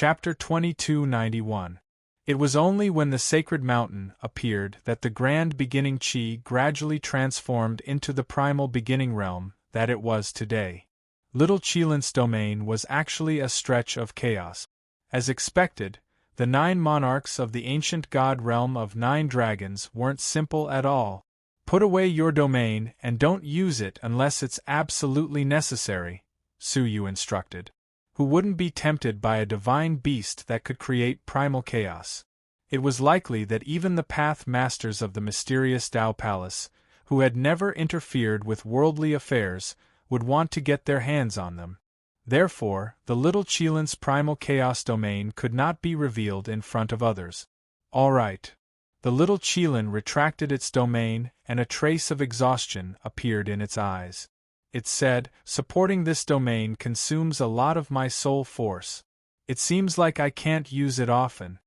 Chapter 2291. It was only when the sacred mountain appeared that the grand beginning chi gradually transformed into the primal beginning realm that it was today. Little Qilin's domain was actually a stretch of chaos. As expected, the 9 monarchs of the ancient god realm of 9 dragons weren't simple at all. Put away your domain and don't use it unless it's absolutely necessary, Suyu instructed. Who wouldn't be tempted by a divine beast that could create primal chaos? It was likely that even the path masters of the mysterious Tao Palace, who had never interfered with worldly affairs, would want to get their hands on them. Therefore, the little Qilin's primal chaos domain could not be revealed in front of others. All right. The little Qilin retracted its domain, and a trace of exhaustion appeared in its eyes. It said, supporting this domain consumes a lot of my soul force. It seems like I can't use it often.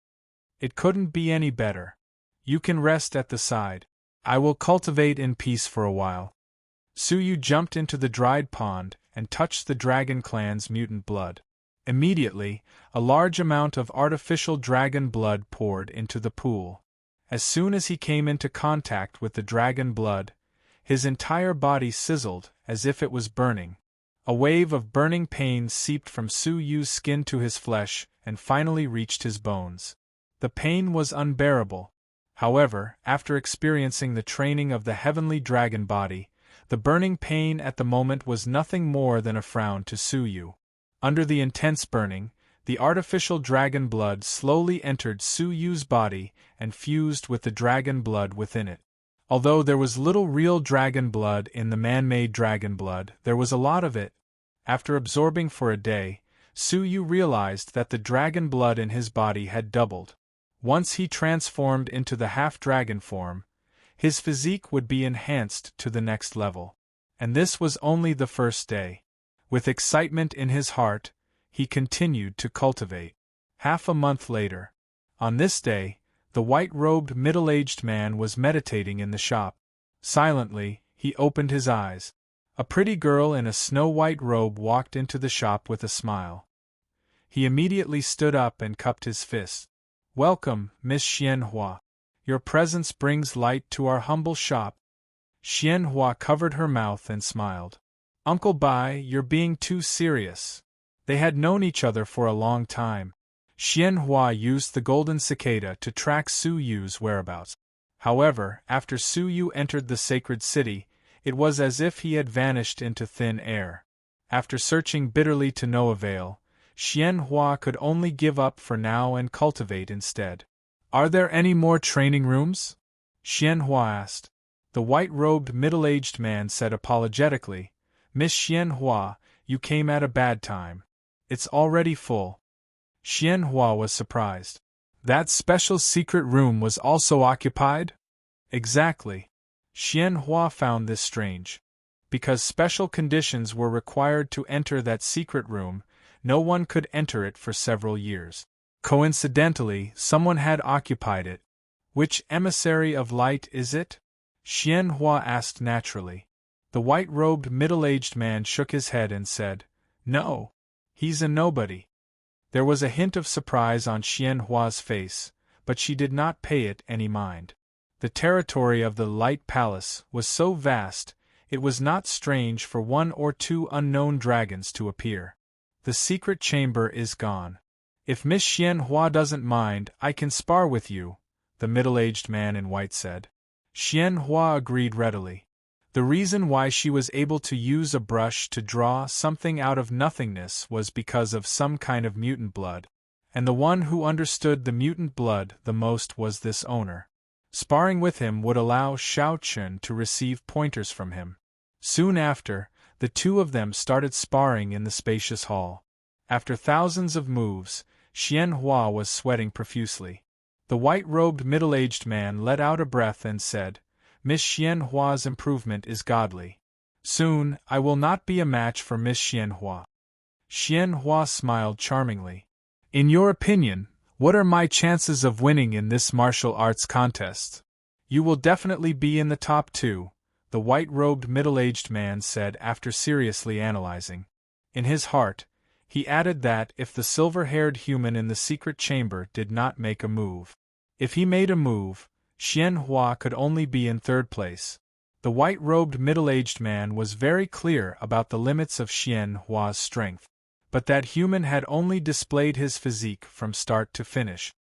It couldn't be any better. You can rest at the side. I will cultivate in peace for a while. Suyu jumped into the dried pond and touched the dragon clan's mutant blood. Immediately, a large amount of artificial dragon blood poured into the pool. As soon as he came into contact with the dragon blood, his entire body sizzled as if it was burning. A wave of burning pain seeped from Suyu's skin to his flesh and finally reached his bones. The pain was unbearable. However, after experiencing the training of the heavenly dragon body, the burning pain at the moment was nothing more than a frown to Suyu. Under the intense burning, the artificial dragon blood slowly entered Suyu's body and fused with the dragon blood within it. Although there was little real dragon blood in the man-made dragon blood, there was a lot of it. After absorbing for a day, Suyu realized that the dragon blood in his body had doubled. Once he transformed into the half-dragon form, his physique would be enhanced to the next level. And this was only the first day. With excitement in his heart, he continued to cultivate. Half a month later, on this day, the white-robed middle-aged man was meditating in the shop. Silently, he opened his eyes. A pretty girl in a snow-white robe walked into the shop with a smile. He immediately stood up and cupped his fist. "Welcome, Miss Xianhua. Your presence brings light to our humble shop." Xianhua covered her mouth and smiled. "Uncle Bai, you're being too serious." They had known each other for a long time. Xianhua used the golden cicada to track Suyu's whereabouts. However, after Suyu entered the sacred city, it was as if he had vanished into thin air. After searching bitterly to no avail, Xianhua could only give up for now and cultivate instead. "Are there any more training rooms?" Xianhua asked. The white-robed middle-aged man said apologetically, "Miss Xianhua, you came at a bad time. It's already full." Xianhua was surprised. That special secret room was also occupied? Exactly. Xianhua found this strange. Because special conditions were required to enter that secret room, no one could enter it for several years. Coincidentally, someone had occupied it. "Which emissary of light is it?" Xianhua asked naturally. The white-robed middle-aged man shook his head and said, "No. He's a nobody." There was a hint of surprise on Xianhua's face, but she did not pay it any mind. The territory of the Light Palace was so vast, it was not strange for 1 or 2 unknown dragons to appear. "The secret chamber is gone. If Miss Xianhua doesn't mind, I can spar with you," the middle-aged man in white said. Xianhua agreed readily. The reason why she was able to use a brush to draw something out of nothingness was because of some kind of mutant blood, and the one who understood the mutant blood the most was this owner. Sparring with him would allow Xiao Chun to receive pointers from him. Soon after, the two of them started sparring in the spacious hall. After thousands of moves, Xianhua was sweating profusely. The white-robed middle-aged man let out a breath and said, "Miss Xianhua's improvement is godly. Soon, I will not be a match for Miss Xianhua." Xianhua smiled charmingly. "In your opinion, what are my chances of winning in this martial arts contest?" "You will definitely be in the top 2, the white-robed middle-aged man said after seriously analyzing. In his heart, He added that if the silver-haired human in the secret chamber did not make a move. If he made a move, Xian Hua could only be in third place. The white-robed middle-aged man was very clear about the limits of Xian Hua's strength. But that human had only displayed his physique from start to finish.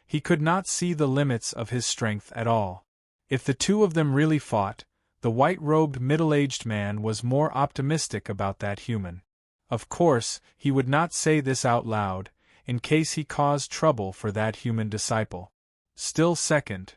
He could not see the limits of his strength at all. If the two of them really fought, the white-robed middle-aged man was more optimistic about that human. Of course, he would not say this out loud, in case he caused trouble for that human disciple. Still second.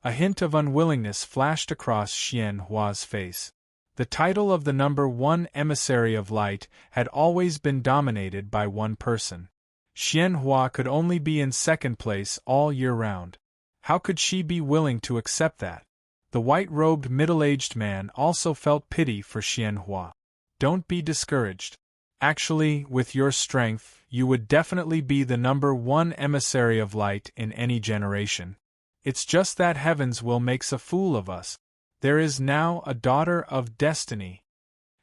A hint of unwillingness flashed across Xian Hua's face. The title of the number 1 emissary of light had always been dominated by one person. Xian Hua could only be in second place all year round. How could she be willing to accept that? The white-robed middle-aged man also felt pity for Xian Hua. Don't be discouraged. Actually, with your strength, you would definitely be the number 1 emissary of light in any generation. It's just that heavens will make a fool of us. There is now a daughter of destiny.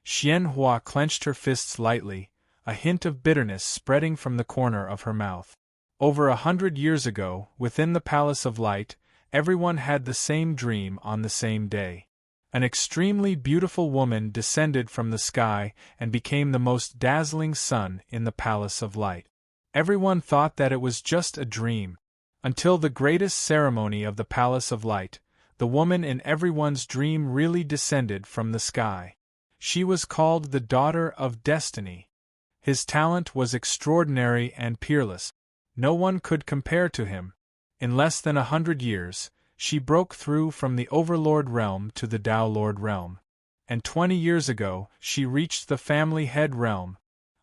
Xian Hua clenched her fists lightly, a hint of bitterness spreading from the corner of her mouth. Over 100 years ago, within the Palace of Light, everyone had the same dream on the same day. An extremely beautiful woman descended from the sky and became the most dazzling sun in the Palace of Light. Everyone thought that it was just a dream. Until the greatest ceremony of the Palace of Light, the woman in everyone's dream really descended from the sky. She was called the Daughter of Destiny. His talent was extraordinary and peerless. No one could compare to him. In less than 100 years, she broke through from the Overlord realm to the Tao Lord realm. And 20 years ago, she reached the Family Head realm.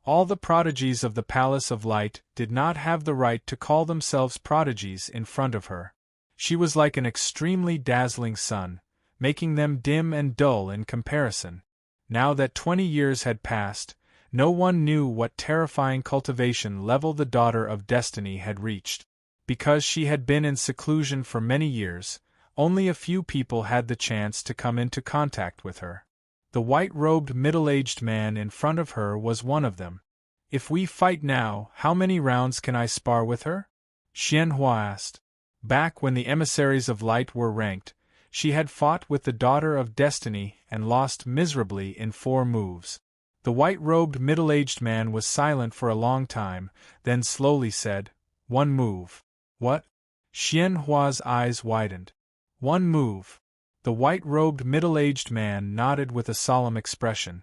All the prodigies of the Palace of Light did not have the right to call themselves prodigies in front of her. She was like an extremely dazzling sun, making them dim and dull in comparison. Now that 20 years had passed, no one knew what terrifying cultivation level the Daughter of Destiny had reached. Because she had been in seclusion for many years, only a few people had the chance to come into contact with her. The white-robed middle-aged man in front of her was one of them. If we fight now, how many rounds can I spar with her? Xian Hua asked. Back when the emissaries of light were ranked, she had fought with the Daughter of Destiny and lost miserably in 4 moves. The white-robed middle-aged man was silent for a long time, then slowly said, 1 move. What? Xian Hua's eyes widened. 1 move. The white-robed middle-aged man nodded with a solemn expression.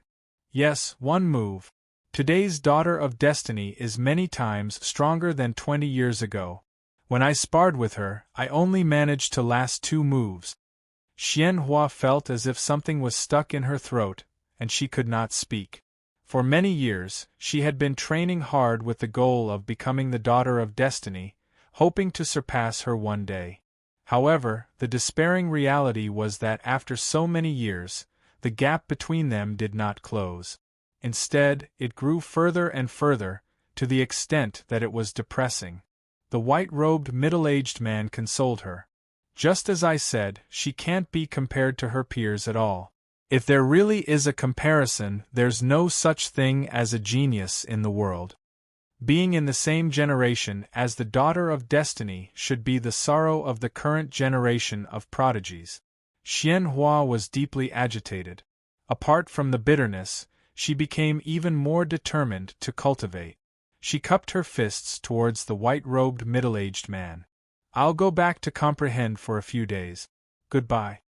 Yes, 1 move. Today's Daughter of Destiny is many times stronger than 20 years ago. When I sparred with her, I only managed to last 2 moves. Xian Hua felt as if something was stuck in her throat, and she could not speak. For many years, she had been training hard with the goal of becoming the Daughter of Destiny, hoping to surpass her one day. However, the despairing reality was that after so many years, the gap between them did not close. Instead, it grew further and further, to the extent that it was depressing. The white-robed middle-aged man consoled her. Just as I said, she can't be compared to her peers at all. If there really is a comparison, there's no such thing as a genius in the world. Being in the same generation as the Daughter of Destiny should be the sorrow of the current generation of prodigies. Xian Hua was deeply agitated. Apart from the bitterness, she became even more determined to cultivate. She cupped her fists towards the white-robed middle-aged man. I'll go back to comprehend for a few days. Goodbye.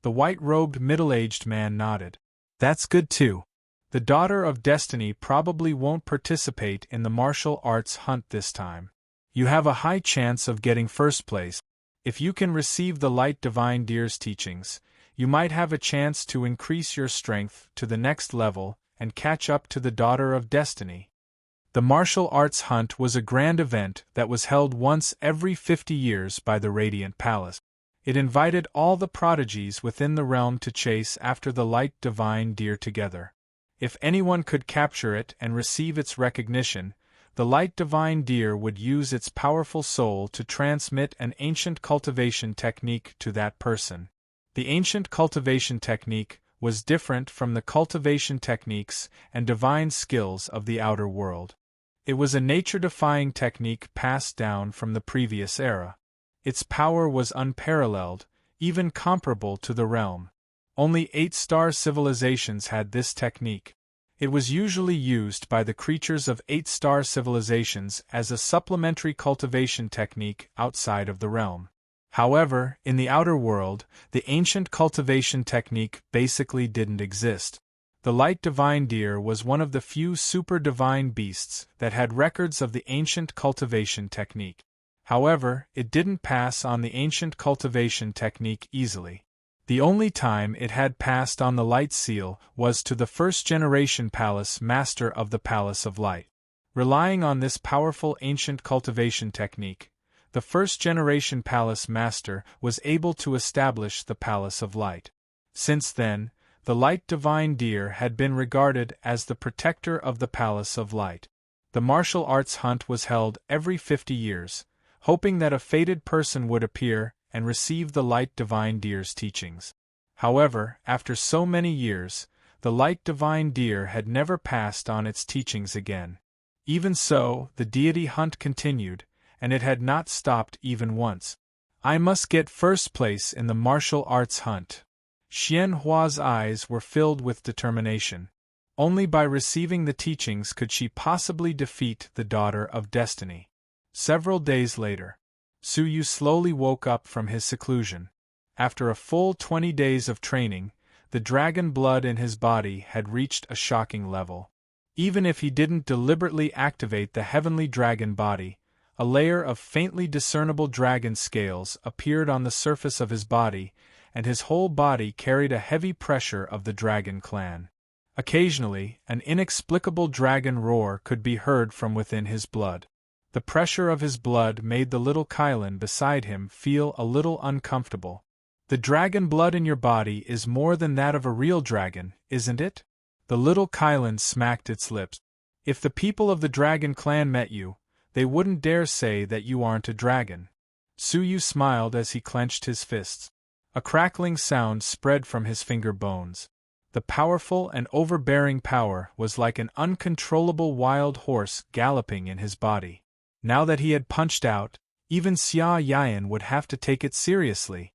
The white-robed middle-aged man nodded. That's good too. The Daughter of Destiny probably won't participate in the martial arts hunt this time. You have a high chance of getting first place. If you can receive the Light Divine Deer's teachings, you might have a chance to increase your strength to the next level and catch up to the Daughter of Destiny. The martial arts hunt was a grand event that was held once every 50 years by the Radiant Palace. It invited all the prodigies within the realm to chase after the Light Divine Deer together. If anyone could capture it and receive its recognition, the Light Divine Deer would use its powerful soul to transmit an ancient cultivation technique to that person. The ancient cultivation technique was different from the cultivation techniques and divine skills of the outer world. It was a nature-defying technique passed down from the previous era. Its power was unparalleled, even comparable to the realm. Only 8-star civilizations had this technique. It was usually used by the creatures of 8-star civilizations as a supplementary cultivation technique outside of the realm. However, in the outer world, the ancient cultivation technique basically didn't exist. The light divine deer was one of the few super-divine beasts that had records of the ancient cultivation technique. However, it didn't pass on the ancient cultivation technique easily. The only time it had passed on the light seal was to the first-generation palace master of the Palace of Light. Relying on this powerful ancient cultivation technique, the first-generation palace master was able to establish the Palace of Light. Since then, the light divine deer had been regarded as the protector of the Palace of Light. The martial arts hunt was held every 50 years, hoping that a fated person would appear and receive the light divine deer's teachings. However, after so many years, the light divine deer had never passed on its teachings again. Even so, the deity hunt continued, and it had not stopped even once. I must get first place in the martial arts hunt. Xian Hua's eyes were filled with determination. Only by receiving the teachings could she possibly defeat the Daughter of Destiny. Several days later, Su Yu slowly woke up from his seclusion. After a full 20 days of training, the dragon blood in his body had reached a shocking level. Even if he didn't deliberately activate the heavenly dragon body, a layer of faintly discernible dragon scales appeared on the surface of his body, and his whole body carried a heavy pressure of the dragon clan. Occasionally, an inexplicable dragon roar could be heard from within his blood. The pressure of his blood made the little Kylan beside him feel a little uncomfortable. The dragon blood in your body is more than that of a real dragon, isn't it? The little Kylan smacked its lips. If the people of the dragon clan met you, they wouldn't dare say that you aren't a dragon. Su Yu smiled as he clenched his fists. A crackling sound spread from his finger bones. The powerful and overbearing power was like an uncontrollable wild horse galloping in his body. Now that he had punched out, even Xia Yan would have to take it seriously.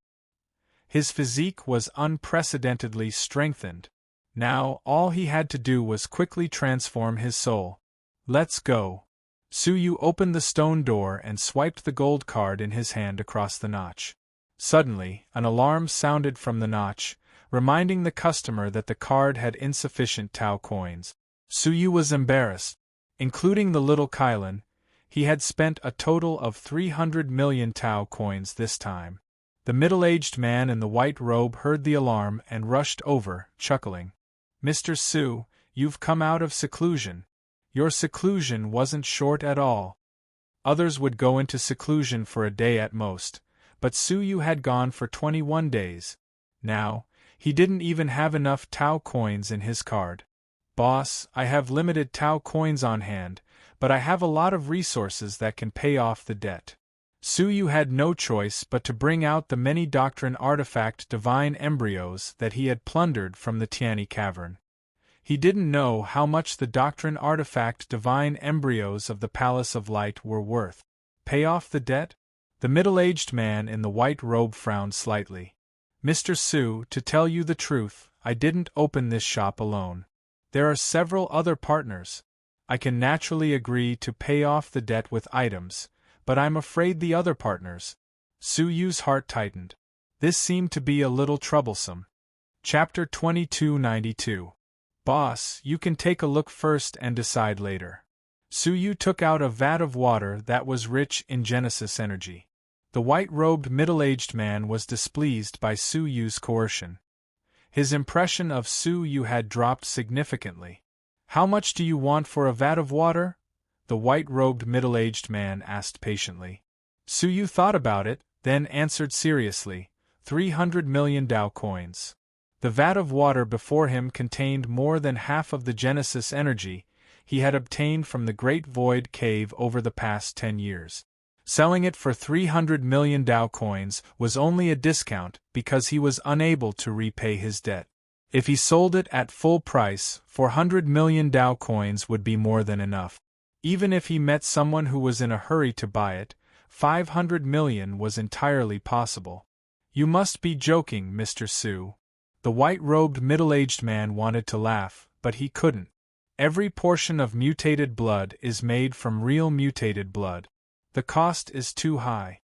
His physique was unprecedentedly strengthened. Now, all he had to do was quickly transform his soul. Let's go. Su Yu opened the stone door and swiped the gold card in his hand across the notch. Suddenly, an alarm sounded from the notch, reminding the customer that the card had insufficient Tao coins. Su Yu was embarrassed. Including the little Kylan, he had spent a total of 300 million Tao coins this time. The middle-aged man in the white robe heard the alarm and rushed over, chuckling. Mr. Su, you've come out of seclusion. Your seclusion wasn't short at all. Others would go into seclusion for a day at most, but Su Yu had gone for 21 days. Now, he didn't even have enough Tao coins in his card. Boss, I have limited Tao coins on hand, but I have a lot of resources that can pay off the debt. Su Yu had no choice but to bring out the many doctrine artifact divine embryos that he had plundered from the Tiani cavern. He didn't know how much the doctrine artifact divine embryos of the Palace of Light were worth. Pay off the debt? The middle-aged man in the white robe frowned slightly. Mr. Su, to tell you the truth, I didn't open this shop alone. There are several other partners. I can naturally agree to pay off the debt with items, but I'm afraid the other partners. Su Yu's heart tightened. This seemed to be a little troublesome. Chapter 2292. Boss, you can take a look first and decide later. Su Yu took out a vat of water that was rich in Genesis energy. The white-robed middle-aged man was displeased by Su Yu's coercion. His impression of Su Yu had dropped significantly. How much do you want for a vat of water? The white-robed middle-aged man asked patiently. Su Yu thought about it, then answered seriously, 300 million Tao coins. The vat of water before him contained more than half of the Genesis energy he had obtained from the Great Void Cave over the past 10 years. Selling it for 300 million Tao coins was only a discount because he was unable to repay his debt. If he sold it at full price, 400 million Tao coins would be more than enough. Even if he met someone who was in a hurry to buy it, 500 million was entirely possible. You must be joking, Mr. Su. The white-robed middle-aged man wanted to laugh, but he couldn't. Every portion of mutated blood is made from real mutated blood. The cost is too high.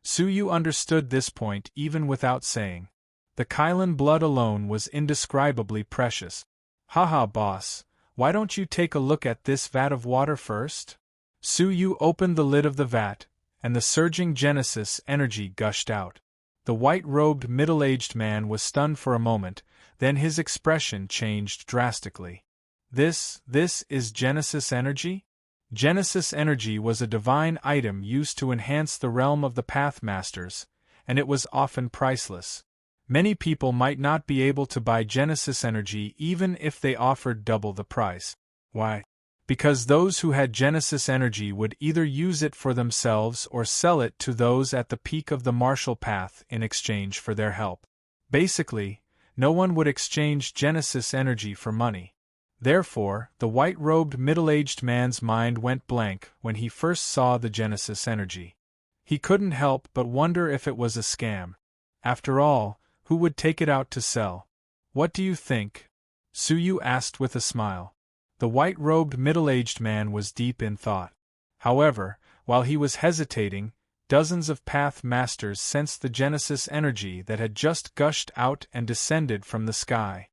Su Yu understood this point even without saying. The Kylan blood alone was indescribably precious. Haha, boss, why don't you take a look at this vat of water first? Su Yu opened the lid of the vat, and the surging Genesis energy gushed out. The white-robed middle-aged man was stunned for a moment, then his expression changed drastically. This is Genesis energy? Genesis energy was a divine item used to enhance the realm of the Pathmasters, and it was often priceless. Many people might not be able to buy Genesis energy even if they offered double the price. Why? Because those who had Genesis energy would either use it for themselves or sell it to those at the peak of the martial path in exchange for their help. Basically, no one would exchange Genesis energy for money. Therefore, the white-robed middle-aged man's mind went blank when he first saw the Genesis energy. He couldn't help but wonder if it was a scam. After all, who would take it out to sell? What do you think? Su Yu asked with a smile. The white-robed middle-aged man was deep in thought. However, while he was hesitating, dozens of Path Masters sensed the Genesis energy that had just gushed out and descended from the sky.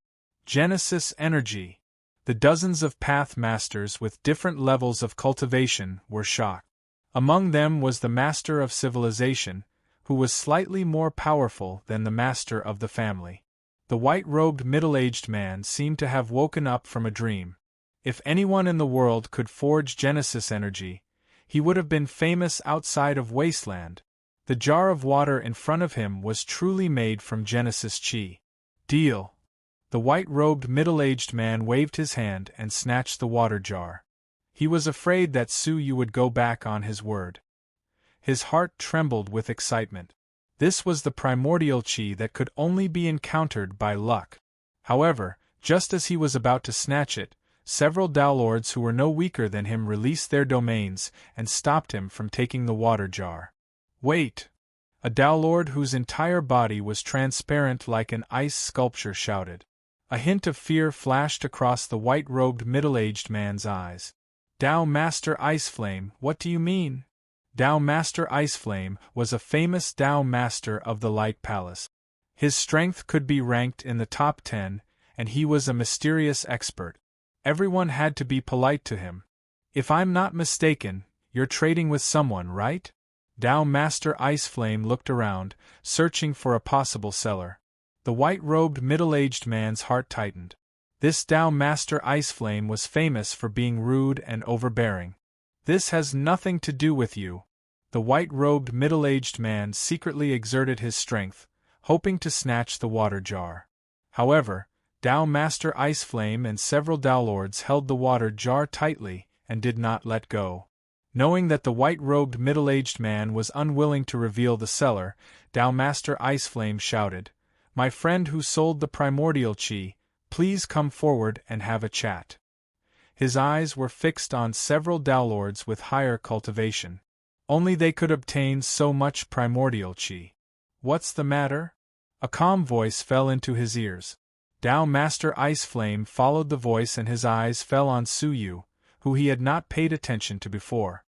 Genesis energy! The dozens of Path Masters with different levels of cultivation were shocked. Among them was the Master of Civilization, who was slightly more powerful than the Master of the Family. The white-robed middle-aged man seemed to have woken up from a dream. If anyone in the world could forge Genesis energy, he would have been famous outside of Wasteland. The jar of water in front of him was truly made from Genesis Chi. Deal! The white-robed middle-aged man waved his hand and snatched the water jar. He was afraid that Su Yu would go back on his word. His heart trembled with excitement. This was the primordial chi that could only be encountered by luck. However, just as he was about to snatch it, several Dowlords who were no weaker than him released their domains and stopped him from taking the water jar. Wait! A Dowlord whose entire body was transparent like an ice sculpture shouted. A hint of fear flashed across the white-robed middle-aged man's eyes. Dao Master Iceflame, what do you mean? Dao Master Iceflame was a famous Dao Master of the Light Palace. His strength could be ranked in the top 10, and he was a mysterious expert. Everyone had to be polite to him. If I'm not mistaken, you're trading with someone, right? Dao Master Iceflame looked around, searching for a possible seller. The white-robed middle-aged man's heart tightened. This Dao Master Iceflame was famous for being rude and overbearing. This has nothing to do with you. The white-robed middle-aged man secretly exerted his strength, hoping to snatch the water jar. However, Dao Master Iceflame and several Dowlords held the water jar tightly and did not let go. Knowing that the white-robed middle-aged man was unwilling to reveal the seller, Dao Master Iceflame shouted, "My friend who sold the primordial chi, please come forward and have a chat." His eyes were fixed on several Dowlords with higher cultivation. Only they could obtain so much primordial chi. What's the matter? A calm voice fell into his ears. Dao Master Iceflame followed the voice and his eyes fell on Su Yu, who he had not paid attention to before.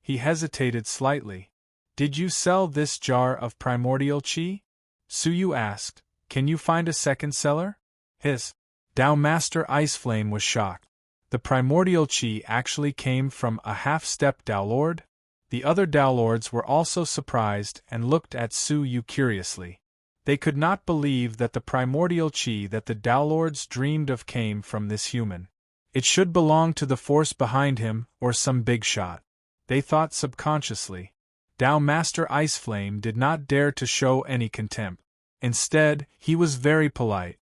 He hesitated slightly. Did you sell this jar of primordial chi? Su Yu asked. Can you find a second seller? Dao Master Iceflame was shocked. The primordial chi actually came from a half-step Dowlord? The other Dowlords were also surprised and looked at Su Yu curiously. They could not believe that the primordial chi that the Dowlords dreamed of came from this human. It should belong to the force behind him or some big shot. They thought subconsciously. Dao Master Iceflame did not dare to show any contempt. Instead, he was very polite.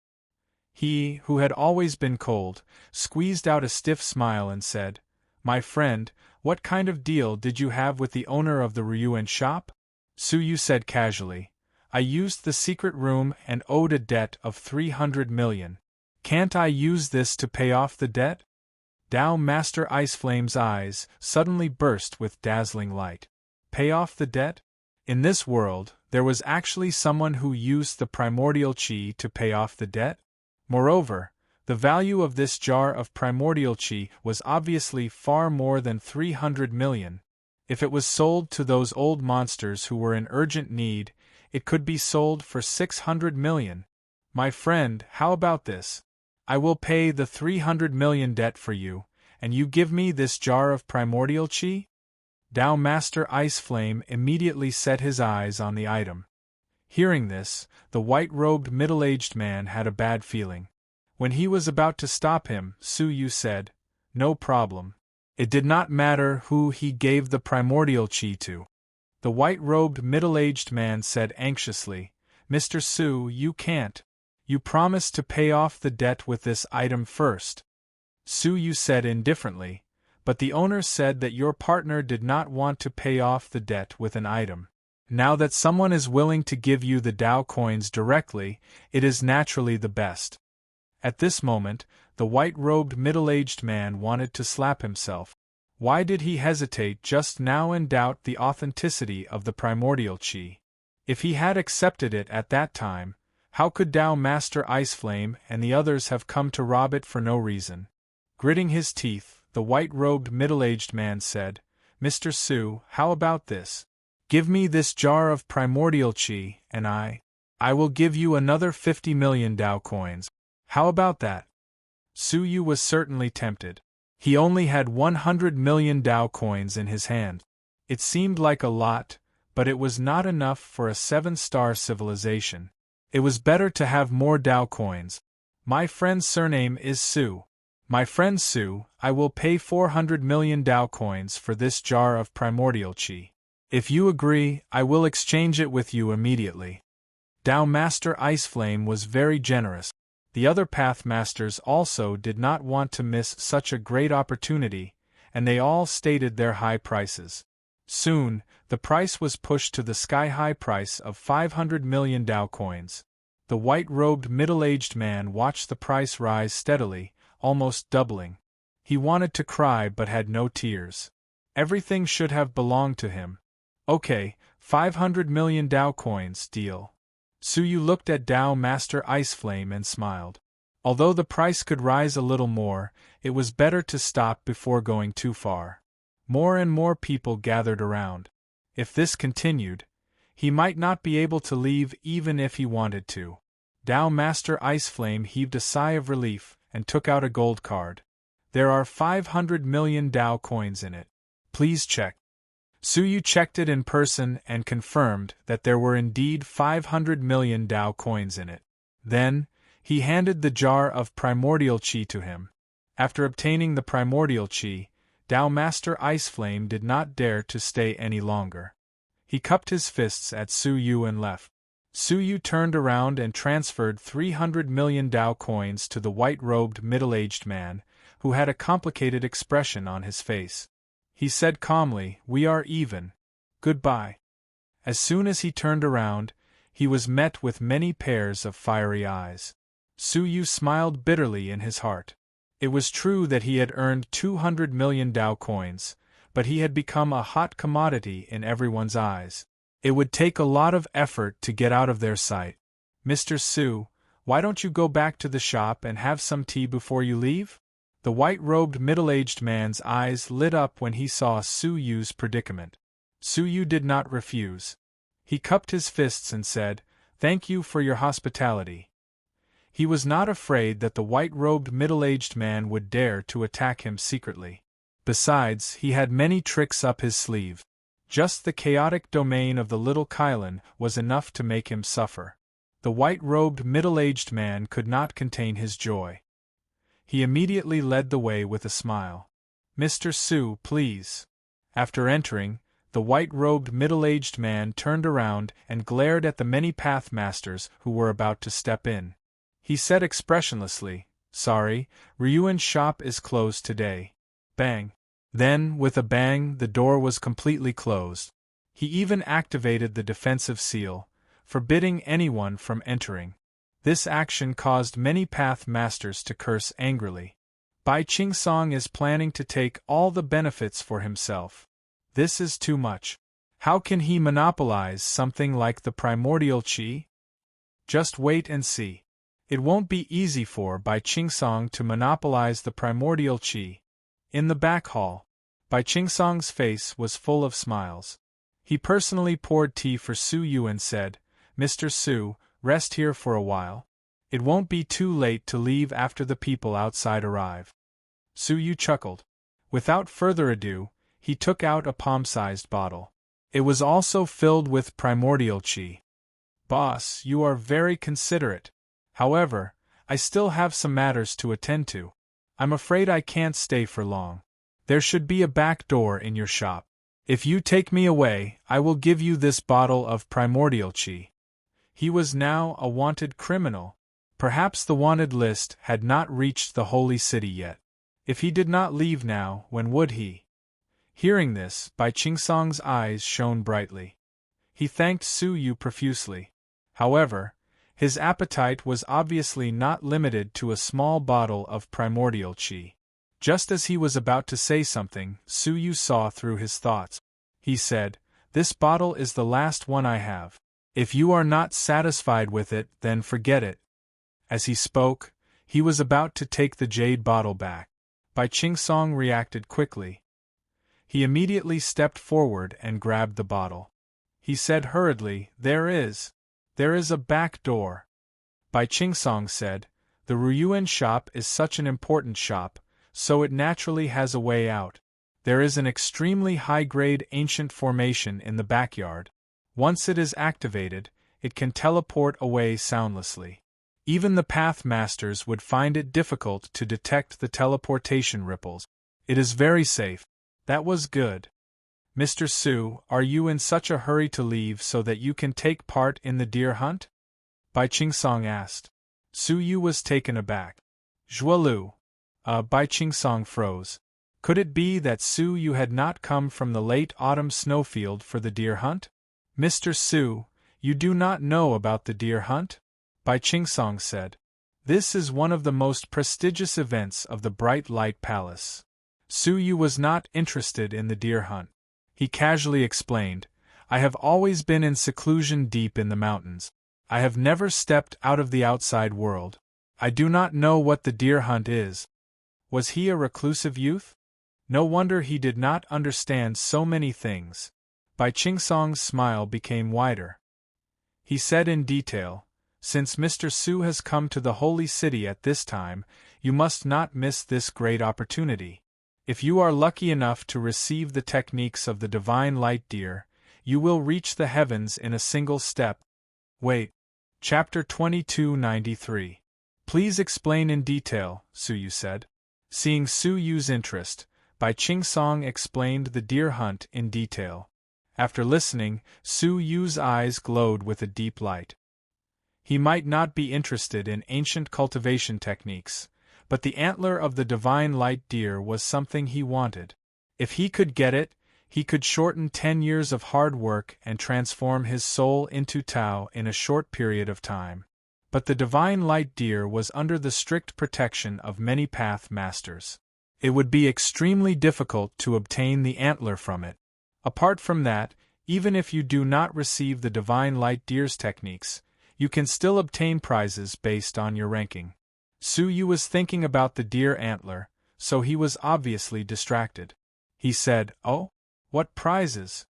He, who had always been cold, squeezed out a stiff smile and said, "My friend, what kind of deal did you have with the owner of the Ryuan shop?" Su Yu said casually, "I used the secret room and owed a debt of 300 million. Can't I use this to pay off the debt?" Tao Master Iceflame's eyes suddenly burst with dazzling light. Pay off the debt? In this world, there was actually someone who used the primordial chi to pay off the debt? Moreover, the value of this jar of primordial chi was obviously far more than 300 million. If it was sold to those old monsters who were in urgent need, it could be sold for 600 million. My friend, how about this? I will pay the 300 million debt for you, and you give me this jar of primordial chi? Tao Master Iceflame immediately set his eyes on the item. Hearing this, the white-robed middle-aged man had a bad feeling. When he was about to stop him, Su Yu said, "No problem." It did not matter who he gave the primordial chi to. The white-robed middle-aged man said anxiously, "Mr. Su, you can't. You promised to pay off the debt with this item first." Su Yu said indifferently, "But the owner said that your partner did not want to pay off the debt with an item. Now that someone is willing to give you the Dao coins directly, it is naturally the best." At this moment, the white-robed middle-aged man wanted to slap himself. Why did he hesitate just now and doubt the authenticity of the primordial chi? If he had accepted it at that time, how could Tao Master Iceflame and the others have come to rob it for no reason? Gritting his teeth, the white-robed middle-aged man said, "Mr. Su, how about this? Give me this jar of primordial chi, and I will give you another 50 million Dao coins. How about that?" Su Yu was certainly tempted. He only had 100 million Dao coins in his hand. It seemed like a lot, but it was not enough for a 7-star civilization. It was better to have more Dao coins. "My friend's surname is Su. My friend Su, I will pay 400 million Dao coins for this jar of primordial chi. If you agree, I will exchange it with you immediately." Dao Master Iceflame was very generous. The other Path Masters also did not want to miss such a great opportunity, and they all stated their high prices. Soon, the price was pushed to the sky-high price of 500 million Dao coins. The white-robed middle-aged man watched the price rise steadily, almost doubling. He wanted to cry but had no tears. Everything should have belonged to him. "Okay, 500 million Dao coins, deal." Su Yu looked at Dao Master Iceflame and smiled. Although the price could rise a little more, it was better to stop before going too far. More and more people gathered around. If this continued, he might not be able to leave even if he wanted to. Dao Master Iceflame heaved a sigh of relief and took out a gold card. "There are 500 million Dao coins in it. Please check." Su Yu checked it in person and confirmed that there were indeed 500 million Dao coins in it. Then, he handed the jar of primordial chi to him. After obtaining the primordial chi, Dao Master Iceflame did not dare to stay any longer. He cupped his fists at Su Yu and left. Su Yu turned around and transferred 300 million Dao coins to the white-robed middle-aged man, who had a complicated expression on his face. He said calmly, "We are even. Goodbye." As soon as he turned around, he was met with many pairs of fiery eyes. Su Yu smiled bitterly in his heart. It was true that he had earned 200 million Dao coins, but he had become a hot commodity in everyone's eyes. It would take a lot of effort to get out of their sight. "Mr. Su, why don't you go back to the shop and have some tea before you leave?" The white-robed middle-aged man's eyes lit up when he saw Su Yu's predicament. Su Yu did not refuse. He cupped his fists and said, "Thank you for your hospitality." He was not afraid that the white-robed middle-aged man would dare to attack him secretly. Besides, he had many tricks up his sleeve. Just the chaotic domain of the little Kylin was enough to make him suffer. The white-robed middle-aged man could not contain his joy. He immediately led the way with a smile. "Mr. Su, please." After entering, the white-robed middle-aged man turned around and glared at the many Path Masters who were about to step in. He said expressionlessly, "Sorry, Ryuan's shop is closed today." Bang! Then, with a bang, the door was completely closed. He even activated the defensive seal, forbidding anyone from entering. This action caused many Path Masters to curse angrily. Bai Qingsong is planning to take all the benefits for himself. This is too much. How can he monopolize something like the primordial qi? Just wait and see. It won't be easy for Bai Qingsong to monopolize the primordial qi. In the back hall, Bai Qingsong's face was full of smiles. He personally poured tea for Su Yu and said, "Mr. Su, rest here for a while. It won't be too late to leave after the people outside arrive." Su Yu chuckled. Without further ado, he took out a palm-sized bottle. It was also filled with primordial qi. "Boss, you are very considerate. However, I still have some matters to attend to. I'm afraid I can't stay for long. There should be a back door in your shop. If you take me away, I will give you this bottle of primordial qi." He was now a wanted criminal. Perhaps the wanted list had not reached the holy city yet. If he did not leave now, when would he? Hearing this, Bai Qingsong's eyes shone brightly. He thanked Su Yu profusely. However, his appetite was obviously not limited to a small bottle of primordial qi. Just as he was about to say something, Su Yu saw through his thoughts. He said, "This bottle is the last one I have. If you are not satisfied with it, then forget it." As he spoke, he was about to take the jade bottle back. Bai Qingsong reacted quickly. He immediately stepped forward and grabbed the bottle. He said hurriedly, There is a back door." Bai Qingsong said, "The Ruyuan shop is such an important shop, so it naturally has a way out. There is an extremely high-grade ancient formation in the backyard. Once it is activated, it can teleport away soundlessly. Even the path masters would find it difficult to detect the teleportation ripples. It is very safe." That was good. "Mr. Su, are you in such a hurry to leave so that you can take part in the deer hunt?" Bai Qingsong asked. Su Yu was taken aback. "Zhuolu." Bai Qingsong froze. Could it be that Su Yu had not come from the late autumn snowfield for the deer hunt? "Mr. Su, you do not know about the deer hunt?" Bai Qingsong said. "This is one of the most prestigious events of the Bright Light Palace." Su Yu was not interested in the deer hunt. He casually explained, "I have always been in seclusion deep in the mountains. I have never stepped out of the outside world. I do not know what the deer hunt is." Was he a reclusive youth? No wonder he did not understand so many things. Bai Qingsong's smile became wider. He said in detail, "Since Mr. Su has come to the holy city at this time, you must not miss this great opportunity. If you are lucky enough to receive the techniques of the divine light deer, you will reach the heavens in a single step." Wait. Chapter 2293. "Please explain in detail," Su Yu said. Seeing Su Yu's interest, Bai Qingsong explained the deer hunt in detail. After listening, Su Yu's eyes glowed with a deep light. He might not be interested in ancient cultivation techniques, but the antler of the divine light deer was something he wanted. If he could get it, he could shorten 10 years of hard work and transform his soul into Tao in a short period of time. But the divine light deer was under the strict protection of many path masters. It would be extremely difficult to obtain the antler from it. Apart from that, even if you do not receive the divine light deer's techniques, you can still obtain prizes based on your ranking. Su Yu was thinking about the deer antler, so he was obviously distracted. He said, "Oh? What prizes?"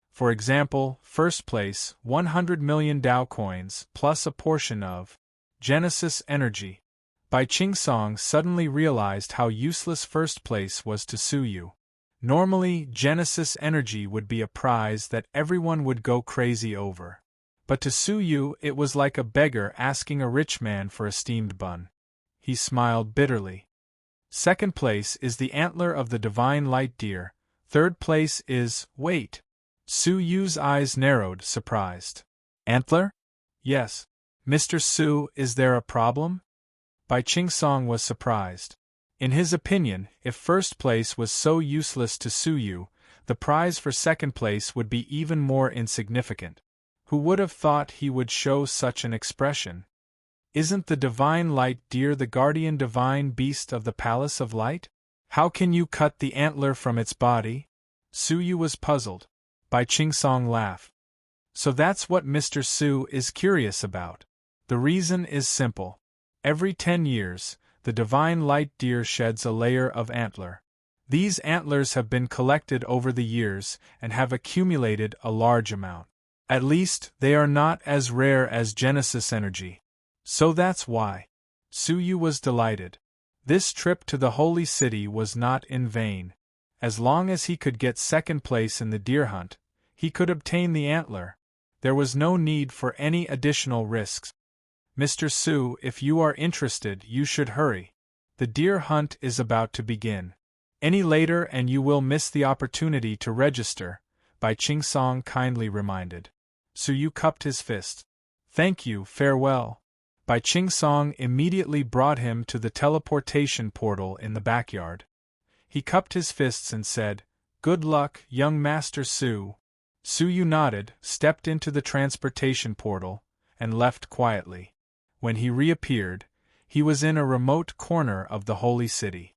"For example, first place, 100 million Dao coins, plus a portion of Genesis energy." Bai Qingsong suddenly realized how useless first place was to Su Yu. Normally, Genesis energy would be a prize that everyone would go crazy over. But to Su Yu it was like a beggar asking a rich man for a steamed bun. He smiled bitterly. Second place is the antler of the divine light deer. Third place is, wait. Su Yu's eyes narrowed, surprised. "Antler?" "Yes. Mr. Su, is there a problem?" Bai Qingsong was surprised. In his opinion, if first place was so useless to Su Yu, the prize for second place would be even more insignificant. Who would have thought he would show such an expression? Isn't the divine light deer the guardian divine beast of the palace of light? How can you cut the antler from its body? Su Yu was puzzled. Bai Qingsong laughed. So that's what Mr. Su is curious about. The reason is simple. Every 10 years, the divine light deer sheds a layer of antler. These antlers have been collected over the years and have accumulated a large amount. At least, they are not as rare as Genesis energy. So that's why. Su Yu was delighted. This trip to the holy city was not in vain. As long as he could get second place in the deer hunt, he could obtain the antler. There was no need for any additional risks. Mr. Su, if you are interested, you should hurry. The deer hunt is about to begin. Any later and you will miss the opportunity to register, Bai Qingsong kindly reminded. Su Yu cupped his fist. Thank you, farewell. Bai Qingsong immediately brought him to the teleportation portal in the backyard. He cupped his fists and said, Good luck, young Master Su. Su Yu nodded, stepped into the transportation portal, and left quietly. When he reappeared, he was in a remote corner of the holy city.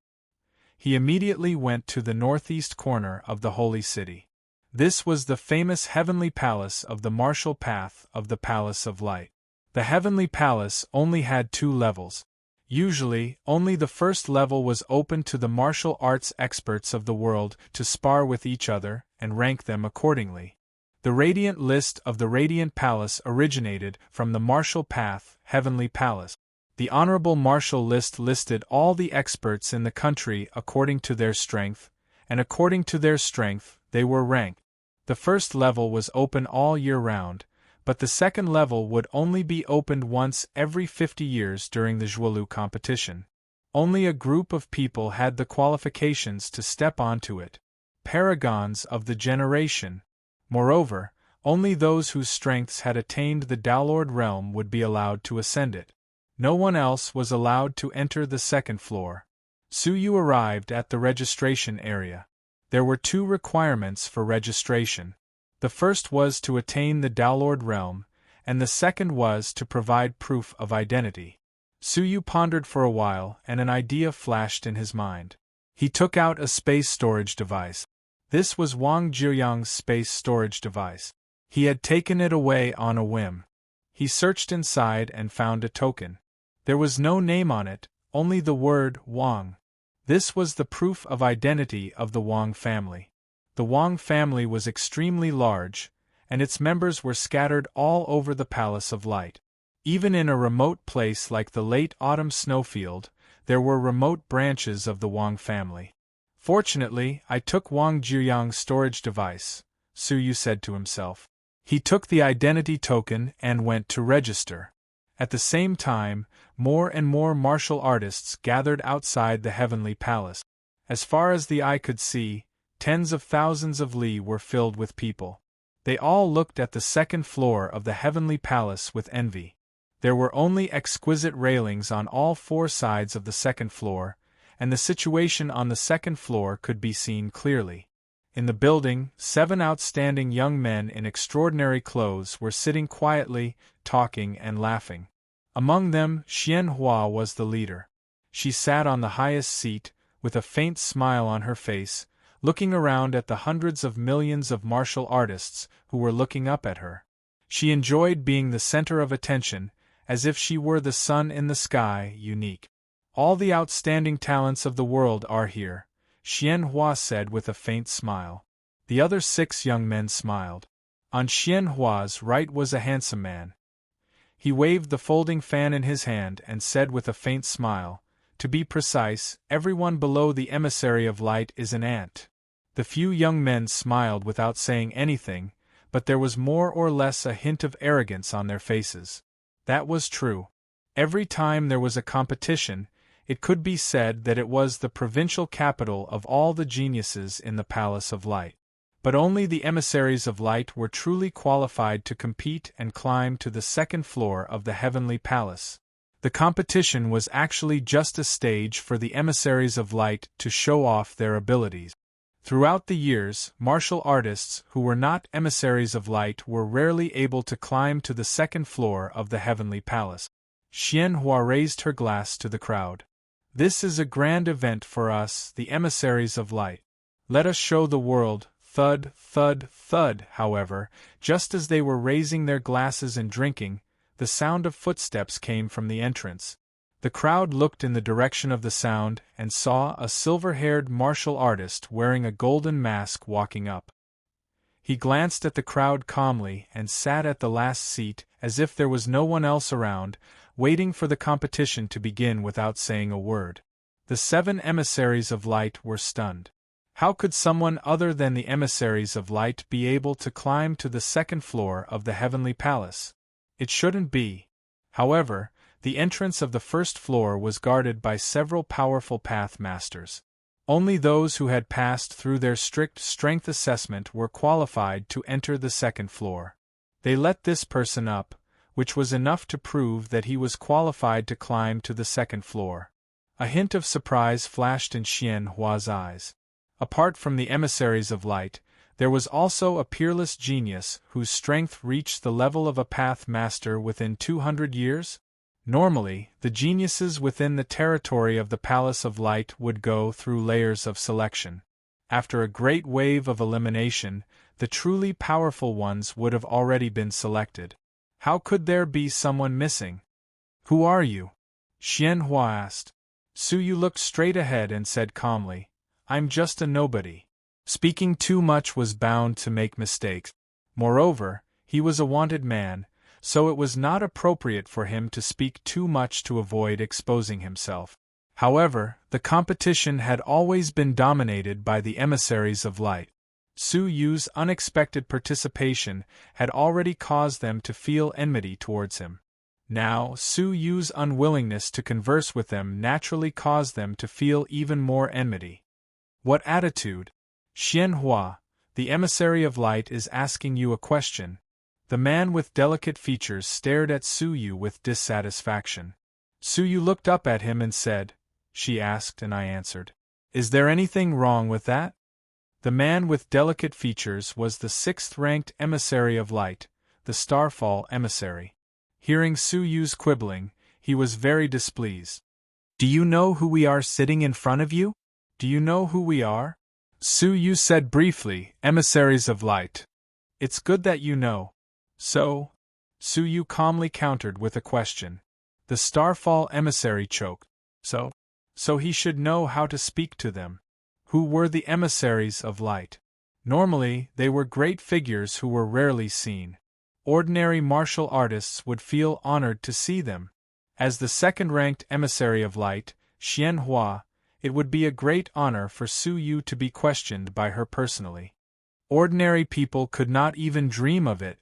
He immediately went to the northeast corner of the holy city. This was the famous heavenly palace of the martial path of the Palace of Light. The heavenly palace only had 2 levels. Usually, only the first level was open to the martial arts experts of the world to spar with each other and rank them accordingly. The Radiant list of the Radiant Palace originated from the Martial Path Heavenly Palace. The Honorable Martial list listed all the experts in the country according to their strength, and according to their strength, they were ranked. The first level was open all year round, but the second level would only be opened once every 50 years during the Zhuolu competition. Only a group of people had the qualifications to step onto it. Paragons of the generation. Moreover, only those whose strengths had attained the Downlord realm would be allowed to ascend it. No one else was allowed to enter the second floor. Su Yu arrived at the registration area. There were 2 requirements for registration. The first was to attain the Downlord realm, and the second was to provide proof of identity. Su Yu pondered for a while, and an idea flashed in his mind. He took out a space storage device. This was Wang Jiuyang's space storage device. He had taken it away on a whim. He searched inside and found a token. There was no name on it, only the word Wang. This was the proof of identity of the Wang family. The Wang family was extremely large, and its members were scattered all over the Palace of Light. Even in a remote place like the late autumn snowfield, there were remote branches of the Wang family. Fortunately, I took Wang Jiuyang's storage device, Su Yu said to himself. He took the identity token and went to register. At the same time, more and more martial artists gathered outside the heavenly palace. As far as the eye could see, tens of thousands of li were filled with people. They all looked at the second floor of the heavenly palace with envy. There were only exquisite railings on all 4 sides of the second floor, and the situation on the second floor could be seen clearly. In the building, 7 outstanding young men in extraordinary clothes were sitting quietly, talking and laughing. Among them, Xian Hua was the leader. She sat on the highest seat, with a faint smile on her face, looking around at the hundreds of millions of martial artists who were looking up at her. She enjoyed being the center of attention, as if she were the sun in the sky, unique. All the outstanding talents of the world are here, Xian Hua said with a faint smile. The other 6 young men smiled. On Xian Hua's right was a handsome man. He waved the folding fan in his hand and said with a faint smile, To be precise, everyone below the emissary of light is an ant. The few young men smiled without saying anything, but there was more or less a hint of arrogance on their faces. That was true. Every time there was a competition, it could be said that it was the provincial capital of all the geniuses in the Palace of Light. But only the emissaries of light were truly qualified to compete and climb to the second floor of the heavenly palace. The competition was actually just a stage for the emissaries of light to show off their abilities. Throughout the years, martial artists who were not emissaries of light were rarely able to climb to the second floor of the heavenly palace. Xian Hua raised her glass to the crowd. This is a grand event for us, the emissaries of light. Let us show the world. Thud, thud, thud. However, just as they were raising their glasses and drinking, the sound of footsteps came from the entrance. The crowd looked in the direction of the sound and saw a silver-haired martial artist wearing a golden mask walking up. He glanced at the crowd calmly and sat at the last seat as if there was no one else around, waiting for the competition to begin without saying a word. The 7 emissaries of light were stunned. How could someone other than the emissaries of light be able to climb to the 2nd floor of the heavenly palace? It shouldn't be. However, the entrance of the 1st floor was guarded by several powerful path masters. Only those who had passed through their strict strength assessment were qualified to enter the 2nd floor. They let this person up, which was enough to prove that he was qualified to climb to the 2nd floor. A hint of surprise flashed in Xian Hua's eyes. Apart from the emissaries of light, there was also a peerless genius whose strength reached the level of a path master within 200 years? Normally, the geniuses within the territory of the Palace of Light would go through layers of selection. After a great wave of elimination, the truly powerful ones would have already been selected. How could there be someone missing? Who are you? Xian Hua asked. Su Yu looked straight ahead and said calmly, I'm just a nobody. Speaking too much was bound to make mistakes. Moreover, he was a wanted man, so it was not appropriate for him to speak too much to avoid exposing himself. However, the competition had always been dominated by the emissaries of light. Su Yu's unexpected participation had already caused them to feel enmity towards him. Now, Su Yu's unwillingness to converse with them naturally caused them to feel even more enmity. What attitude? Xian Hua, the emissary of light is asking you a question. The man with delicate features stared at Su Yu with dissatisfaction. Su Yu looked up at him and said, She asked and I answered. Is there anything wrong with that? The man with delicate features was the 6th-ranked emissary of light, the Starfall emissary. Hearing Su Yu's quibbling, he was very displeased. Do you know who we are sitting in front of you? Do you know who we are? Su Yu said briefly, emissaries of light. It's good that you know. So? Su Yu calmly countered with a question. The Starfall emissary choked. So he should know how to speak to them. Who were the emissaries of light? Normally, they were great figures who were rarely seen. Ordinary martial artists would feel honored to see them. As the 2nd-ranked emissary of light, Xian Hua, it would be a great honor for Su Yu to be questioned by her personally. Ordinary people could not even dream of it.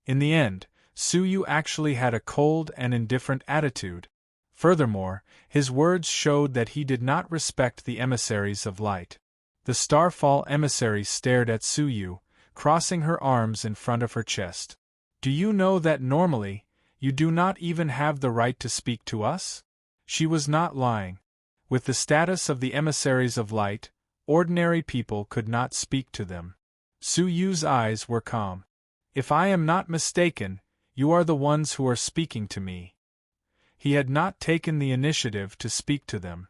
In the end, Su Yu actually had a cold and indifferent attitude. Furthermore, his words showed that he did not respect the emissaries of light. The Starfall emissary stared at Su Yu, crossing her arms in front of her chest. Do you know that normally, you do not even have the right to speak to us? She was not lying. With the status of the emissaries of light, ordinary people could not speak to them. Su Yu's eyes were calm. If I am not mistaken, you are the ones who are speaking to me. He had not taken the initiative to speak to them.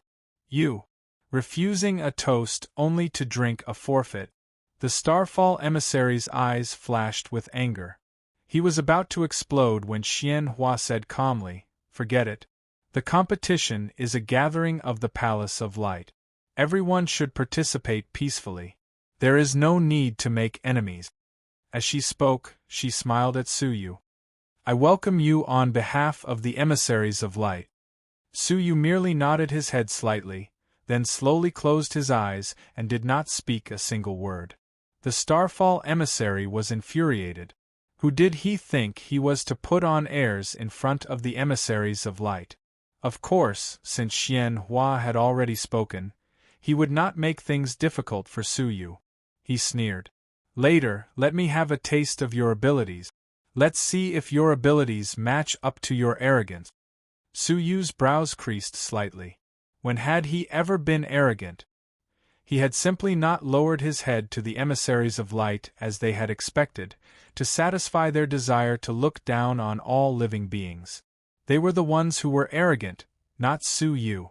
You. Refusing a toast only to drink a forfeit. The Starfall emissary's eyes flashed with anger. He was about to explode when Xian Hua said calmly, Forget it. The competition is a gathering of the Palace of Light. Everyone should participate peacefully. There is no need to make enemies. As she spoke, she smiled at Su Yu. I welcome you on behalf of the emissaries of light. Su Yu merely nodded his head slightly, then slowly closed his eyes and did not speak a single word. The Starfall emissary was infuriated. Who did he think he was to put on airs in front of the emissaries of light? Of course, since Xian Hua had already spoken, he would not make things difficult for Su Yu. He sneered. Later, let me have a taste of your abilities. Let's see if your abilities match up to your arrogance. Su Yu's brows creased slightly. When had he ever been arrogant? He had simply not lowered his head to the emissaries of light as they had expected, to satisfy their desire to look down on all living beings. They were the ones who were arrogant, not Su Yu.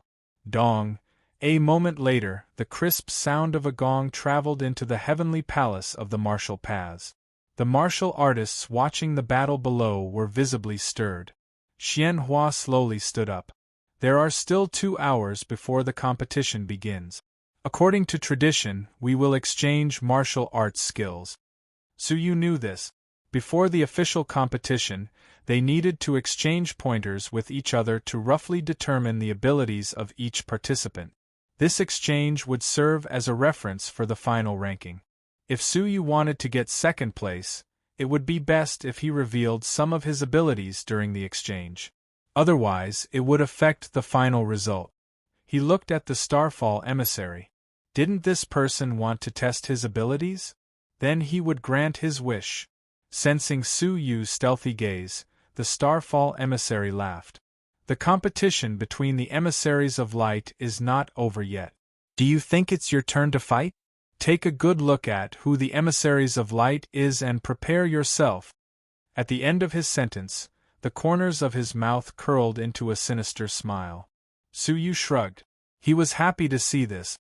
Dong. A moment later, the crisp sound of a gong traveled into the heavenly palace of the martial paths. The martial artists watching the battle below were visibly stirred. Xian Hua slowly stood up. There are still 2 hours before the competition begins. According to tradition, we will exchange martial arts skills. Su Yu knew this. Before the official competition, they needed to exchange pointers with each other to roughly determine the abilities of each participant. This exchange would serve as a reference for the final ranking. If Su Yu wanted to get second place, it would be best if he revealed some of his abilities during the exchange. Otherwise, it would affect the final result. He looked at the Starfall emissary. Didn't this person want to test his abilities? Then he would grant his wish. Sensing Su Yu's stealthy gaze, the Starfall emissary laughed. The competition between the emissaries of light is not over yet. Do you think it's your turn to fight? Take a good look at who the emissaries of light is and prepare yourself. At the end of his sentence, the corners of his mouth curled into a sinister smile. Su Yu shrugged. He was happy to see this.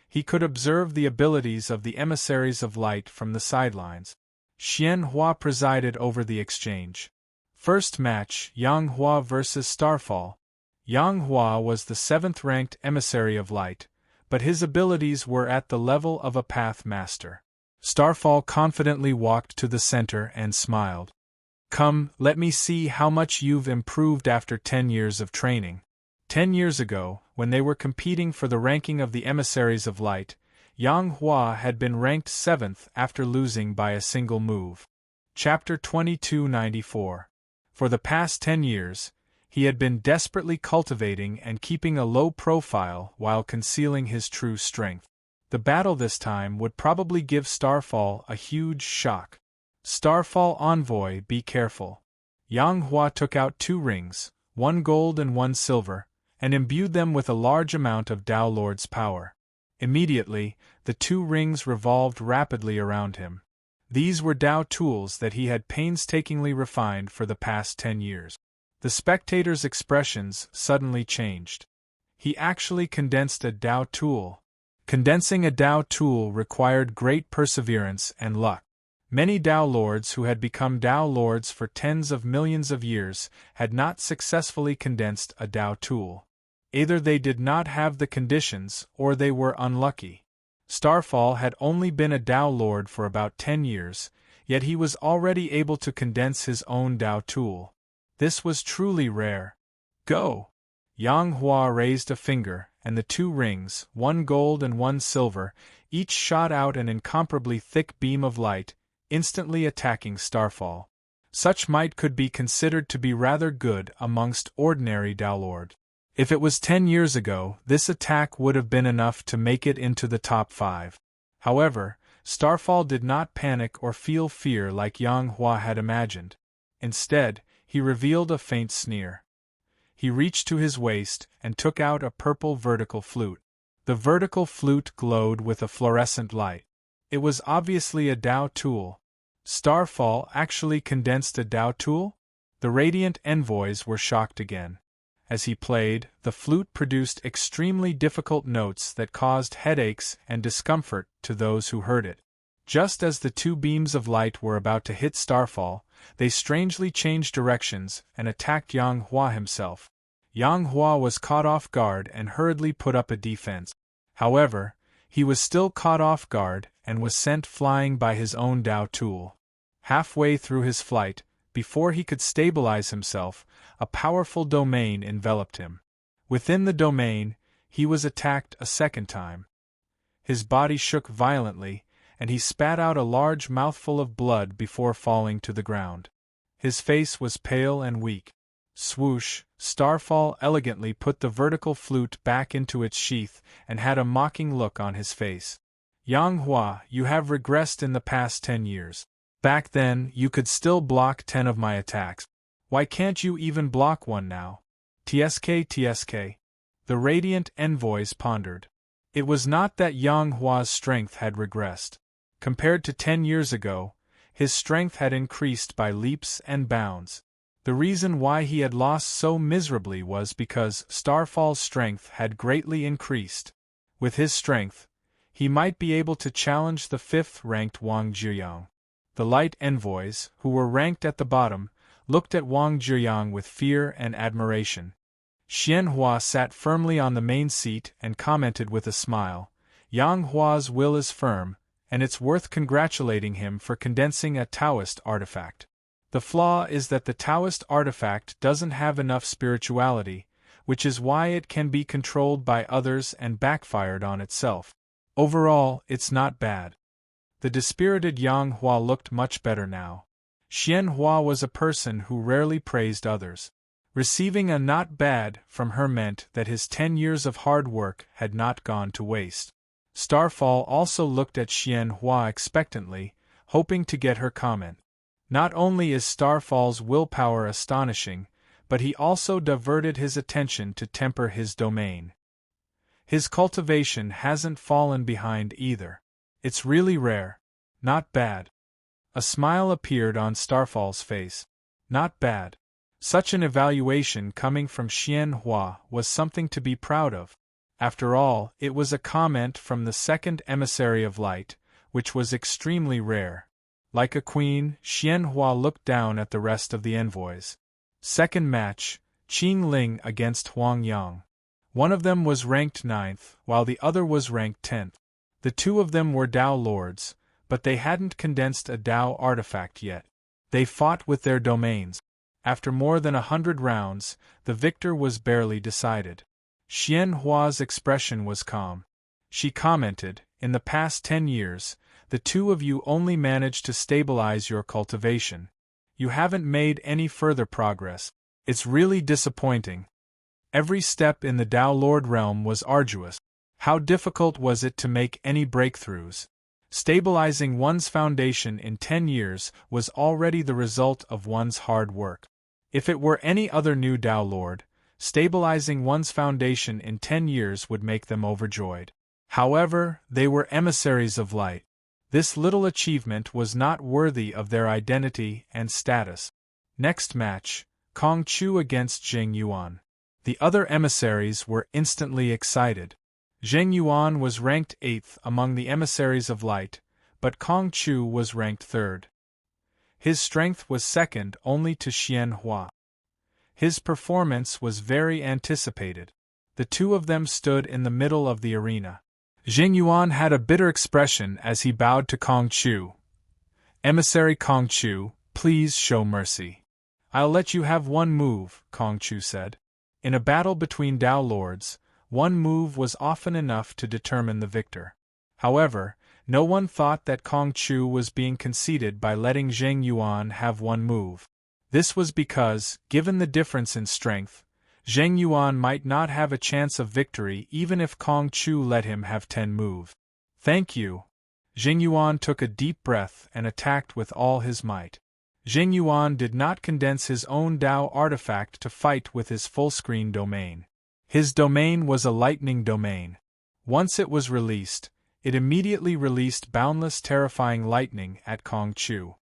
He could observe the abilities of the emissaries of light from the sidelines. Xian Hua presided over the exchange. First match, Yang Hua vs. Starfall. Yang Hua was the 7th-ranked emissary of light, but his abilities were at the level of a path master. Starfall confidently walked to the center and smiled. Come, let me see how much you've improved after 10 years of training. 10 years ago, when they were competing for the ranking of the emissaries of light, Yang Hua had been ranked 7th after losing by a single move. Chapter 2294. For the past 10 years, he had been desperately cultivating and keeping a low profile while concealing his true strength. The battle this time would probably give Starfall a huge shock. Starfall envoy, be careful. Yang Hua took out 2 rings, 1 gold and 1 silver, and imbued them with a large amount of Tao Lord's power. Immediately, the 2 rings revolved rapidly around him. These were Tao tools that he had painstakingly refined for the past 10 years. The spectators' expressions suddenly changed. He actually condensed a Tao tool. Condensing a Tao tool required great perseverance and luck. Many Tao Lords who had become Tao Lords for tens of millions of years had not successfully condensed a Tao tool. Either they did not have the conditions or they were unlucky. Starfall had only been a Tao Lord for about 10 years, yet he was already able to condense his own Tao tool. This was truly rare. Go! Yang Hua raised a finger, and the 2 rings, 1 gold and 1 silver, each shot out an incomparably thick beam of light, instantly attacking Starfall. Such might could be considered to be rather good amongst ordinary Tao Lords. If it was 10 years ago, this attack would have been enough to make it into the top 5. However, Starfall did not panic or feel fear like Yang Hua had imagined. Instead, he revealed a faint sneer. He reached to his waist and took out a purple vertical flute. The vertical flute glowed with a fluorescent light. It was obviously a Tao tool. Starfall actually condensed a Tao tool? The radiant envoys were shocked again. As he played, the flute produced extremely difficult notes that caused headaches and discomfort to those who heard it. Just as the 2 beams of light were about to hit Starfall, they strangely changed directions and attacked Yang Hua himself. Yang Hua was caught off guard and hurriedly put up a defense. However, he was still caught off guard and was sent flying by his own Tao tool. Halfway through his flight, before he could stabilize himself, a powerful domain enveloped him. Within the domain, he was attacked a second time. His body shook violently, and he spat out a large mouthful of blood before falling to the ground. His face was pale and weak. Swoosh, Starfall elegantly put the vertical flute back into its sheath and had a mocking look on his face. Yang Hua, you have regressed in the past 10 years. Back then, you could still block 10 of my attacks. Why can't you even block 1 now? TSK. The radiant envoys pondered. It was not that Yang Hua's strength had regressed. Compared to 10 years ago, his strength had increased by leaps and bounds. The reason why he had lost so miserably was because Starfall's strength had greatly increased. With his strength, he might be able to challenge the 5th-ranked Wang Zhiyang. The light envoys, who were ranked at the bottom, looked at Wang Zhiyang with fear and admiration. Xianhua sat firmly on the main seat and commented with a smile, "Yang Hua's will is firm, and it's worth congratulating him for condensing a Taoist artifact. The flaw is that the Taoist artifact doesn't have enough spirituality, which is why it can be controlled by others and backfired on itself. Overall, it's not bad." The dispirited Yang Hua looked much better now. Xianhua was a person who rarely praised others. Receiving a "not bad" from her meant that his 10 years of hard work had not gone to waste. Starfall also looked at Xianhua expectantly, hoping to get her comment. Not only is Starfall's willpower astonishing, but he also diverted his attention to temper his domain. His cultivation hasn't fallen behind either. It's really rare. Not bad. A smile appeared on Starfall's face. Not bad. Such an evaluation coming from Xianhua was something to be proud of. After all, it was a comment from the 2nd emissary of light, which was extremely rare. Like a queen, Xianhua looked down at the rest of the envoys. Second match, Qing Ling against Huang Yang. One of them was ranked 9th, while the other was ranked 10th. The two of them were Dao Lords, but they hadn't condensed a Dao artifact yet. They fought with their domains. After more than 100 rounds, the victor was barely decided. Xianhua's expression was calm. She commented, "In the past 10 years, the two of you only managed to stabilize your cultivation. You haven't made any further progress. It's really disappointing. Every step in the Dao Lord realm was arduous. How difficult was it to make any breakthroughs? Stabilizing one's foundation in 10 years was already the result of one's hard work. If it were any other new Dao Lord, stabilizing one's foundation in 10 years would make them overjoyed. However, they were emissaries of light. This little achievement was not worthy of their identity and status." Next match, Kong Chu against Zheng Yuan. The other emissaries were instantly excited. Zheng Yuan was ranked 8th among the emissaries of light, but Kong Chu was ranked 3rd. His strength was second only to Xianhua. His performance was very anticipated. The two of them stood in the middle of the arena. Zheng Yuan had a bitter expression as he bowed to Kong Chu. "Emissary Kong Chu, please show mercy." "I'll let you have one move," Kong Chu said. In a battle between Dao Lords, one move was often enough to determine the victor. However, no one thought that Kong Chu was being conceited by letting Zheng Yuan have one move. This was because, given the difference in strength, Zheng Yuan might not have a chance of victory even if Kong Chu let him have 10 moves. "Thank you." Zheng Yuan took a deep breath and attacked with all his might. Zheng Yuan did not condense his own Dao artifact to fight with his full-screen domain. His domain was a lightning domain. Once it was released, it immediately released boundless terrifying lightning at Kong Chu.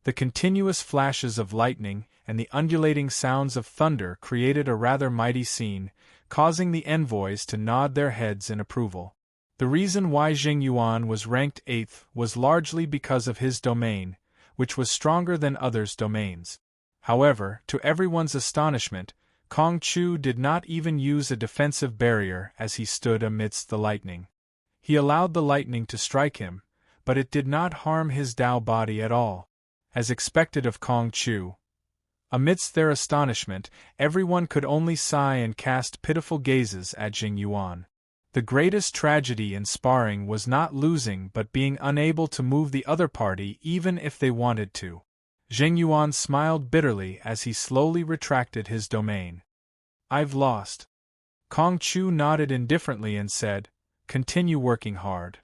The continuous flashes of lightning and the undulating sounds of thunder created a rather mighty scene, causing the envoys to nod their heads in approval. The reason why Zheng Yuan was ranked 8th was largely because of his domain, which was stronger than others' domains. However, to everyone's astonishment, Kong Chu did not even use a defensive barrier as he stood amidst the lightning. He allowed the lightning to strike him, but it did not harm his Dao body at all. As expected of Kong Chu. Amidst their astonishment, everyone could only sigh and cast pitiful gazes at Zheng Yuan. The greatest tragedy in sparring was not losing but being unable to move the other party even if they wanted to. Zheng Yuan smiled bitterly as he slowly retracted his domain. "I've lost." Kong Chu nodded indifferently and said, "Continue working hard."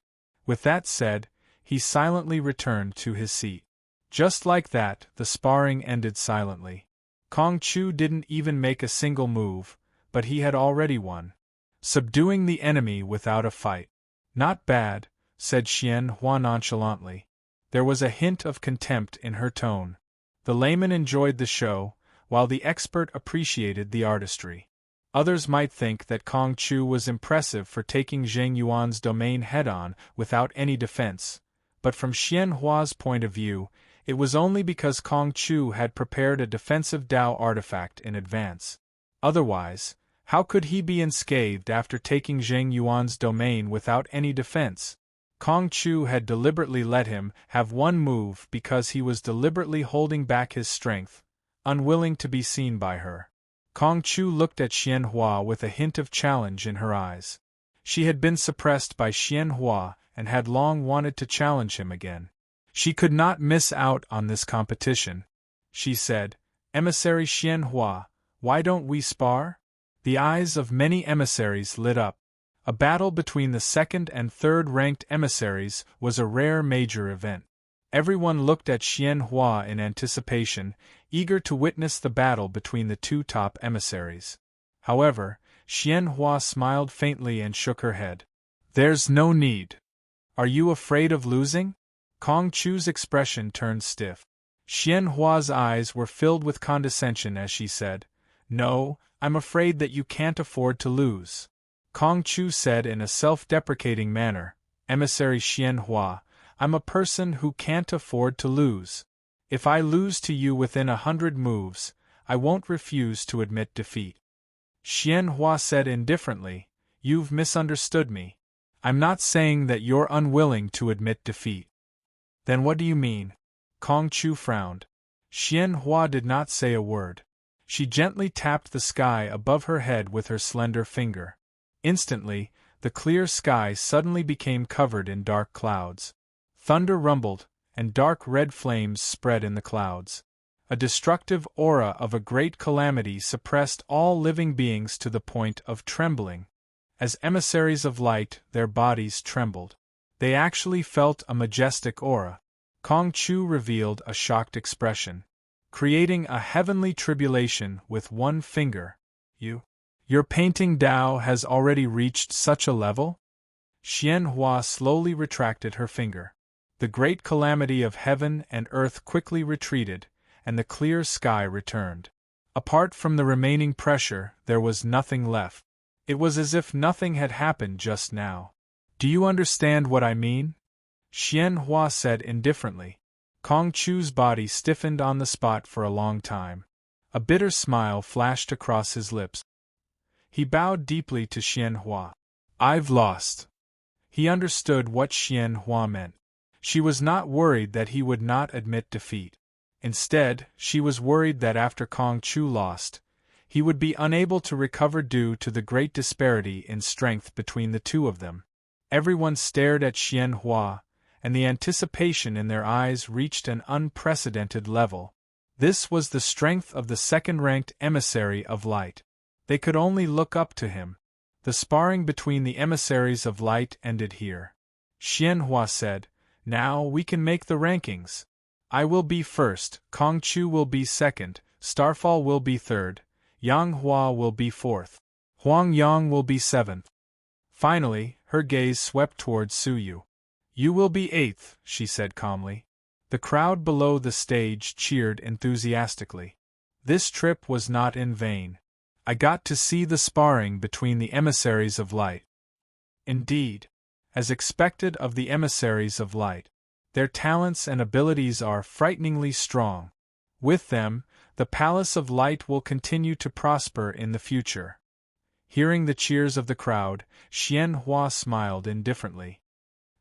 With that said, he silently returned to his seat. Just like that, the sparring ended silently. Kong Chu didn't even make a single move, but he had already won. Subduing the enemy without a fight. "Not bad," said Xianhua nonchalantly. There was a hint of contempt in her tone. The layman enjoyed the show, while the expert appreciated the artistry. Others might think that Kong Chu was impressive for taking Zheng Yuan's domain head-on without any defense, but from Xian Hua's point of view, it was only because Kong Chu had prepared a defensive Dao artifact in advance. Otherwise, how could he be unscathed after taking Zheng Yuan's domain without any defense? Kong Chu had deliberately let him have one move because he was deliberately holding back his strength, unwilling to be seen by her. Kong Chu looked at Xian Hua with a hint of challenge in her eyes. She had been suppressed by Xian Hua and had long wanted to challenge him again. She could not miss out on this competition. She said, "Emissary Xian Hua, why don't we spar?" The eyes of many emissaries lit up. A battle between the second and third-ranked emissaries was a rare major event. Everyone looked at Xian Hua in anticipation, eager to witness the battle between the two top emissaries. However, Xian Hua smiled faintly and shook her head. "There's no need. Are you afraid of losing?" Kong Chu's expression turned stiff. Xian Hua's eyes were filled with condescension as she said, "No, I'm afraid that you can't afford to lose." Kong Chu said in a self-deprecating manner, "Emissary Xian Hua, I'm a person who can't afford to lose. If I lose to you within 100 moves, I won't refuse to admit defeat." Xian Hua said indifferently, "You've misunderstood me. I'm not saying that you're unwilling to admit defeat." "Then what do you mean?" Kong Chu frowned. Xian Hua did not say a word. She gently tapped the sky above her head with her slender finger. Instantly, the clear sky suddenly became covered in dark clouds. Thunder rumbled, and dark red flames spread in the clouds. A destructive aura of a great calamity suppressed all living beings to the point of trembling. As emissaries of light, their bodies trembled. They actually felt a majestic aura. Kong Chu revealed a shocked expression. "Creating a heavenly tribulation with one finger. Your painting Dao has already reached such a level?" Xian Hua slowly retracted her finger. The great calamity of heaven and earth quickly retreated, and the clear sky returned. Apart from the remaining pressure, there was nothing left. It was as if nothing had happened just now. "Do you understand what I mean?" Xian Hua said indifferently. Kong Chu's body stiffened on the spot for a long time. A bitter smile flashed across his lips. He bowed deeply to Xian Hua. "I've lost." He understood what Xian Hua meant. She was not worried that he would not admit defeat. Instead, she was worried that after Kong Chu lost, he would be unable to recover due to the great disparity in strength between the two of them. Everyone stared at Xian Hua, and the anticipation in their eyes reached an unprecedented level. This was the strength of the second-ranked emissary of light. They could only look up to him. The sparring between the emissaries of light ended here. Xian Hua said, "Now we can make the rankings. I will be first, Kong Chu will be second, Starfall will be third, Yang Hua will be fourth, Huang Yang will be seventh." Finally, her gaze swept towards Suyu. "You will be eighth," she said calmly. The crowd below the stage cheered enthusiastically. This trip was not in vain. I got to see the sparring between the emissaries of light. Indeed, as expected of the emissaries of light, their talents and abilities are frighteningly strong. With them, the Palace of Light will continue to prosper in the future. Hearing the cheers of the crowd, Xian Hua smiled indifferently.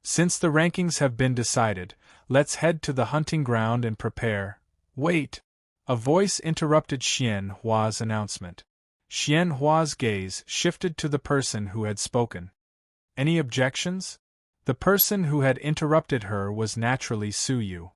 "Since the rankings have been decided, let's head to the hunting ground and prepare." "Wait!" A voice interrupted Xian Hua's announcement. Xian Hua's gaze shifted to the person who had spoken. "Any objections?" The person who had interrupted her was naturally Suyu.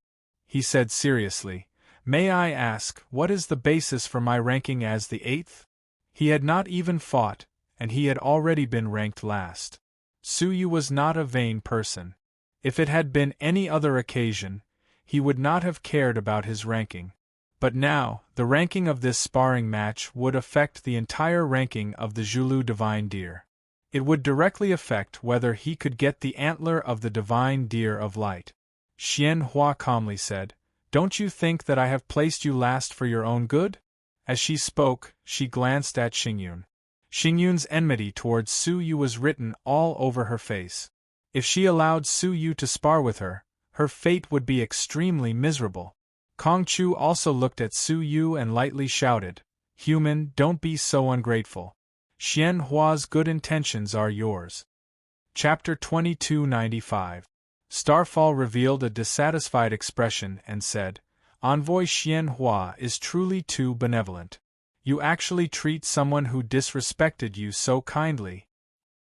He said seriously, "May I ask, what is the basis for my ranking as the eighth?" He had not even fought, and he had already been ranked last. Suyu was not a vain person. If it had been any other occasion, he would not have cared about his ranking. But now, the ranking of this sparring match would affect the entire ranking of the Zhulu Divine Deer. It would directly affect whether he could get the antler of the Divine Deer of Light. Xian Hua calmly said, "Don't you think that I have placed you last for your own good?" As she spoke, she glanced at Xingyun. Xingyun's enmity towards Su Yu was written all over her face. If she allowed Su Yu to spar with her, her fate would be extremely miserable. Kong Chu also looked at Su Yu and lightly shouted, "Human, don't be so ungrateful. Xian Hua's good intentions are yours." Chapter 2295. Starfall revealed a dissatisfied expression and said, "Envoy Xian Hua is truly too benevolent. You actually treat someone who disrespected you so kindly."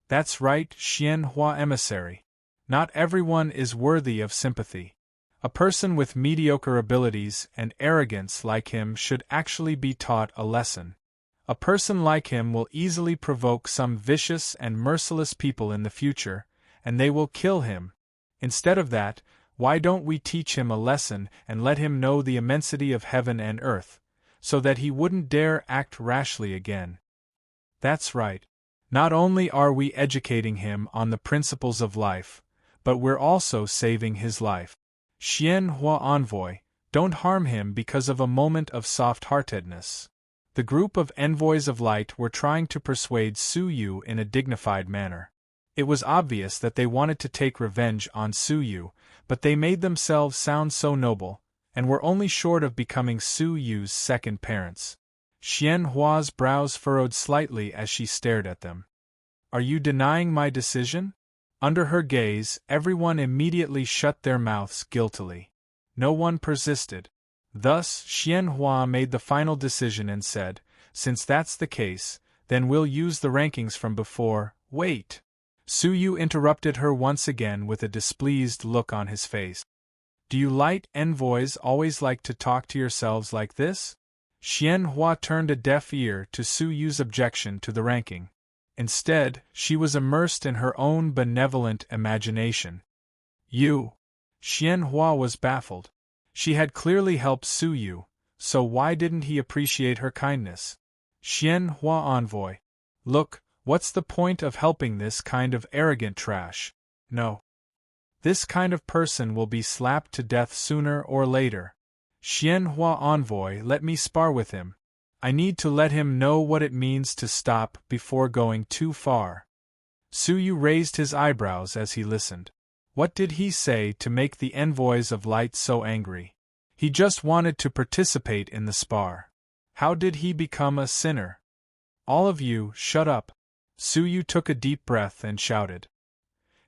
"That's right, Xian Hua emissary. Not everyone is worthy of sympathy. A person with mediocre abilities and arrogance like him should actually be taught a lesson. A person like him will easily provoke some vicious and merciless people in the future, and they will kill him. Instead of that, why don't we teach him a lesson and let him know the immensity of heaven and earth, so that he wouldn't dare act rashly again?" "That's right. Not only are we educating him on the principles of life, but we're also saving his life. Xian Hua envoy, don't harm him because of a moment of soft-heartedness." The group of envoys of light were trying to persuade Su Yu in a dignified manner. It was obvious that they wanted to take revenge on Su Yu, but they made themselves sound so noble, and were only short of becoming Su Yu's second parents. Xian Hua's brows furrowed slightly as she stared at them. "Are you denying my decision?" Under her gaze, everyone immediately shut their mouths guiltily. No one persisted. Thus, Xian Hua made the final decision and said, "Since that's the case, then we'll use the rankings from before." "Wait!" Su Yu interrupted her once again with a displeased look on his face. "Do you light envoys always like to talk to yourselves like this?" Xian Hua turned a deaf ear to Su Yu's objection to the ranking. Instead, she was immersed in her own benevolent imagination. "You?" Xian Hua was baffled. She had clearly helped Su Yu, so why didn't he appreciate her kindness? "Xian Hua envoy. Look, what's the point of helping this kind of arrogant trash? No. This kind of person will be slapped to death sooner or later. Xian Hua envoy, let me spar with him. I need to let him know what it means to stop before going too far." Su Yu raised his eyebrows as he listened. What did he say to make the envoys of light so angry? He just wanted to participate in the spar. How did he become a sinner? "All of you, shut up!" Su Yu took a deep breath and shouted.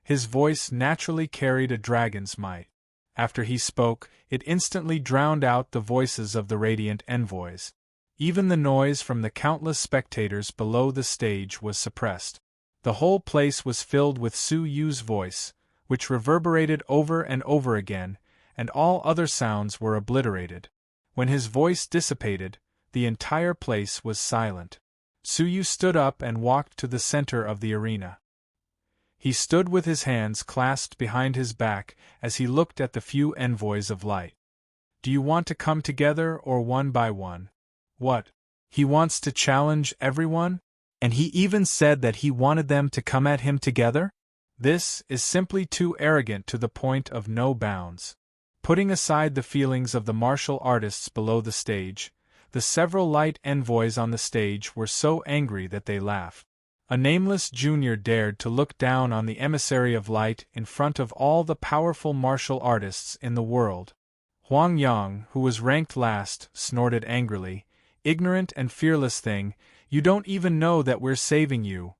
His voice naturally carried a dragon's might. After he spoke, it instantly drowned out the voices of the radiant envoys. Even the noise from the countless spectators below the stage was suppressed. The whole place was filled with Su Yu's voice, which reverberated over and over again, and all other sounds were obliterated. When his voice dissipated, the entire place was silent. Su Yu stood up and walked to the center of the arena. He stood with his hands clasped behind his back as he looked at the few envoys of light. "Do you want to come together or one by one?" "What? He wants to challenge everyone? And he even said that he wanted them to come at him together? This is simply too arrogant to the point of no bounds." Putting aside the feelings of the martial artists below the stage, the several light envoys on the stage were so angry that they laughed. A nameless junior dared to look down on the emissary of light in front of all the powerful martial artists in the world. Huang Yang, who was ranked last, snorted angrily, "Ignorant and fearless thing, you don't even know that we're saving you."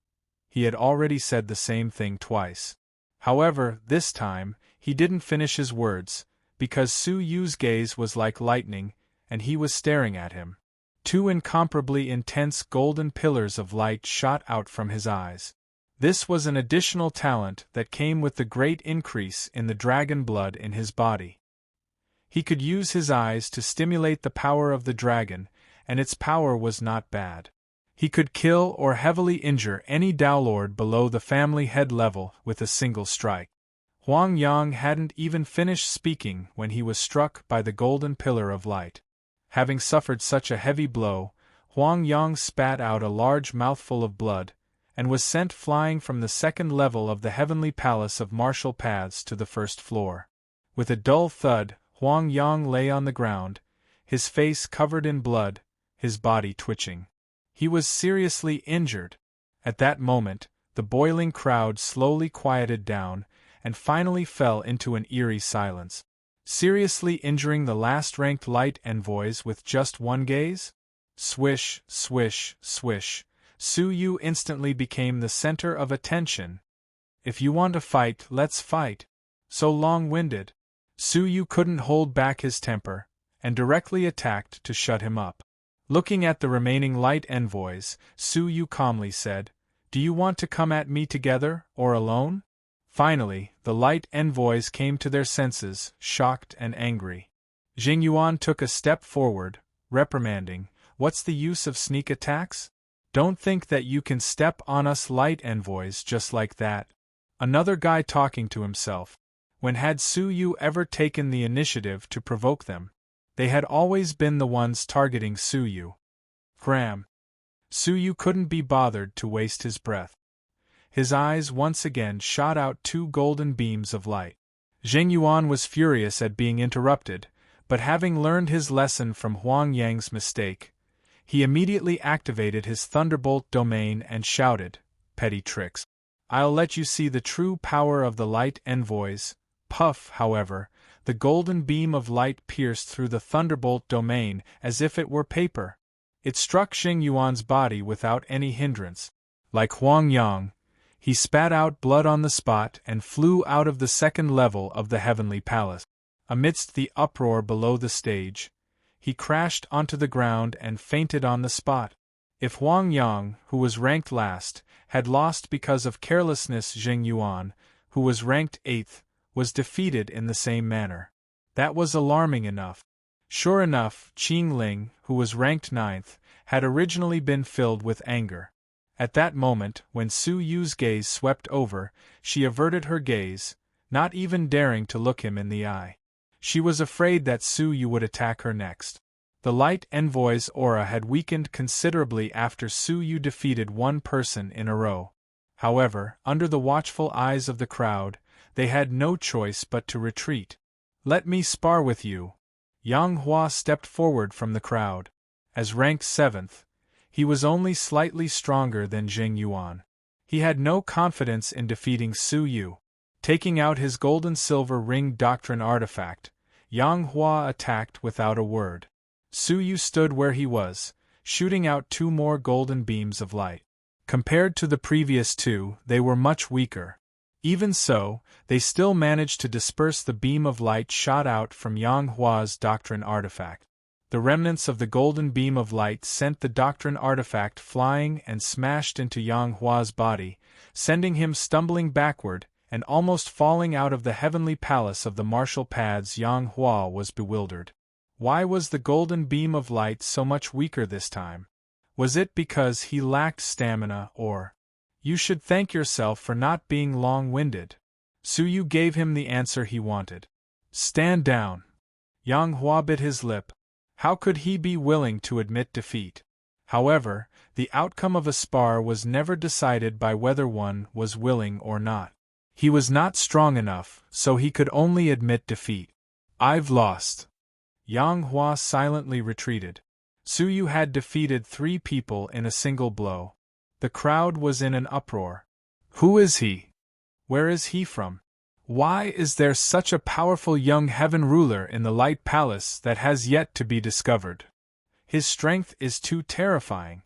He had already said the same thing twice. However, this time, he didn't finish his words, because Su Yu's gaze was like lightning, and he was staring at him. Two incomparably intense golden pillars of light shot out from his eyes. This was an additional talent that came with the great increase in the dragon blood in his body. He could use his eyes to stimulate the power of the dragon, and its power was not bad. He could kill or heavily injure any Daolord below the family head level with a single strike. Huang Yang hadn't even finished speaking when he was struck by the golden pillar of light. Having suffered such a heavy blow, Huang Yang spat out a large mouthful of blood, and was sent flying from the second level of the heavenly palace of martial paths to the first floor. With a dull thud, Huang Yang lay on the ground, his face covered in blood, his body twitching. He was seriously injured. At that moment, the boiling crowd slowly quieted down, and finally fell into an eerie silence. Seriously injuring the last-ranked light envoys with just one gaze? Swish, swish, swish. Su Yu instantly became the center of attention. If you want to fight, let's fight. So long-winded. Su Yu couldn't hold back his temper, and directly attacked to shut him up. Looking at the remaining light envoys, Su Yu calmly said, "Do you want to come at me together, or alone?" Finally, the light envoys came to their senses, shocked and angry. Jing Yuan took a step forward, reprimanding, "What's the use of sneak attacks? Don't think that you can step on us light envoys just like that." Another guy talking to himself. When had Su Yu ever taken the initiative to provoke them? They had always been the ones targeting Su Yu. Cram. Su Yu couldn't be bothered to waste his breath. His eyes once again shot out two golden beams of light. Jing Yuan was furious at being interrupted, but having learned his lesson from Huang Yang's mistake, he immediately activated his Thunderbolt domain and shouted, "Petty tricks. I'll let you see the true power of the light envoys." Puff, however, the golden beam of light pierced through the Thunderbolt domain as if it were paper. It struck Jing Yuan's body without any hindrance. Like Huang Yang, he spat out blood on the spot and flew out of the second level of the Heavenly Palace. Amidst the uproar below the stage, he crashed onto the ground and fainted on the spot. If Huang Yang, who was ranked last, had lost because of carelessness, Jing Yuan, who was ranked 8th, was defeated in the same manner. That was alarming enough. Sure enough, Qing Ling, who was ranked 9th, had originally been filled with anger. At that moment, when Su Yu's gaze swept over, she averted her gaze, not even daring to look him in the eye. She was afraid that Su Yu would attack her next. The light envoy's aura had weakened considerably after Su Yu defeated one person in a row. However, under the watchful eyes of the crowd, they had no choice but to retreat. "Let me spar with you." Yang Hua stepped forward from the crowd. As ranked 7th, he was only slightly stronger than Jing Yuan. He had no confidence in defeating Su Yu. Taking out his gold-and-silver ring doctrine artifact, Yang Hua attacked without a word. Su Yu stood where he was, shooting out two more golden beams of light. Compared to the previous two, they were much weaker. Even so, they still managed to disperse the beam of light shot out from Yang Hua's doctrine artifact. The remnants of the golden beam of light sent the doctrine artifact flying and smashed into Yang Hua's body, sending him stumbling backward and almost falling out of the heavenly palace of the martial pads. Yang Hua was bewildered. Why was the golden beam of light so much weaker this time? Was it because he lacked stamina or... You should thank yourself for not being long-winded. Su Yu gave him the answer he wanted. "Stand down." Yang Hua bit his lip. How could he be willing to admit defeat? However, the outcome of a spar was never decided by whether one was willing or not. He was not strong enough, so he could only admit defeat. "I've lost." Yang Hua silently retreated. Su Yu had defeated 3 people in a single blow. The crowd was in an uproar. Who is he? Where is he from? Why is there such a powerful young heaven ruler in the Light Palace that has yet to be discovered? His strength is too terrifying.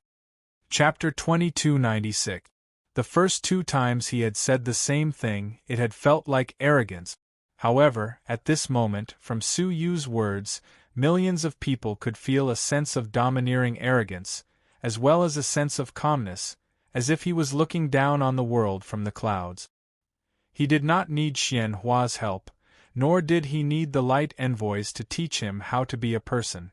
Chapter 2296. The first 2 times he had said the same thing, it had felt like arrogance. However, at this moment, from Su Yu's words, millions of people could feel a sense of domineering arrogance, as well as a sense of calmness, as if he was looking down on the world from the clouds. He did not need Xian Hua's help, nor did he need the light envoys to teach him how to be a person.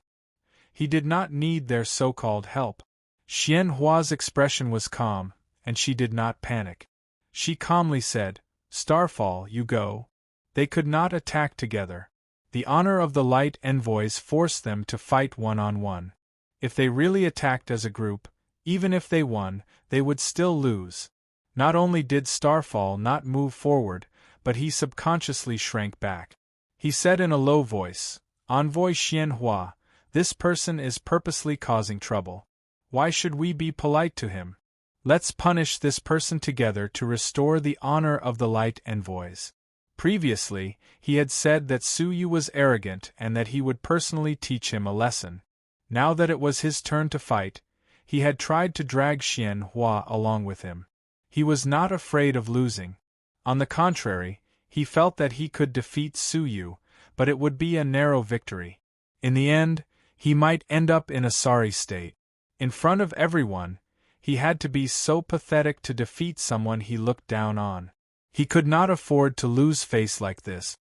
He did not need their so-called help. Xian Hua's expression was calm, and she did not panic. She calmly said, "Starfall, you go." They could not attack together. The honor of the light envoys forced them to fight one-on-one. If they really attacked as a group, even if they won, they would still lose. Not only did Starfall not move forward, but he subconsciously shrank back. He said in a low voice, "Envoy Xian Hua, This person is purposely causing trouble. Why should we be polite to him? Let's punish this person together to restore the honor of the light envoys. Previously, he had said that Su Yu was arrogant and that he would personally teach him a lesson. Now that it was his turn to fight, he had tried to drag Xian Hua along with him. He was not afraid of losing. On the contrary, he felt that he could defeat Su Yu, but it would be a narrow victory. In the end, he might end up in a sorry state. In front of everyone, he had to be so pathetic to defeat someone he looked down on. He could not afford to lose face like this.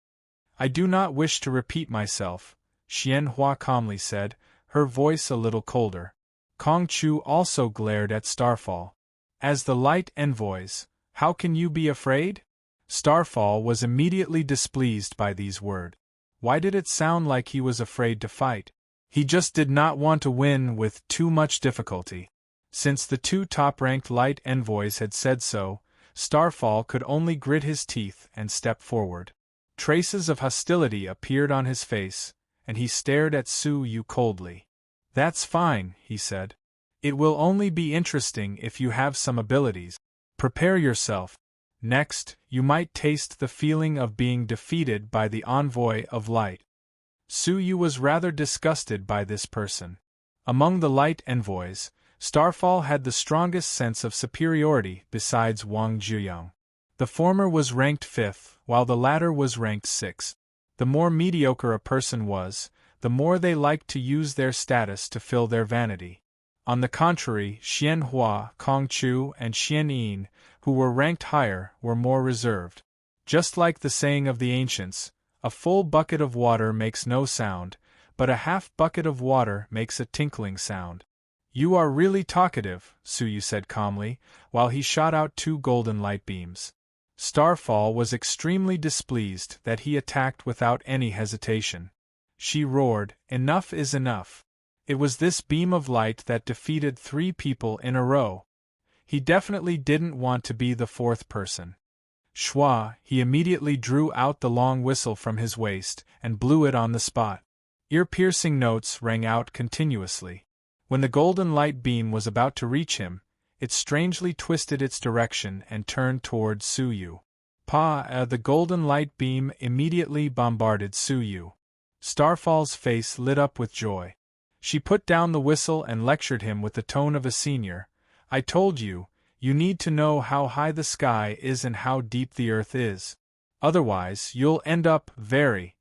I do not wish to repeat myself, Xian Hua calmly said, her voice a little colder. Kong Chu also glared at Starfall. As the light envoys, how can you be afraid? Starfall was immediately displeased by these words. Why did it sound like he was afraid to fight? He just did not want to win with too much difficulty. Since the two top-ranked light envoys had said so, Starfall could only grit his teeth and step forward. Traces of hostility appeared on his face, and he stared at Su Yu coldly. That's fine, he said. It will only be interesting if you have some abilities. Prepare yourself. Next, you might taste the feeling of being defeated by the envoy of light. Su Yu was rather disgusted by this person. Among the light envoys, Starfall had the strongest sense of superiority besides Wang Zhiyang. The former was ranked 5th, while the latter was ranked 6th. The more mediocre a person was, the more they liked to use their status to fill their vanity. On the contrary, Xian Hua, Kong Chu, and Xian Yin, who were ranked higher, were more reserved. Just like the saying of the ancients, a full bucket of water makes no sound, but a half bucket of water makes a tinkling sound. You are really talkative, Su Yu said calmly, while he shot out 2 golden light beams. Starfall was extremely displeased that he attacked without any hesitation. She roared, "Enough is enough." It was this beam of light that defeated 3 people in a row. He definitely didn't want to be the 4th person. Schwa, he immediately drew out the long whistle from his waist and blew it on the spot. Ear-piercing notes rang out continuously. When the golden light beam was about to reach him, it strangely twisted its direction and turned toward Su Yu. The golden light beam immediately bombarded Su Yu. Starfall's face lit up with joy. She put down the whistle and lectured him with the tone of a senior. I told you, you need to know how high the sky is and how deep the earth is. Otherwise, you'll end up very.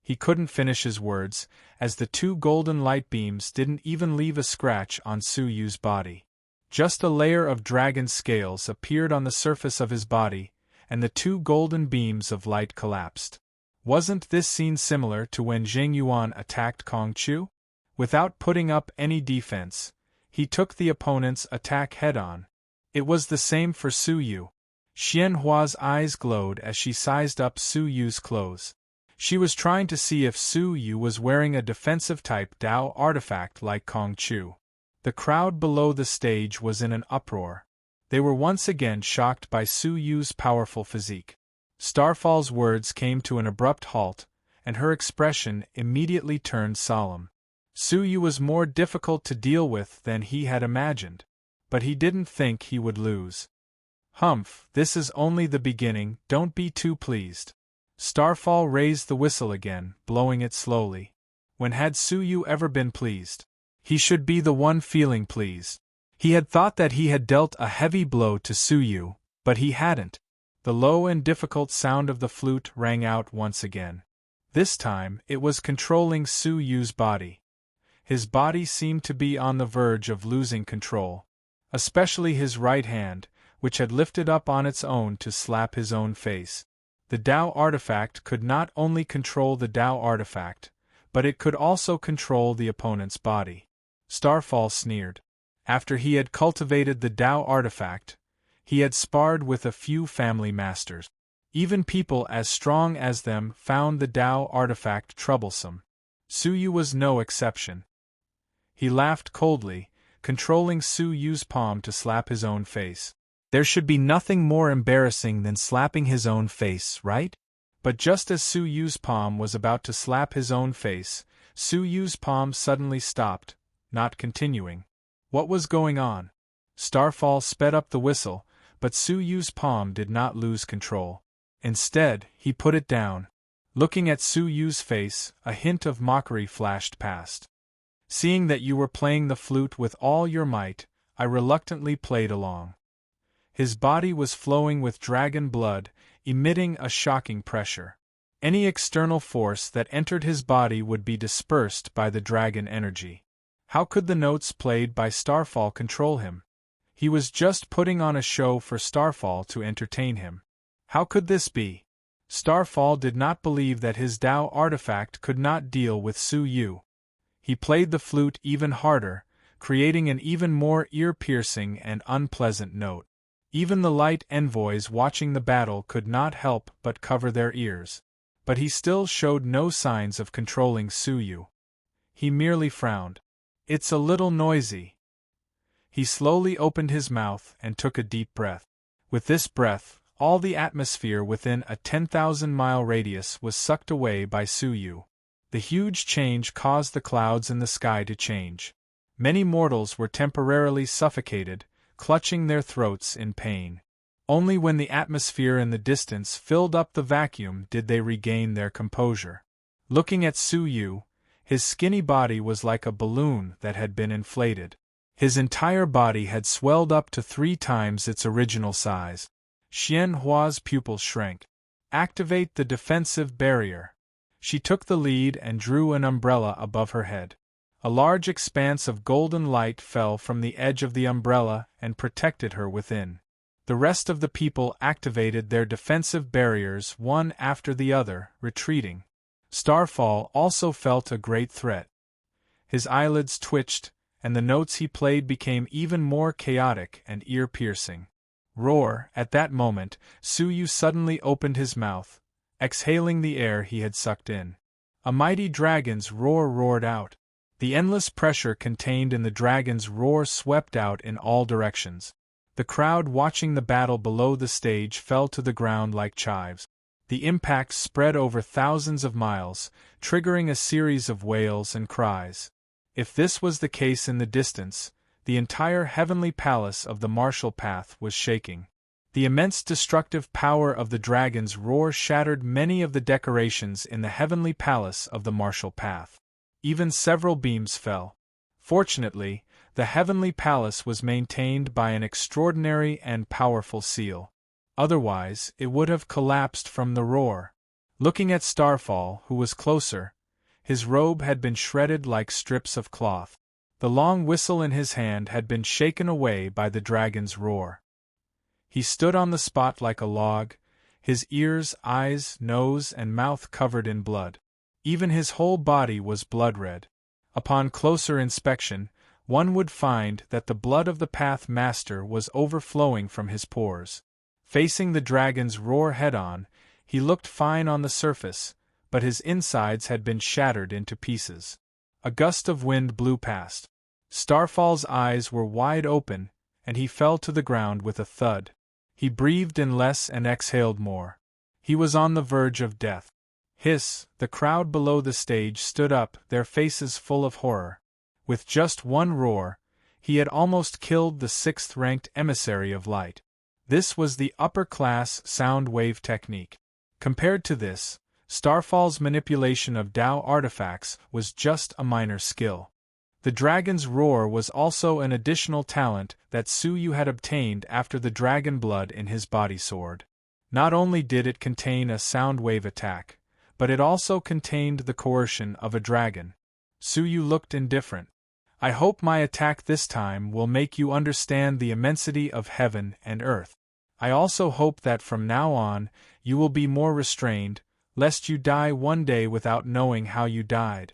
He couldn't finish his words, as the 2 golden light beams didn't even leave a scratch on Su Yu's body. Just a layer of dragon scales appeared on the surface of his body, and the 2 golden beams of light collapsed. Wasn't this scene similar to when Zheng Yuan attacked Kong Chu? Without putting up any defense, he took the opponent's attack head-on. It was the same for Su Yu. Xian Hua's eyes glowed as she sized up Su Yu's clothes. She was trying to see if Su Yu was wearing a defensive-type Dao artifact like Kong Chu. The crowd below the stage was in an uproar. They were once again shocked by Su Yu's powerful physique. Starfall's words came to an abrupt halt, and her expression immediately turned solemn. Su Yu was more difficult to deal with than he had imagined, but he didn't think he would lose. Humph, this is only the beginning, don't be too pleased. Starfall raised the whistle again, blowing it slowly. When had Su Yu ever been pleased? He should be the one feeling pleased. He had thought that he had dealt a heavy blow to Su Yu, but he hadn't. The low and difficult sound of the flute rang out once again. This time, it was controlling Su Yu's body. His body seemed to be on the verge of losing control. Especially his right hand, which had lifted up on its own to slap his own face. The Dao artifact could not only control the Dao artifact, but it could also control the opponent's body. Starfall sneered. After he had cultivated the Dao artifact, he had sparred with a few family masters. Even people as strong as them found the Dao artifact troublesome. Su Yu was no exception. He laughed coldly, controlling Su Yu's palm to slap his own face. There should be nothing more embarrassing than slapping his own face, right? But just as Su Yu's palm was about to slap his own face, Su Yu's palm suddenly stopped, not continuing. What was going on? Starfall sped up the whistle, but Su Yu's palm did not lose control. Instead, he put it down. Looking at Su Yu's face, a hint of mockery flashed past. Seeing that you were playing the flute with all your might, I reluctantly played along. His body was flowing with dragon blood, emitting a shocking pressure. Any external force that entered his body would be dispersed by the dragon energy. How could the notes played by Starfall control him? He was just putting on a show for Starfall to entertain him. How could this be? Starfall did not believe that his Tao artifact could not deal with Su Yu. He played the flute even harder, creating an even more ear-piercing and unpleasant note. Even the light envoys watching the battle could not help but cover their ears. But he still showed no signs of controlling Su Yu. He merely frowned. "It's a little noisy." He slowly opened his mouth and took a deep breath. With this breath, all the atmosphere within a 10,000-mile radius was sucked away by Su Yu. The huge change caused the clouds in the sky to change. Many mortals were temporarily suffocated, clutching their throats in pain. Only when the atmosphere in the distance filled up the vacuum did they regain their composure. Looking at Su Yu, his skinny body was like a balloon that had been inflated. His entire body had swelled up to 3 times its original size. Xian Hua's pupils shrank. "Activate the defensive barrier." She took the lead and drew an umbrella above her head. A large expanse of golden light fell from the edge of the umbrella and protected her within. The rest of the people activated their defensive barriers one after the other, retreating. Starfall also felt a great threat. His eyelids twitched, and the notes he played became even more chaotic and ear-piercing. Roar! At that moment, Su Yu suddenly opened his mouth, exhaling the air he had sucked in. A mighty dragon's roar roared out. The endless pressure contained in the dragon's roar swept out in all directions. The crowd watching the battle below the stage fell to the ground like chives. The impact spread over thousands of miles, triggering a series of wails and cries. If this was the case in the distance, the entire heavenly palace of the martial path was shaking. The immense destructive power of the dragon's roar shattered many of the decorations in the heavenly palace of the martial path. Even several beams fell. Fortunately, the heavenly palace was maintained by an extraordinary and powerful seal. Otherwise, it would have collapsed from the roar. Looking at Starfall, who was closer, his robe had been shredded like strips of cloth. The long whistle in his hand had been shaken away by the dragon's roar. He stood on the spot like a log, his ears, eyes, nose, and mouth covered in blood. Even his whole body was blood-red. Upon closer inspection, one would find that the blood of the Path Master was overflowing from his pores. Facing the dragon's roar head-on, he looked fine on the surface, but his insides had been shattered into pieces. A gust of wind blew past. Starfall's eyes were wide open, and he fell to the ground with a thud. He breathed in less and exhaled more. He was on the verge of death. Hiss! The crowd below the stage stood up, their faces full of horror. With just one roar, he had almost killed the 6th-ranked emissary of light. This was the upper-class sound wave technique. Compared to this, Starfall's manipulation of Tao artifacts was just a minor skill. The dragon's roar was also an additional talent that Su Yu had obtained after the dragon blood in his body soared. Not only did it contain a sound wave attack, but it also contained the coercion of a dragon. Su Yu looked indifferent. "I hope my attack this time will make you understand the immensity of heaven and earth. I also hope that from now on, you will be more restrained, lest you die one day without knowing how you died."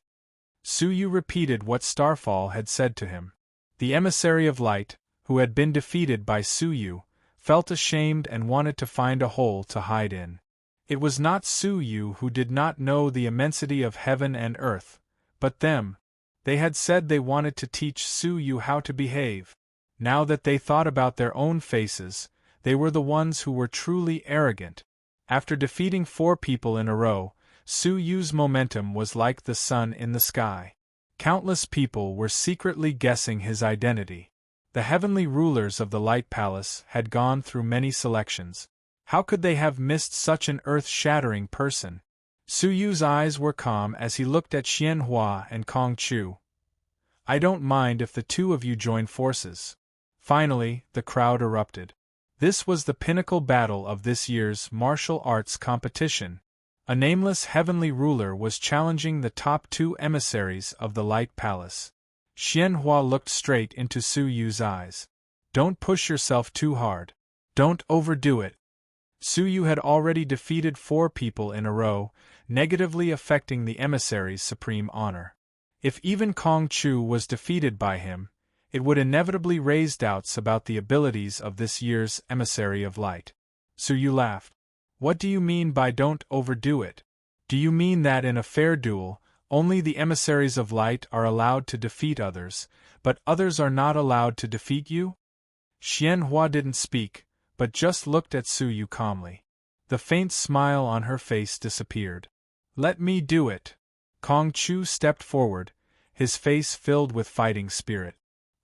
Su Yu repeated what Starfall had said to him. The emissary of light, who had been defeated by Su Yu, felt ashamed and wanted to find a hole to hide in. It was not Su Yu who did not know the immensity of heaven and earth, but them. They had said they wanted to teach Su Yu how to behave. Now that they thought about their own faces, they were the ones who were truly arrogant. After defeating 4 people in a row, Su Yu's momentum was like the sun in the sky. Countless people were secretly guessing his identity. The heavenly rulers of the Light Palace had gone through many selections. How could they have missed such an earth-shattering person? Su Yu's eyes were calm as he looked at Xian Hua and Kong Chu. I don't mind if the two of you join forces. Finally, the crowd erupted. This was the pinnacle battle of this year's martial arts competition. A nameless heavenly ruler was challenging the top two emissaries of the Light Palace. Xian Hua looked straight into Su Yu's eyes. Don't push yourself too hard. Don't overdo it. Su Yu had already defeated 4 people in a row, negatively affecting the emissary's supreme honor. If even Kong Chu was defeated by him, it would inevitably raise doubts about the abilities of this year's emissary of light. Su Yu laughed. What do you mean by don't overdo it? Do you mean that in a fair duel, only the emissaries of light are allowed to defeat others, but others are not allowed to defeat you? Xian Hua didn't speak, but just looked at Su Yu calmly. The faint smile on her face disappeared. Let me do it. Kong Chu stepped forward, his face filled with fighting spirit.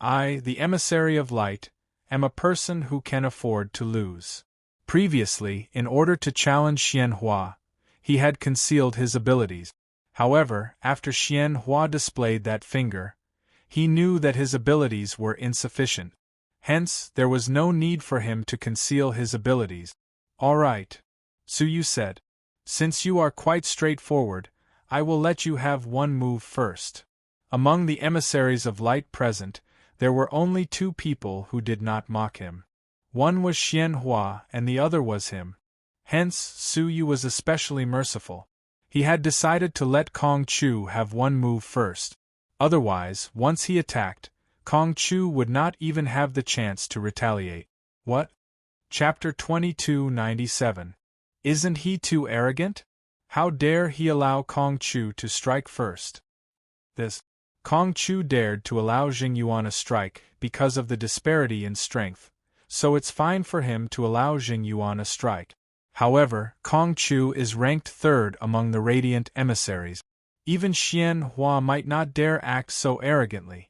I, the emissary of light, am a person who can afford to lose. Previously, in order to challenge Xian Hua, he had concealed his abilities. However, after Xian Hua displayed that finger, he knew that his abilities were insufficient. Hence, there was no need for him to conceal his abilities. All right, Su Yu said. Since you are quite straightforward, I will let you have one move first. Among the emissaries of light present, there were only 2 people who did not mock him. One was Xian Hua and the other was him. Hence, Su Yu was especially merciful. He had decided to let Kong Chu have one move first. Otherwise, once he attacked, Kong Chu would not even have the chance to retaliate. What? Chapter 2297. Isn't he too arrogant? How dare he allow Kong Chu to strike first? This. Kong Chu dared to allow Jing Yuan a strike because of the disparity in strength, so it's fine for him to allow Jing Yuan a strike. However, Kong Chu is ranked 3rd among the radiant emissaries. Even Xian Hua might not dare act so arrogantly.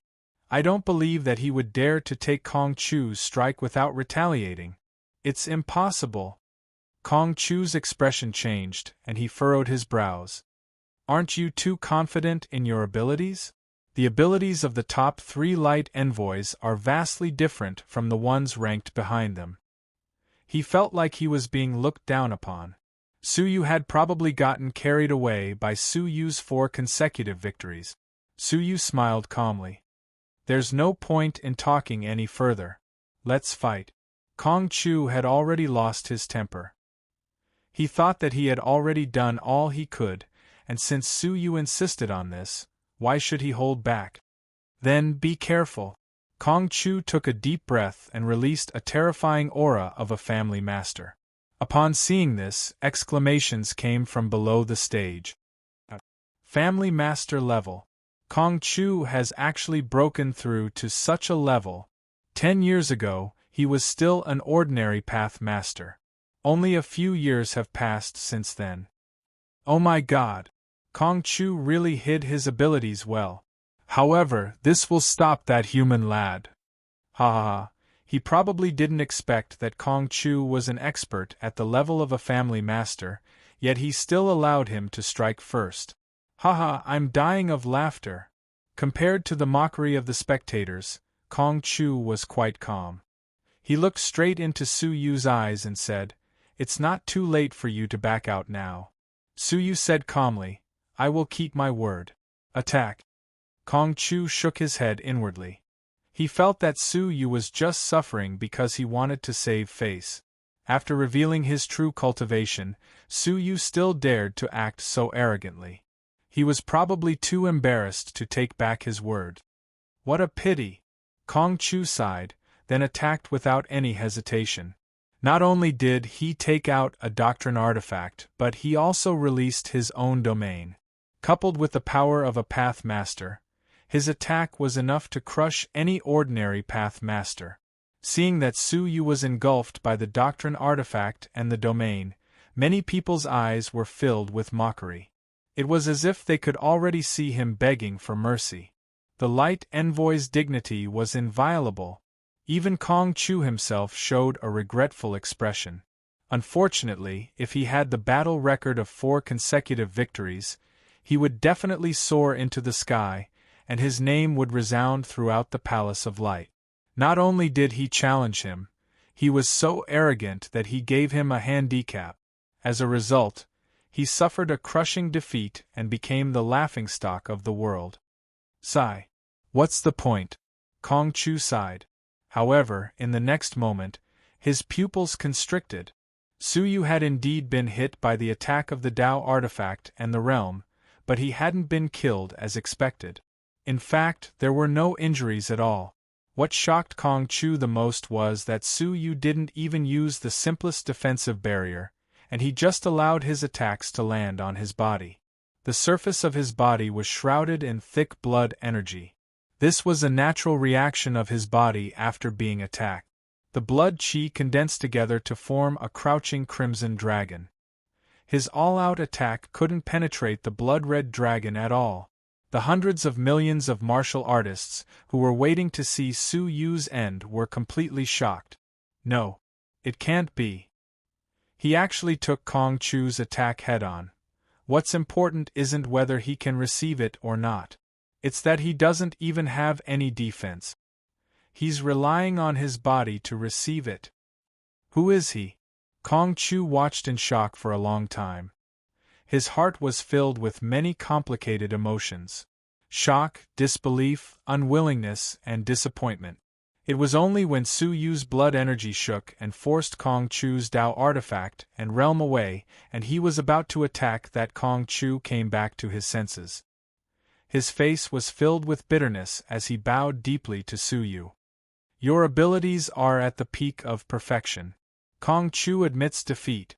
I don't believe that he would dare to take Kong Chu's strike without retaliating. It's impossible. Kong Chu's expression changed, and he furrowed his brows. Aren't you too confident in your abilities? The abilities of the top 3 light envoys are vastly different from the ones ranked behind them. He felt like he was being looked down upon. Su Yu had probably gotten carried away by Su Yu's 4 consecutive victories. Su Yu smiled calmly. There's no point in talking any further. Let's fight. Kong Chu had already lost his temper. He thought that he had already done all he could, and since Su Yu insisted on this, why should he hold back? Then be careful. Kong Chu took a deep breath and released a terrifying aura of a family master. Upon seeing this, exclamations came from below the stage. Family master level. Kong Chu has actually broken through to such a level. 10 years ago, he was still an ordinary path master. Only a few years have passed since then. Oh my god! Kong Chu really hid his abilities well. However, this will stop that human lad. Ha ha ha. He probably didn't expect that Kong Chu was an expert at the level of a family master, yet he still allowed him to strike first. Haha, I'm dying of laughter. Compared to the mockery of the spectators, Kong Chu was quite calm. He looked straight into Su Yu's eyes and said, It's not too late for you to back out now. Su Yu said calmly, I will keep my word. Attack. Kong Chu shook his head inwardly. He felt that Su Yu was just suffering because he wanted to save face. After revealing his true cultivation, Su Yu still dared to act so arrogantly. He was probably too embarrassed to take back his word. What a pity! Kong Chu sighed, then attacked without any hesitation. Not only did he take out a doctrine artifact, but he also released his own domain. Coupled with the power of a path master, his attack was enough to crush any ordinary path master. Seeing that Su Yu was engulfed by the doctrine artifact and the domain, many people's eyes were filled with mockery. It was as if they could already see him begging for mercy. The light envoy's dignity was inviolable. Even Kong Chu himself showed a regretful expression. Unfortunately, if he had the battle record of 4 consecutive victories, he would definitely soar into the sky, and his name would resound throughout the Palace of Light. Not only did he challenge him, he was so arrogant that he gave him a handicap. As a result, he suffered a crushing defeat and became the laughingstock of the world. Sigh. What's the point? Kong Chu sighed. However, in the next moment, his pupils constricted. Su Yu had indeed been hit by the attack of the Tao artifact and the realm, but he hadn't been killed as expected. In fact, there were no injuries at all. What shocked Kong Chu the most was that Su Yu didn't even use the simplest defensive barrier, and he just allowed his attacks to land on his body. The surface of his body was shrouded in thick blood energy. This was a natural reaction of his body after being attacked. The blood chi condensed together to form a crouching crimson dragon. His all-out attack couldn't penetrate the blood-red dragon at all. The hundreds of millions of martial artists who were waiting to see Su Yu's end were completely shocked. No. It can't be. He actually took Kong Chu's attack head-on. What's important isn't whether he can receive it or not. It's that he doesn't even have any defense. He's relying on his body to receive it. Who is he? Kong Chu watched in shock for a long time. His heart was filled with many complicated emotions. Shock, disbelief, unwillingness, and disappointment. It was only when Su Yu's blood energy shook and forced Kong Chu's Tao artifact and realm away, and he was about to attack, that Kong Chu came back to his senses. His face was filled with bitterness as he bowed deeply to Su Yu. Your abilities are at the peak of perfection. Kong Chu admits defeat.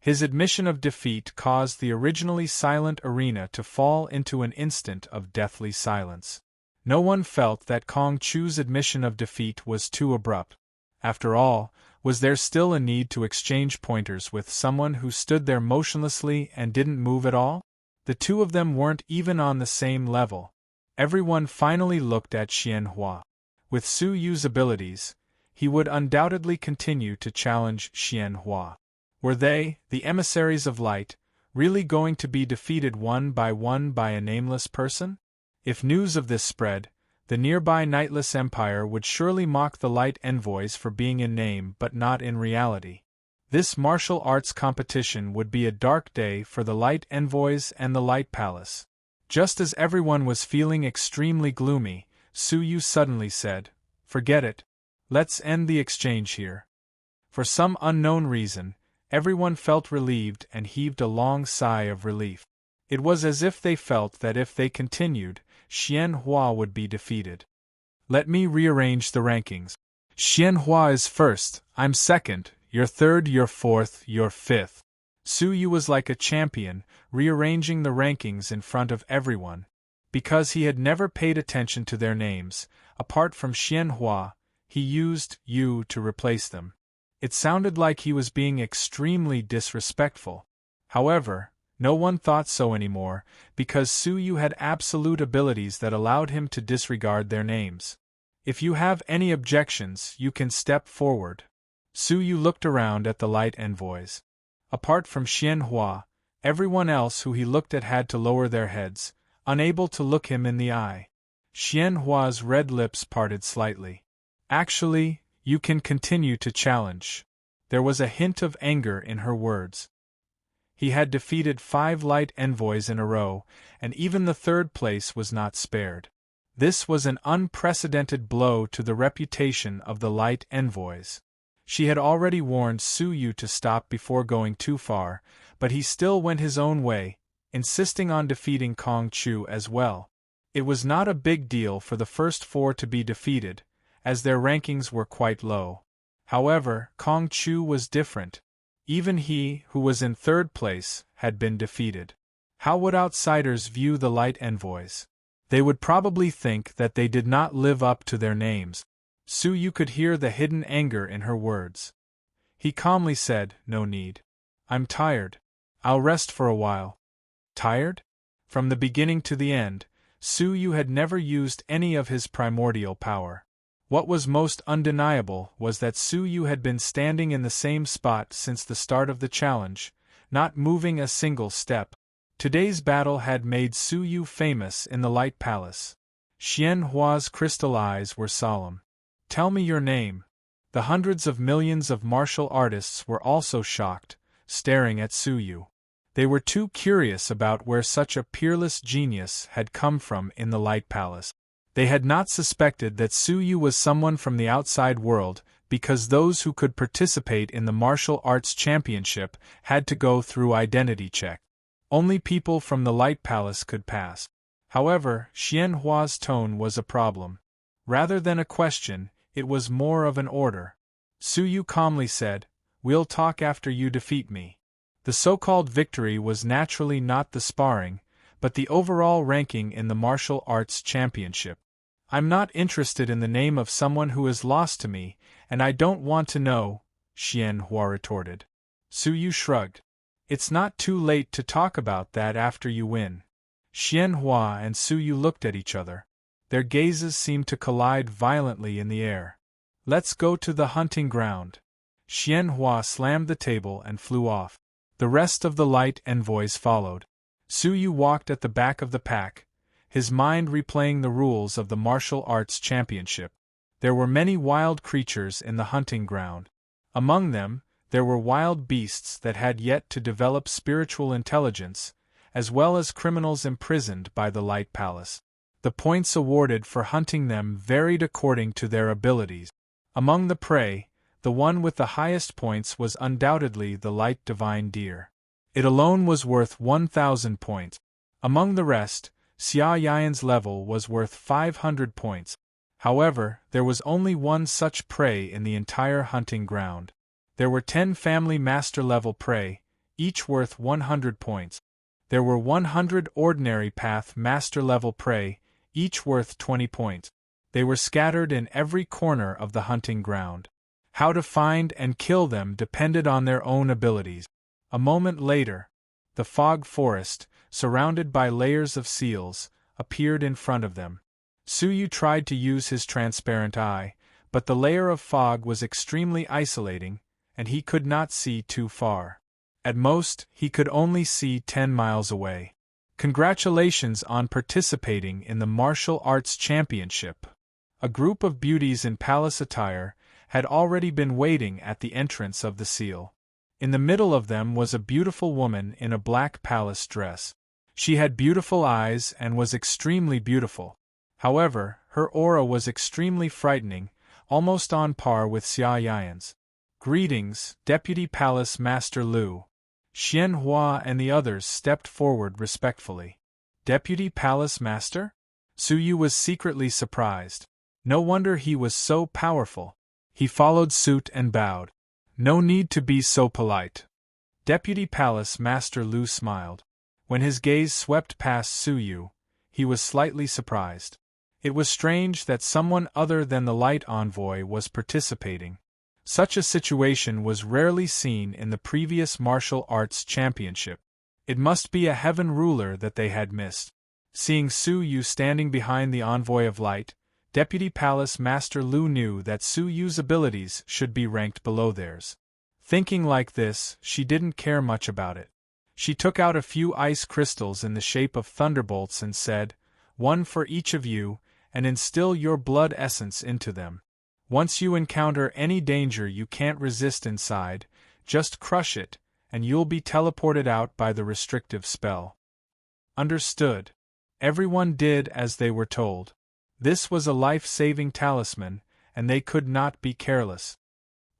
His admission of defeat caused the originally silent arena to fall into an instant of deathly silence. No one felt that Kong Chu's admission of defeat was too abrupt. After all, was there still a need to exchange pointers with someone who stood there motionlessly and didn't move at all? The two of them weren't even on the same level. Everyone finally looked at Xianhua. With Su Yu's abilities, he would undoubtedly continue to challenge Xianhua. Were they, the emissaries of light, really going to be defeated one by a nameless person? If news of this spread, the nearby Nightless Empire would surely mock the light envoys for being in name but not in reality. This martial arts competition would be a dark day for the light envoys and the light palace. Just as everyone was feeling extremely gloomy, Su Yu suddenly said, "Forget it. Let's end the exchange here." For some unknown reason, everyone felt relieved and heaved a long sigh of relief. It was as if they felt that if they continued, Xianhua would be defeated. Let me rearrange the rankings. Xianhua is first, I'm second, you're third, you're fourth, you're fifth. Su Yu was like a champion, rearranging the rankings in front of everyone. Because he had never paid attention to their names, apart from Xianhua, he used "you" to replace them. It sounded like he was being extremely disrespectful. However, no one thought so anymore, because Su Yu had absolute abilities that allowed him to disregard their names. If you have any objections, you can step forward. Su Yu looked around at the light envoys. Apart from Xianhua, everyone else who he looked at had to lower their heads, unable to look him in the eye. Xianhua's red lips parted slightly. Actually, you can continue to challenge. There was a hint of anger in her words. He had defeated 5 light envoys in a row, and even the third place was not spared. This was an unprecedented blow to the reputation of the light envoys. She had already warned Su Yu to stop before going too far, but he still went his own way, insisting on defeating Kong Chu as well. It was not a big deal for the first 4 to be defeated, as their rankings were quite low. However, Kong Chu was different. Even he, who was in third place, had been defeated. How would outsiders view the light envoys? They would probably think that they did not live up to their names. Su Yu could hear the hidden anger in her words. He calmly said, "No need. I'm tired. I'll rest for a while." Tired? From the beginning to the end, Su Yu had never used any of his primordial power. What was most undeniable was that Su Yu had been standing in the same spot since the start of the challenge, not moving a single step. Today's battle had made Su Yu famous in the Light Palace. Xian Hua's crystal eyes were solemn. "Tell me your name." The hundreds of millions of martial artists were also shocked, staring at Su Yu. They were too curious about where such a peerless genius had come from in the Light Palace. They had not suspected that Su Yu was someone from the outside world, because those who could participate in the martial arts championship had to go through identity check. Only people from the Light Palace could pass. However, Xian Hua's tone was a problem. Rather than a question, it was more of an order. Su Yu calmly said, "We'll talk after you defeat me." The so-called victory was naturally not the sparring, but the overall ranking in the martial arts championship. "I'm not interested in the name of someone who is lost to me, and I don't want to know," Xian Hua retorted. Su Yu shrugged. "It's not too late to talk about that after you win." Xian Hua and Su Yu looked at each other. Their gazes seemed to collide violently in the air. "Let's go to the hunting ground." Xian Hua slammed the table and flew off. The rest of the light envoys followed. Su Yu walked at the back of the pack, his mind replaying the rules of the martial arts championship. There were many wild creatures in the hunting ground. Among them, there were wild beasts that had yet to develop spiritual intelligence, as well as criminals imprisoned by the Light Palace. The points awarded for hunting them varied according to their abilities. Among the prey, the one with the highest points was undoubtedly the light divine deer. It alone was worth 1,000 points. Among the rest, Xia Yan's level was worth 500 points. However, there was only one such prey in the entire hunting ground. There were 10 family master level prey, each worth 100 points. There were 100 ordinary path master level prey, each worth 20 points. They were scattered in every corner of the hunting ground. How to find and kill them depended on their own abilities. A moment later, the fog forest, surrounded by layers of seals, appeared in front of them. Su Yu tried to use his transparent eye, but the layer of fog was extremely isolating, and he could not see too far. At most, he could only see 10 miles away. Congratulations on participating in the Martial Arts Championship. A group of beauties in palace attire had already been waiting at the entrance of the seal. In the middle of them was a beautiful woman in a black palace dress. She had beautiful eyes and was extremely beautiful. However, her aura was extremely frightening, almost on par with Xia Yan's. "Greetings, Deputy Palace Master Lu." Xian Hua and the others stepped forward respectfully. "Deputy Palace Master?" Su Yu was secretly surprised. No wonder he was so powerful. He followed suit and bowed. "No need to be so polite." Deputy Palace Master Lu smiled. When his gaze swept past Su Yu, he was slightly surprised. It was strange that someone other than the Light Envoy was participating. Such a situation was rarely seen in the previous martial arts championship. It must be a heaven ruler that they had missed. Seeing Su Yu standing behind the Envoy of Light, Deputy Palace Master Lu knew that Su Yu's abilities should be ranked below theirs. Thinking like this, she didn't care much about it. She took out a few ice crystals in the shape of thunderbolts and said, "One for each of you, and instill your blood essence into them. Once you encounter any danger you can't resist inside, just crush it, and you'll be teleported out by the restrictive spell." Understood. Everyone did as they were told. This was a life-saving talisman, and they could not be careless.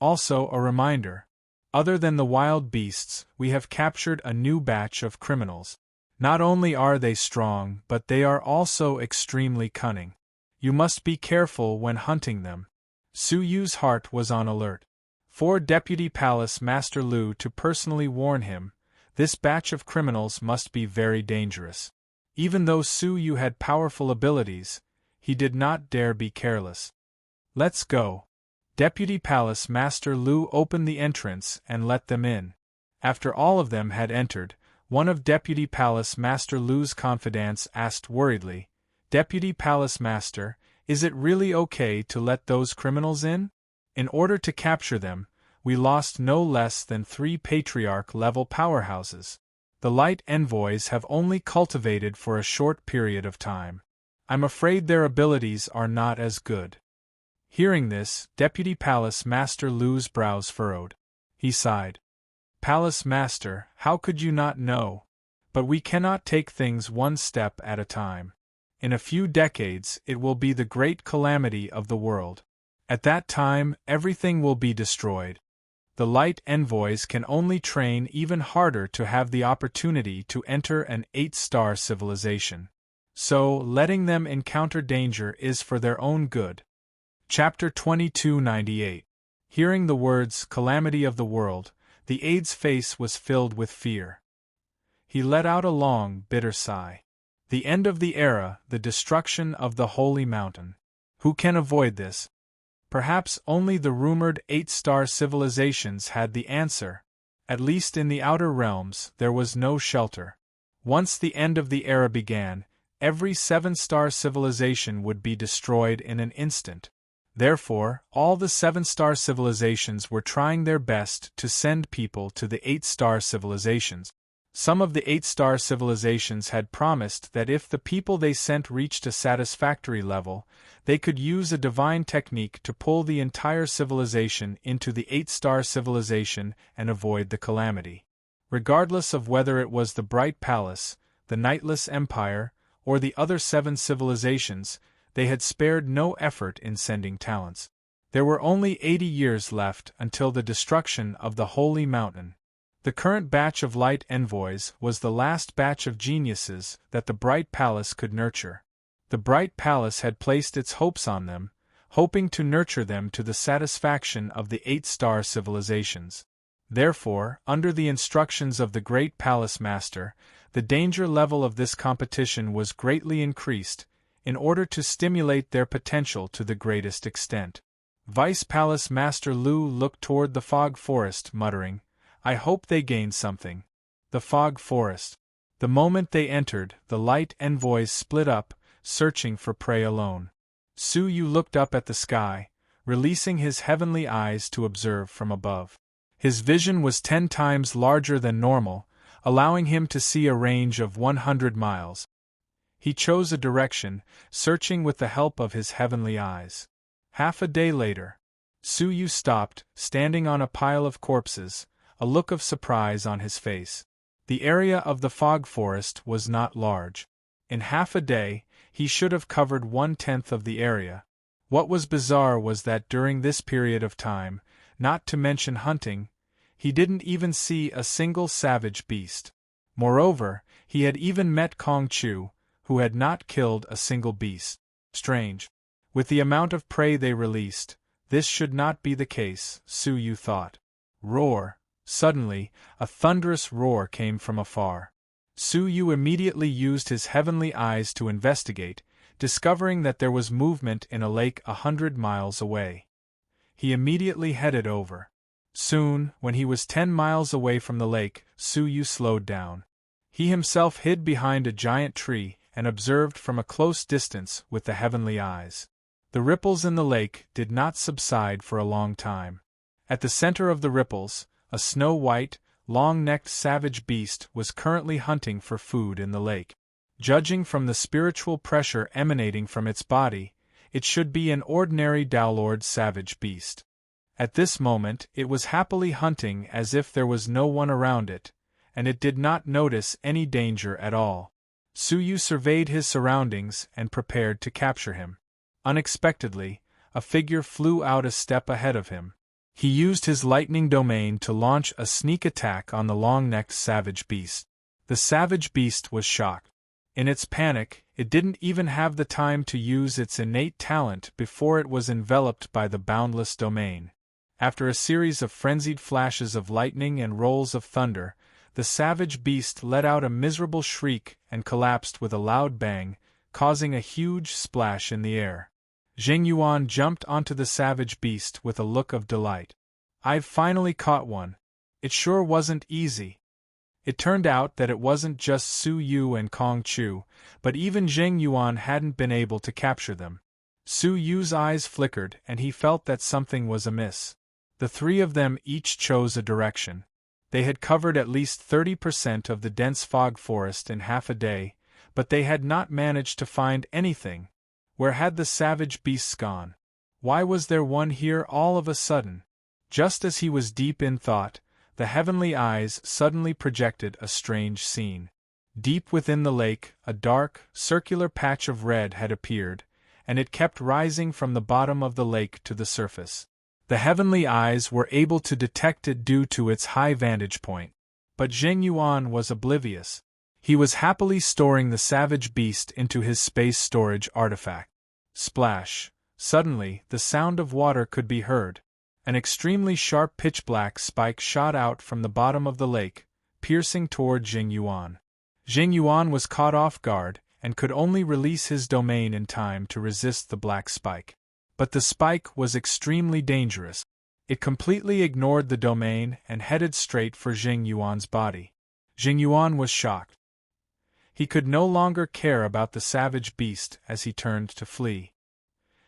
Also a reminder. Other than the wild beasts, we have captured a new batch of criminals. Not only are they strong, but they are also extremely cunning. You must be careful when hunting them. Su Yu's heart was on alert. For Deputy Palace Master Lu to personally warn him, this batch of criminals must be very dangerous. Even though Su Yu had powerful abilities, he did not dare be careless. "Let's go." Deputy Palace Master Lu opened the entrance and let them in. After all of them had entered, One of Deputy Palace Master Lu's confidants asked worriedly, "Deputy Palace Master, is it really okay to let those criminals in? In order to capture them, we lost no less than 3 Patriarch-level powerhouses. The Light Envoys have only cultivated for a short period of time. I'm afraid their abilities are not as good." Hearing this, Deputy Palace Master Lu's brows furrowed. He sighed. "Palace Master, how could you not know? But we cannot take things one step at a time. In a few decades it will be the great calamity of the world. At that time, everything will be destroyed. The Light Envoys can only train even harder to have the opportunity to enter an 8-star civilization. So, letting them encounter danger is for their own good." Chapter 2298. Hearing the words, "calamity of the world," the aide's face was filled with fear. He let out a long, bitter sigh. The end of the era, the destruction of the Holy Mountain. Who can avoid this? Perhaps only the rumored 8-star civilizations had the answer. At least in the outer realms, there was no shelter. Once the end of the era began, every 7-star civilization would be destroyed in an instant. Therefore, all the 7-star civilizations were trying their best to send people to the 8-star civilizations. Some of the 8-star civilizations had promised that if the people they sent reached a satisfactory level, they could use a divine technique to pull the entire civilization into the 8-star civilization and avoid the calamity. Regardless of whether it was the Bright Palace, the Nightless Empire, or the other 7 civilizations, they had spared no effort in sending talents. There were only 80 years left until the destruction of the Holy Mountain. The current batch of Light Envoys was the last batch of geniuses that the Bright Palace could nurture. The Bright Palace had placed its hopes on them, hoping to nurture them to the satisfaction of the 8-star civilizations. Therefore, under the instructions of the Great Palace Master, the danger level of this competition was greatly increased, in order to stimulate their potential to the greatest extent. Vice Palace Master Lu looked toward the fog forest, muttering, "I hope they gain something." The fog forest. The moment they entered, the Light Envoys split up, searching for prey alone. Su Yu looked up at the sky, releasing his heavenly eyes to observe from above. His vision was 10 times larger than normal, allowing him to see a range of 100 miles. He chose a direction, searching with the help of his heavenly eyes. Half a day later, Su Yu stopped, standing on a pile of corpses, a look of surprise on his face. The area of the fog forest was not large. In half a day, he should have covered 1/10 of the area. What was bizarre was that during this period of time, not to mention hunting, he didn't even see a single savage beast. Moreover, he had even met Kong Chu, who had not killed a single beast. Strange. With the amount of prey they released, this should not be the case, Su Yu thought. Roar. Suddenly, a thunderous roar came from afar. Su Yu immediately used his heavenly eyes to investigate, discovering that there was movement in a lake 100 miles away. He immediately headed over. Soon, when he was 10 miles away from the lake, Su Yu slowed down. He himself hid behind a giant tree and observed from a close distance with the heavenly eyes. The ripples in the lake did not subside for a long time. At the center of the ripples, a snow-white, long-necked savage beast was currently hunting for food in the lake. Judging from the spiritual pressure emanating from its body, it should be an ordinary Dowlord savage beast. At this moment it was happily hunting as if there was no one around it, and it did not notice any danger at all. Su Yu surveyed his surroundings and prepared to capture him. Unexpectedly, a figure flew out a step ahead of him. He used his lightning domain to launch a sneak attack on the long-necked savage beast. The savage beast was shocked. In its panic, it didn't even have the time to use its innate talent before it was enveloped by the boundless domain. After a series of frenzied flashes of lightning and rolls of thunder, the savage beast let out a miserable shriek and collapsed with a loud bang, causing a huge splash in the air. Jing Yuan jumped onto the savage beast with a look of delight. "I've finally caught one. It sure wasn't easy." It turned out that it wasn't just Su Yu and Kong Chu, but even Zheng Yuan hadn't been able to capture them. Su Yu's eyes flickered and he felt that something was amiss. The three of them each chose a direction. They had covered at least 30% of the dense fog forest in half a day, but they had not managed to find anything. Where had the savage beasts gone? Why was there one here all of a sudden? Just as he was deep in thought, the heavenly eyes suddenly projected a strange scene. Deep within the lake, a dark, circular patch of red had appeared, and it kept rising from the bottom of the lake to the surface. The heavenly eyes were able to detect it due to its high vantage point. But Zheng Yuan was oblivious. He was happily storing the savage beast into his space storage artifact. Splash! Suddenly, the sound of water could be heard. An extremely sharp pitch-black spike shot out from the bottom of the lake, piercing toward Zheng Yuan. Zheng Yuan was caught off guard, and could only release his domain in time to resist the black spike. But the spike was extremely dangerous. It completely ignored the domain and headed straight for Zheng Yuan's body. Zheng Yuan was shocked. He could no longer care about the savage beast as he turned to flee.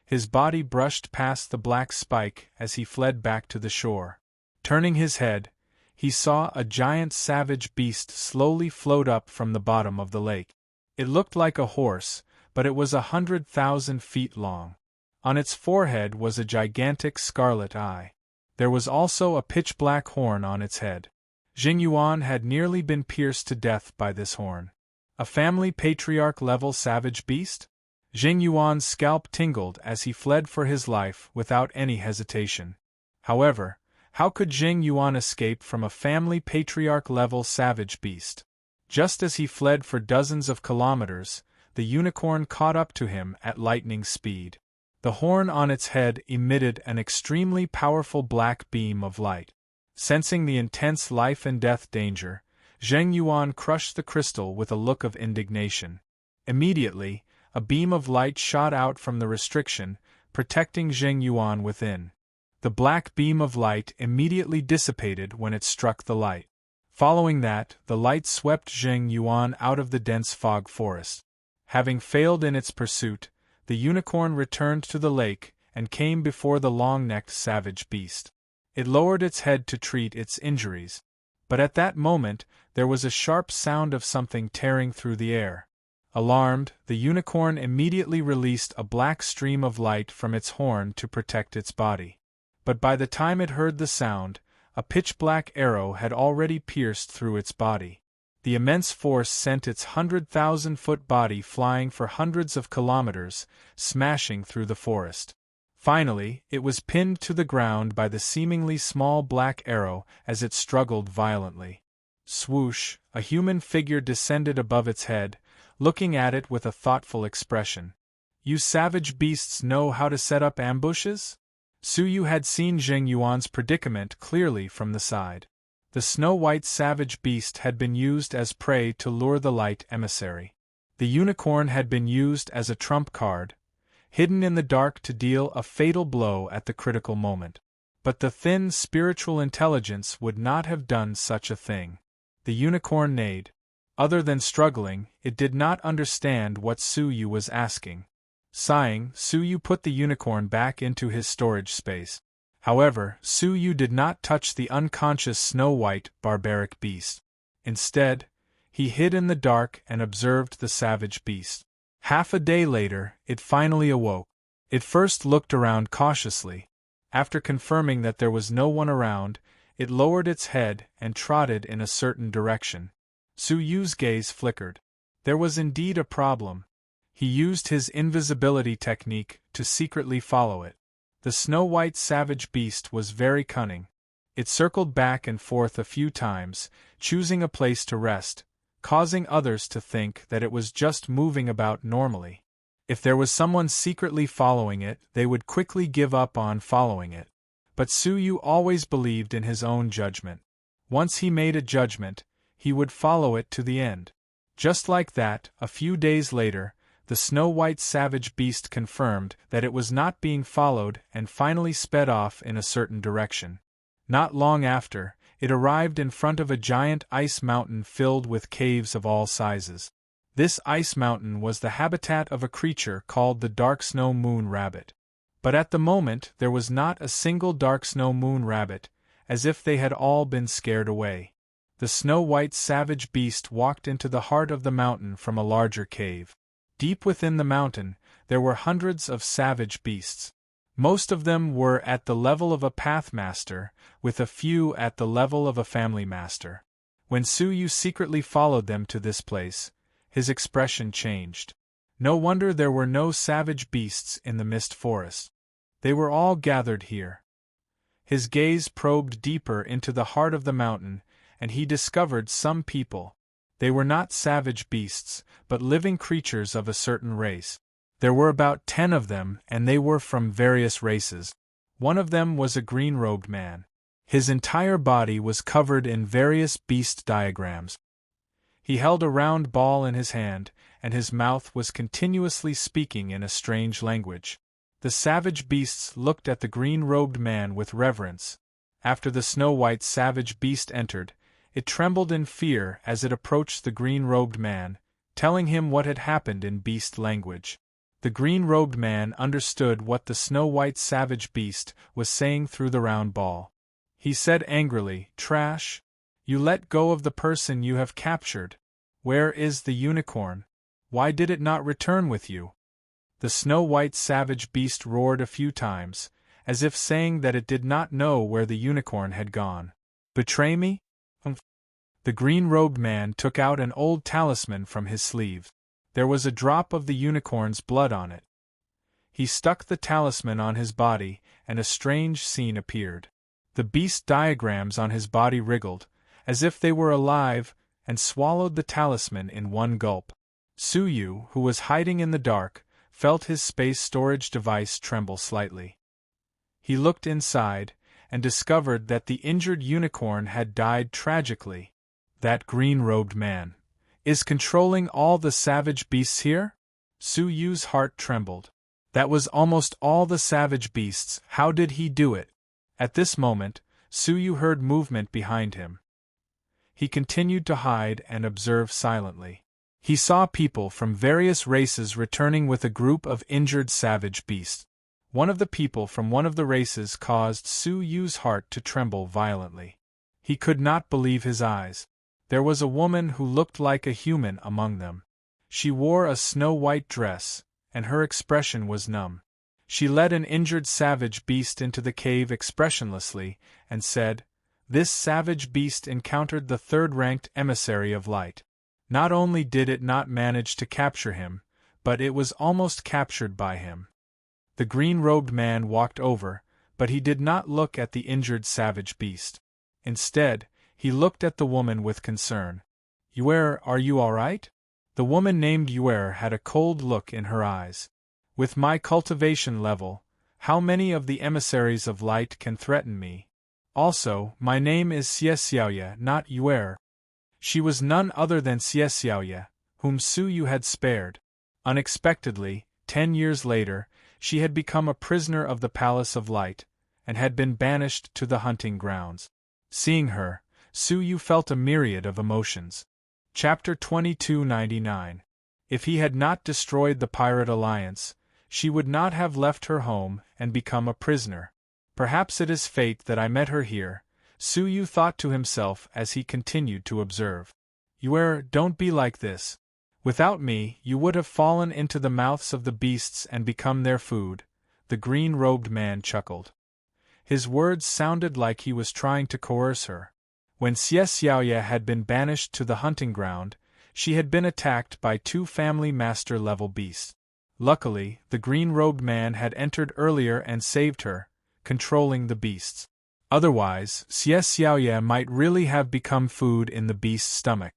His body brushed past the black spike as he fled back to the shore. Turning his head, he saw a giant savage beast slowly float up from the bottom of the lake. It looked like a horse, but it was 100,000 feet long. On its forehead was a gigantic scarlet eye. There was also a pitch-black horn on its head. Zheng Yuan had nearly been pierced to death by this horn. A family patriarch-level savage beast? Zheng Yuan's scalp tingled as he fled for his life without any hesitation. However, how could Zheng Yuan escape from a family patriarch-level savage beast? Just as he fled for dozens of kilometers, the unicorn caught up to him at lightning speed. The horn on its head emitted an extremely powerful black beam of light. Sensing the intense life and death danger, Zheng Yuan crushed the crystal with a look of indignation. Immediately, a beam of light shot out from the restriction, protecting Zheng Yuan within. The black beam of light immediately dissipated when it struck the light. Following that, the light swept Zheng Yuan out of the dense fog forest. Having failed in its pursuit, the unicorn returned to the lake and came before the long-necked savage beast. It lowered its head to treat its injuries. But at that moment, there was a sharp sound of something tearing through the air. Alarmed, the unicorn immediately released a black stream of light from its horn to protect its body. But by the time it heard the sound, a pitch-black arrow had already pierced through its body. The immense force sent its 100,000-foot body flying for hundreds of kilometers, smashing through the forest. Finally, it was pinned to the ground by the seemingly small black arrow as it struggled violently. Swoosh! A human figure descended above its head, looking at it with a thoughtful expression. "You savage beasts know how to set up ambushes?" Su Yu had seen Zheng Yuan's predicament clearly from the side. The snow-white savage beast had been used as prey to lure the light emissary. The unicorn had been used as a trump card, hidden in the dark to deal a fatal blow at the critical moment. But the thin spiritual intelligence would not have done such a thing. The unicorn neighed. Other than struggling, it did not understand what Su Yu was asking. Sighing, Su Yu put the unicorn back into his storage space. However, Su Yu did not touch the unconscious snow-white, barbaric beast. Instead, he hid in the dark and observed the savage beast. Half a day later, it finally awoke. It first looked around cautiously. After confirming that there was no one around, it lowered its head and trotted in a certain direction. Su Yu's gaze flickered. There was indeed a problem. He used his invisibility technique to secretly follow it. The snow-white savage beast was very cunning. It circled back and forth a few times, choosing a place to rest, causing others to think that it was just moving about normally. If there was someone secretly following it, they would quickly give up on following it. But Su Yu always believed in his own judgment. Once he made a judgment, he would follow it to the end. Just like that, a few days later, the snow-white savage beast confirmed that it was not being followed and finally sped off in a certain direction. Not long after, it arrived in front of a giant ice mountain filled with caves of all sizes. This ice mountain was the habitat of a creature called the Dark Snow Moon Rabbit. But at the moment there was not a single Dark Snow Moon Rabbit, as if they had all been scared away. The snow-white savage beast walked into the heart of the mountain from a larger cave. Deep within the mountain, there were hundreds of savage beasts. Most of them were at the level of a pathmaster, with a few at the level of a family master. When Suyu secretly followed them to this place, his expression changed. No wonder there were no savage beasts in the mist forest. They were all gathered here. His gaze probed deeper into the heart of the mountain, and he discovered some people. They were not savage beasts, but living creatures of a certain race. There were about 10 of them, and they were from various races. One of them was a green-robed man. His entire body was covered in various beast diagrams. He held a round ball in his hand, and his mouth was continuously speaking in a strange language. The savage beasts looked at the green-robed man with reverence. After the snow-white savage beast entered, it trembled in fear as it approached the green-robed man, telling him what had happened in beast language. The green-robed man understood what the snow-white savage beast was saying through the round ball. He said angrily, "Trash! You let go of the person you have captured. Where is the unicorn? Why did it not return with you?" The snow-white savage beast roared a few times, as if saying that it did not know where the unicorn had gone. "Betray me?" The green-robed man took out an old talisman from his sleeve. There was a drop of the unicorn's blood on it. He stuck the talisman on his body, and a strange scene appeared. The beast diagrams on his body wriggled, as if they were alive, and swallowed the talisman in one gulp. Suyu, who was hiding in the dark, felt his space storage device tremble slightly. He looked inside, and discovered that the injured unicorn had died tragically. That green-robed man is controlling all the savage beasts here? Suyu's heart trembled. That was almost all the savage beasts. How did he do it? At this moment, Suyu heard movement behind him. He continued to hide and observe silently. He saw people from various races returning with a group of injured savage beasts. One of the people from one of the races caused Suyu's heart to tremble violently. He could not believe his eyes. There was a woman who looked like a human among them. She wore a snow-white dress, and her expression was numb. She led an injured savage beast into the cave expressionlessly, and said, "This savage beast encountered the third-ranked emissary of light. Not only did it not manage to capture him, but it was almost captured by him." The green-robed man walked over, but he did not look at the injured savage beast. Instead, he looked at the woman with concern. "Yuer, are you all right?" The woman named Yuer had a cold look in her eyes. "With my cultivation level, how many of the emissaries of light can threaten me? Also, my name is Xiaoya, not Yuer." She was none other than Xiaoya, whom Suyu had spared. Unexpectedly, 10 years later, she had become a prisoner of the Palace of Light, and had been banished to the hunting grounds. Seeing her, Suyu felt a myriad of emotions. Chapter 2299. If he had not destroyed the Pirate Alliance, she would not have left her home and become a prisoner. Perhaps it is fate that I met her here, Suyu thought to himself as he continued to observe. "Yuer, don't be like this. Without me, you would have fallen into the mouths of the beasts and become their food," the green-robed man chuckled. His words sounded like he was trying to coerce her. When Xiaoya had been banished to the hunting ground, she had been attacked by 2 family master-level beasts. Luckily, the green-robed man had entered earlier and saved her, controlling the beasts. Otherwise, Xiaoya might really have become food in the beast's stomach.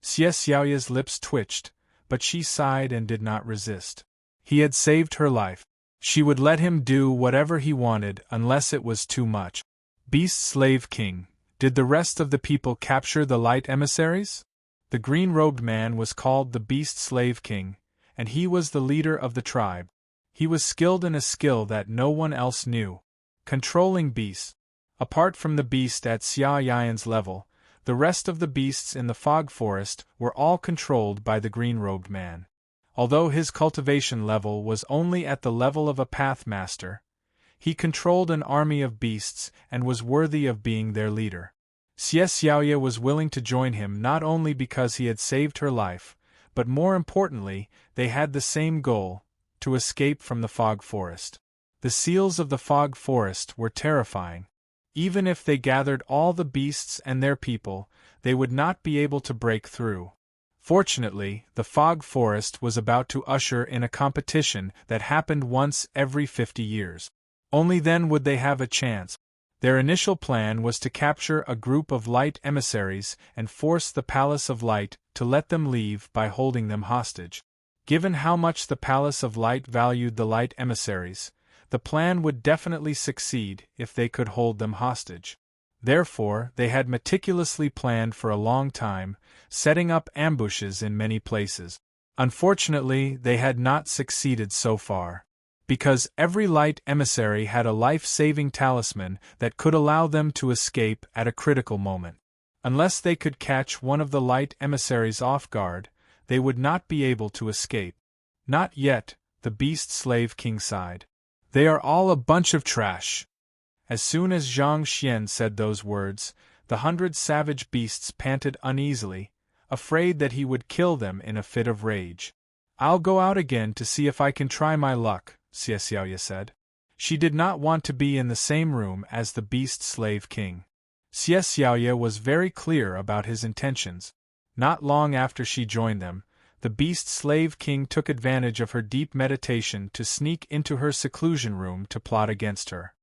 Xiaoya's lips twitched, but she sighed and did not resist. He had saved her life. She would let him do whatever he wanted unless it was too much. Beast Slave King, did the rest of the people capture the light emissaries? The green-robed man was called the Beast Slave King, and he was the leader of the tribe. He was skilled in a skill that no one else knew. Controlling beasts. Apart from the beast at Xia Yan's level, the rest of the beasts in the fog forest were all controlled by the green-robed man. Although his cultivation level was only at the level of a pathmaster, he controlled an army of beasts and was worthy of being their leader. Xie Xiaoye was willing to join him not only because he had saved her life, but more importantly, they had the same goal: to escape from the fog forest. The seals of the fog forest were terrifying. Even if they gathered all the beasts and their people, they would not be able to break through. Fortunately, the fog forest was about to usher in a competition that happened once every 50 years. Only then would they have a chance. Their initial plan was to capture a group of light emissaries and force the Palace of Light to let them leave by holding them hostage. Given how much the Palace of Light valued the light emissaries, the plan would definitely succeed if they could hold them hostage. Therefore, they had meticulously planned for a long time, setting up ambushes in many places. Unfortunately, they had not succeeded so far. Because every light emissary had a life-saving talisman that could allow them to escape at a critical moment. Unless they could catch one of the light emissaries off guard, they would not be able to escape. Not yet, the beast slave king sighed. They are all a bunch of trash. As soon as Zhang Xian said those words, the 100 savage beasts panted uneasily, afraid that he would kill them in a fit of rage. I'll go out again to see if I can try my luck, Xie Xiaoye said. She did not want to be in the same room as the beast slave king. Xie Xiaoye was very clear about his intentions. Not long after she joined them, the beast slave king took advantage of her deep meditation to sneak into her seclusion room to plot against her.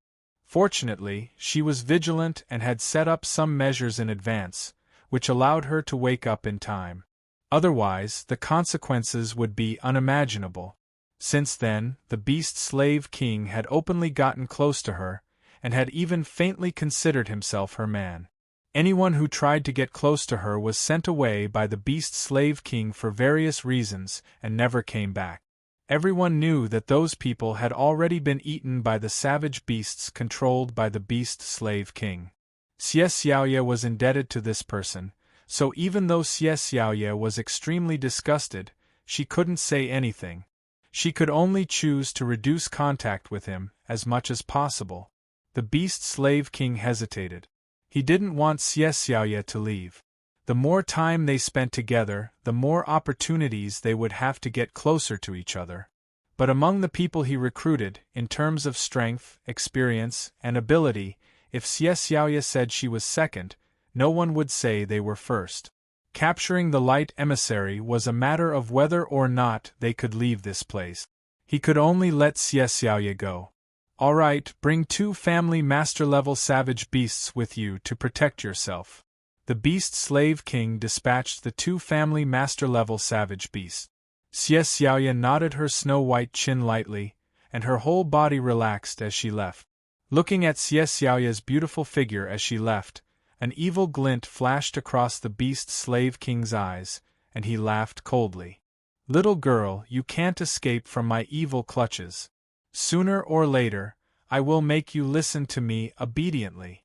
Fortunately, she was vigilant and had set up some measures in advance, which allowed her to wake up in time. Otherwise, the consequences would be unimaginable. Since then, the beast slave king had openly gotten close to her, and had even faintly considered himself her man. Anyone who tried to get close to her was sent away by the beast slave king for various reasons and never came back. Everyone knew that those people had already been eaten by the savage beasts controlled by the beast slave king. Xie Xiaoye was indebted to this person, so even though Xie Xiaoye was extremely disgusted, she couldn't say anything. She could only choose to reduce contact with him as much as possible. The beast slave king hesitated. He didn't want Xie Xiaoye to leave. The more time they spent together, the more opportunities they would have to get closer to each other. But among the people he recruited, in terms of strength, experience, and ability, if Xie Xiaoye said she was second, no one would say they were first. Capturing the light emissary was a matter of whether or not they could leave this place. He could only let Xie Xiaoye go. All right, bring 2 family master-level savage beasts with you to protect yourself. The beast slave king dispatched the 2 family master-level savage beasts. Xie Xiaoye nodded her snow-white chin lightly, and her whole body relaxed as she left. Looking at Xie Xiaoye's beautiful figure as she left, an evil glint flashed across the beast slave king's eyes, and he laughed coldly. Little girl, you can't escape from my evil clutches. Sooner or later, I will make you listen to me obediently.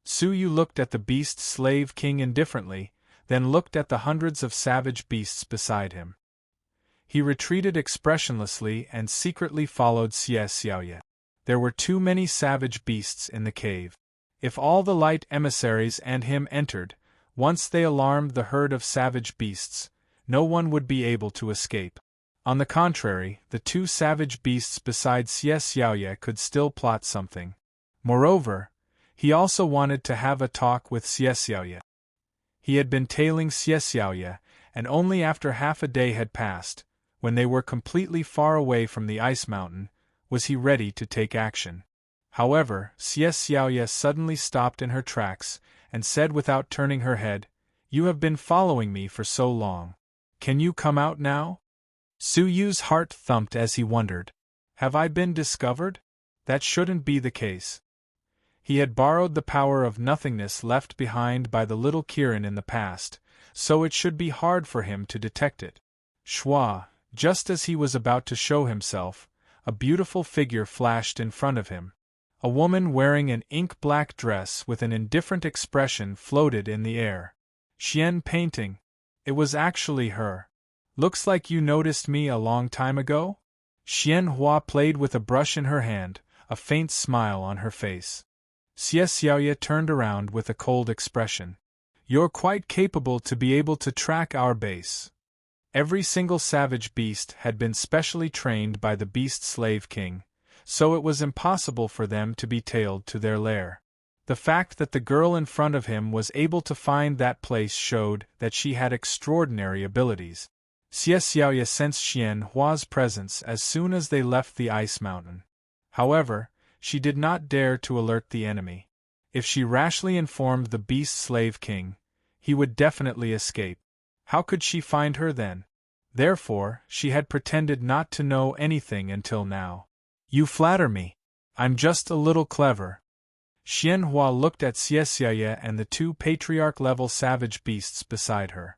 Su Yu looked at the beast slave king indifferently, then looked at the hundreds of savage beasts beside him. He retreated expressionlessly and secretly followed Xie Xiaoye. There were too many savage beasts in the cave. If all the light emissaries and him entered, once they alarmed the herd of savage beasts, no one would be able to escape. On the contrary, the 2 savage beasts beside Xie Xiaoye could still plot something. Moreover, he also wanted to have a talk with Xie Xiaoye. He had been tailing Xie Xiaoye, and only after half a day had passed, when they were completely far away from the ice mountain, was he ready to take action. However, Xie Xiaoye suddenly stopped in her tracks, and said without turning her head, "You have been following me for so long. Can you come out now?" Su Yu's heart thumped as he wondered. Have I been discovered? That shouldn't be the case. He had borrowed the power of nothingness left behind by the little Kirin in the past, so it should be hard for him to detect it. Schwa, just as he was about to show himself, a beautiful figure flashed in front of him. A woman wearing an ink-black dress with an indifferent expression floated in the air. Xian painting. It was actually her. Looks like you noticed me a long time ago? Xian Hua played with a brush in her hand, a faint smile on her face. Xie Xiaoye turned around with a cold expression. You're quite capable to be able to track our base. Every single savage beast had been specially trained by the Beast Slave King, so it was impossible for them to be tailed to their lair. The fact that the girl in front of him was able to find that place showed that she had extraordinary abilities. Xie Xiaoye sensed Xian Hua's presence as soon as they left the ice mountain. However, she did not dare to alert the enemy. If she rashly informed the Beast Slave King, he would definitely escape. How could she find her then? Therefore, she had pretended not to know anything until now. You flatter me. I'm just a little clever. Xian Hua looked at Xie Xiaoye and the two patriarch-level savage beasts beside her.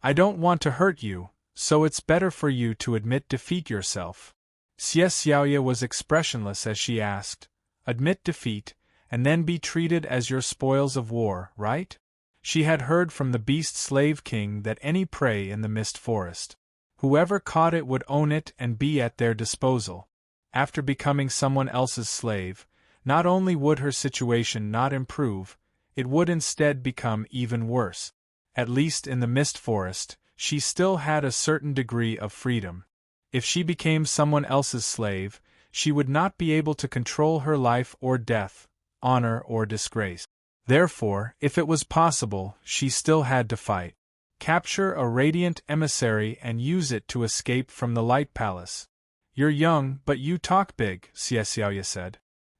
I don't want to hurt you, so it's better for you to admit defeat yourself. Xie Xiaoye was expressionless as she asked, admit defeat, and then be treated as your spoils of war, right? She had heard from the Beast Slave King that any prey in the Mist Forest, whoever caught it would own it and be at their disposal. After becoming someone else's slave, not only would her situation not improve, it would instead become even worse. At least in the Mist Forest, she still had a certain degree of freedom. If she became someone else's slave, she would not be able to control her life or death, honor or disgrace. Therefore, if it was possible, she still had to fight. Capture a radiant emissary and use it to escape from the Light Palace. You're young, but you talk big, Xie Xiaoye said.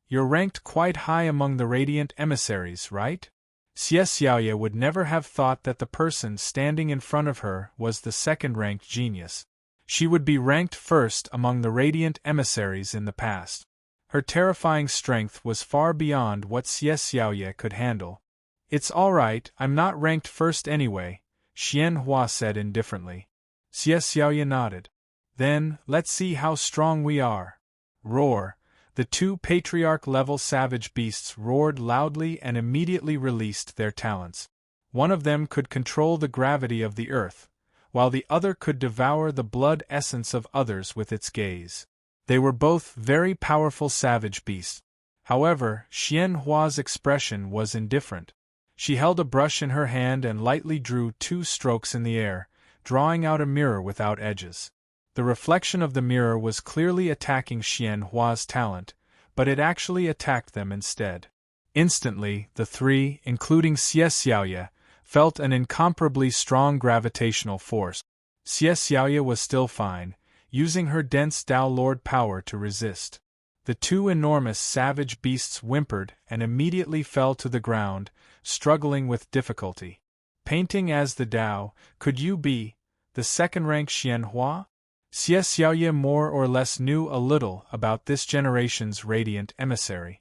You're ranked quite high among the radiant emissaries, right? Xie Xiaoye would never have thought that the person standing in front of her was the second-ranked genius. She would be ranked first among the radiant emissaries in the past. Her terrifying strength was far beyond what Xie Xiaoye could handle. It's all right, I'm not ranked first anyway, Xian Hua said indifferently. Xie Xiaoye nodded. Then, let's see how strong we are. Roar. The two patriarch-level savage beasts roared loudly and immediately released their talents. One of them could control the gravity of the earth, while the other could devour the blood essence of others with its gaze. They were both very powerful savage beasts. However, Xian Hua's expression was indifferent. She held a brush in her hand and lightly drew 2 strokes in the air, drawing out a mirror without edges. The reflection of the mirror was clearly attacking Xian Hua's talent, but it actually attacked them instead. Instantly, the three, including Xie Xiaoye, felt an incomparably strong gravitational force. Xie Xiaoye was still fine, using her dense Tao Lord power to resist. The 2 enormous savage beasts whimpered and immediately fell to the ground, struggling with difficulty. Painting as the Tao, could you be the second-rank Xian Hua? Xie Xiaoye more or less knew a little about this generation's radiant emissary.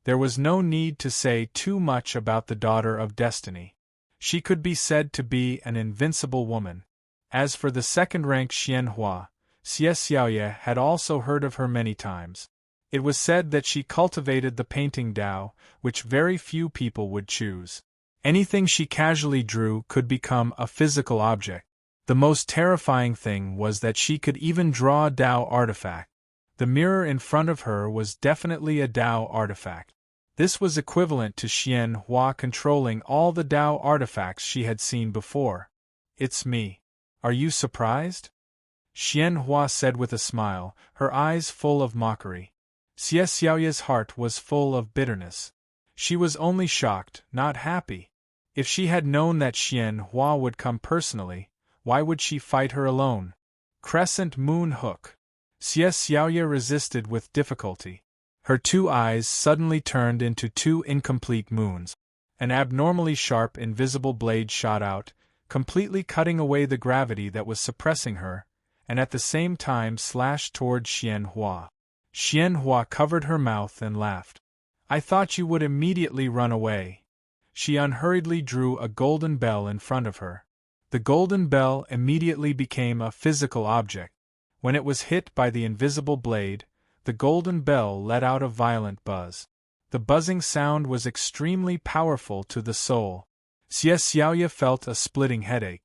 There was no need to say too much about the Daughter of Destiny. She could be said to be an invincible woman. As for the second-rank Xian Hua, Xie Xiaoye had also heard of her many times. It was said that she cultivated the painting Tao, which very few people would choose. Anything she casually drew could become a physical object. The most terrifying thing was that she could even draw a Tao artifact. The mirror in front of her was definitely a Tao artifact. This was equivalent to Xian Hua controlling all the Tao artifacts she had seen before. It's me. Are you surprised? Xian Hua said with a smile, her eyes full of mockery. Xie Xiaoye's heart was full of bitterness. She was only shocked, not happy. If she had known that Xian Hua would come personally, why would she fight her alone? Crescent moon hook. Xie Xiaoye resisted with difficulty. Her 2 eyes suddenly turned into 2 incomplete moons. An abnormally sharp invisible blade shot out, completely cutting away the gravity that was suppressing her, and at the same time slashed toward Xian Hua. Xian Hua covered her mouth and laughed. I thought you would immediately run away. She unhurriedly drew a golden bell in front of her. The golden bell immediately became a physical object. When it was hit by the invisible blade, the golden bell let out a violent buzz. The buzzing sound was extremely powerful to the soul. Xie Xiaoya felt a splitting headache.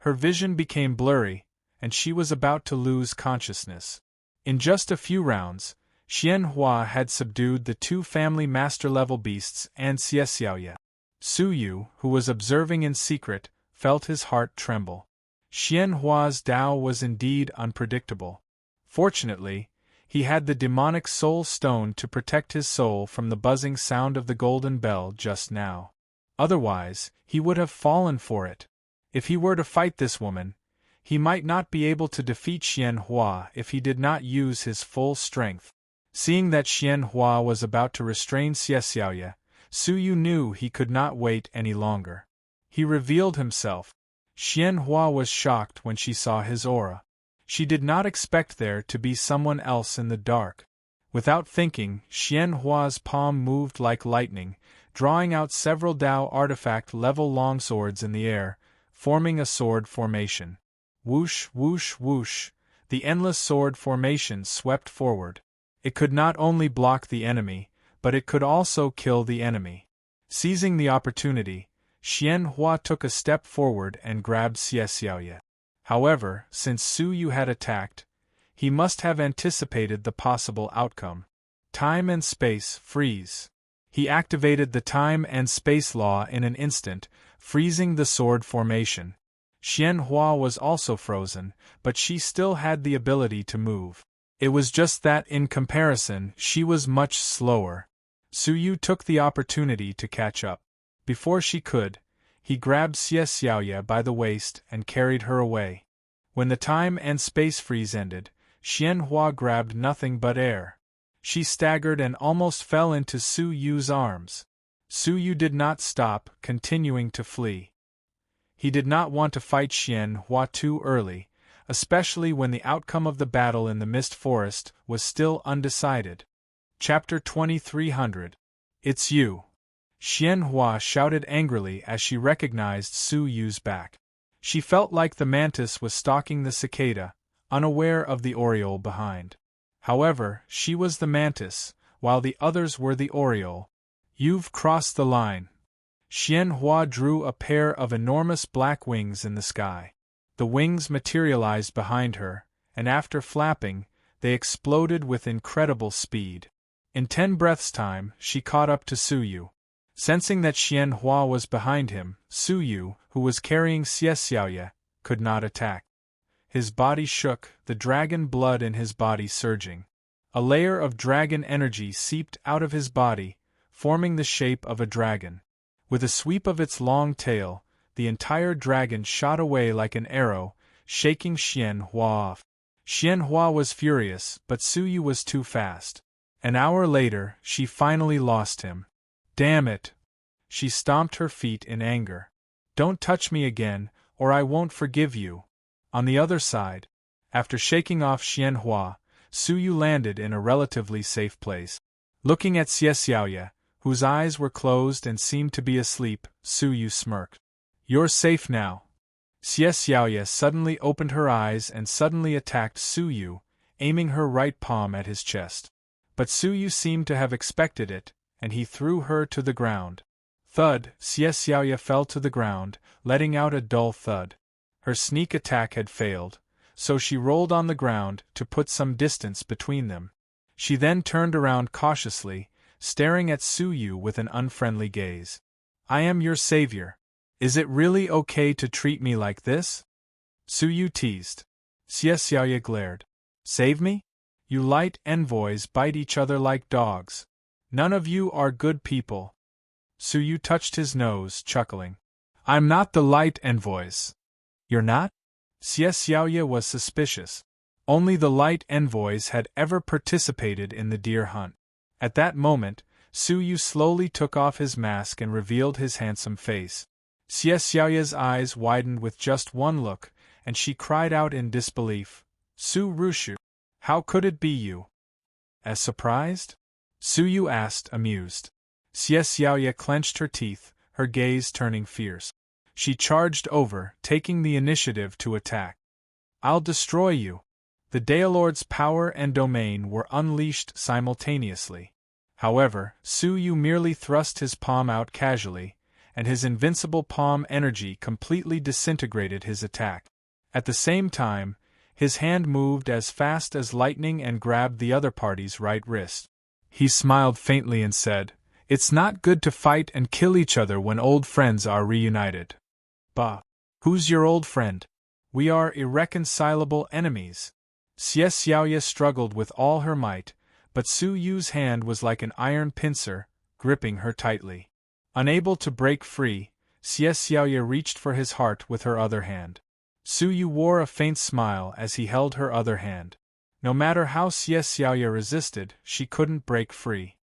Her vision became blurry, and she was about to lose consciousness. In just a few rounds, Xian Hua had subdued the two family master-level beasts and Xie Xiaoya. Su Yu, who was observing in secret, felt his heart tremble. Xian Hua's Dao was indeed unpredictable. Fortunately, he had the demonic soul stone to protect his soul from the buzzing sound of the golden bell just now. Otherwise, he would have fallen for it. If he were to fight this woman, he might not be able to defeat Xian Hua if he did not use his full strength. Seeing that Xian Hua was about to restrain Xie Xiaoya, Su Yu knew he could not wait any longer. He revealed himself. Xian Hua was shocked when she saw his aura. She did not expect there to be someone else in the dark. Without thinking, Xian Hua's palm moved like lightning, drawing out several Dao artifact-level longswords in the air, forming a sword formation. Whoosh, whoosh, whoosh, the endless sword formation swept forward. It could not only block the enemy, but it could also kill the enemy. Seizing the opportunity, Xian Hua took a step forward and grabbed Xie Xiaoya. However, since Su Yu had attacked, he must have anticipated the possible outcome. Time and space freeze. He activated the time and space law in an instant, freezing the sword formation. Xian Hua was also frozen, but she still had the ability to move. It was just that in comparison, she was much slower. Su Yu took the opportunity to catch up. Before she could, he grabbed Xie Xiaoya by the waist and carried her away. When the time and space freeze ended, Xian Hua grabbed nothing but air. She staggered and almost fell into Su Yu's arms. Su Yu did not stop, continuing to flee. He did not want to fight Xian Hua too early, especially when the outcome of the battle in the Mist Forest was still undecided. Chapter 2300. It's you. Xian Hua shouted angrily as she recognized Su Yu's back. She felt like the mantis was stalking the cicada, unaware of the oriole behind. However, she was the mantis, while the others were the oriole. You've crossed the line. Xian Hua drew a pair of enormous black wings in the sky. The wings materialized behind her, and after flapping, they exploded with incredible speed. In 10 breaths' time, she caught up to Su Yu. Sensing that Xian Hua was behind him, Su Yu, who was carrying Xie Xiaoya, could not attack. His body shook, the dragon blood in his body surging. A layer of dragon energy seeped out of his body, forming the shape of a dragon. With a sweep of its long tail, the entire dragon shot away like an arrow, shaking Xian Hua off. Xian Hua was furious, but Su Yu was too fast. An hour later, she finally lost him. Damn it! She stomped her feet in anger. Don't touch me again, or I won't forgive you. On the other side, after shaking off Xian Hua, Su Yu landed in a relatively safe place. Looking at Xie Xiaoya, whose eyes were closed and seemed to be asleep, Su Yu smirked. You're safe now. Xie Xiaoya suddenly opened her eyes and suddenly attacked Su Yu, aiming her right palm at his chest. But Su Yu seemed to have expected it, and he threw her to the ground. Thud, Xie Xiaoya fell to the ground, letting out a dull thud. Her sneak attack had failed, so she rolled on the ground to put some distance between them. She then turned around cautiously, staring at Su Yu with an unfriendly gaze. I am your savior. Is it really okay to treat me like this? Su Yu teased. Xie Xiaoya glared. Save me? You light envoys bite each other like dogs. None of you are good people. Su Yu touched his nose, chuckling. I'm not the light envoys. You're not? Xie Xiaoya was suspicious. Only the light envoys had ever participated in the deer hunt. At that moment, Su Yu slowly took off his mask and revealed his handsome face. Xie Xiaoya's eyes widened with just one look, and she cried out in disbelief. Su Rushu. How could it be you? As surprised? Su Yu asked, amused. Xie Xiaoya clenched her teeth, her gaze turning fierce. She charged over, taking the initiative to attack. I'll destroy you. The Daelord's power and domain were unleashed simultaneously. However, Su Yu merely thrust his palm out casually, and his invincible palm energy completely disintegrated his attack. At the same time, his hand moved as fast as lightning and grabbed the other party's right wrist. He smiled faintly and said, "It's not good to fight and kill each other when old friends are reunited." "Bah! Who's your old friend? We are irreconcilable enemies." Xie Xiaoye struggled with all her might, but Su Yu's hand was like an iron pincer, gripping her tightly. Unable to break free, Xie Xiaoye reached for his heart with her other hand. Su Yu wore a faint smile as he held her other hand. No matter how Xie Xiaoye resisted, she couldn't break free.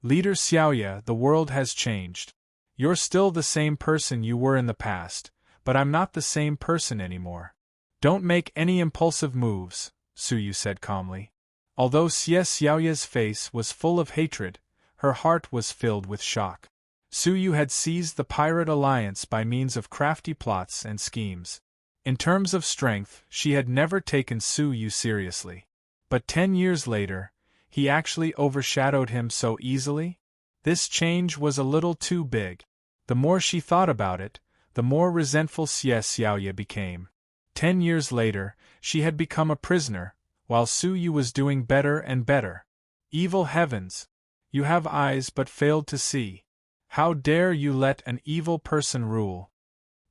"Leader Xiaoye, the world has changed. You're still the same person you were in the past, but I'm not the same person anymore. Don't make any impulsive moves," Su Yu said calmly. Although Xie Xiaoye's face was full of hatred, her heart was filled with shock. Su Yu had seized the pirate alliance by means of crafty plots and schemes. In terms of strength, she had never taken Su Yu seriously. But 10 years later, he actually overshadowed him so easily? This change was a little too big. The more she thought about it, the more resentful Xie Xiaoye became. 10 years later, she had become a prisoner, while Su Yu was doing better and better. Evil heavens! You have eyes but failed to see. How dare you let an evil person rule?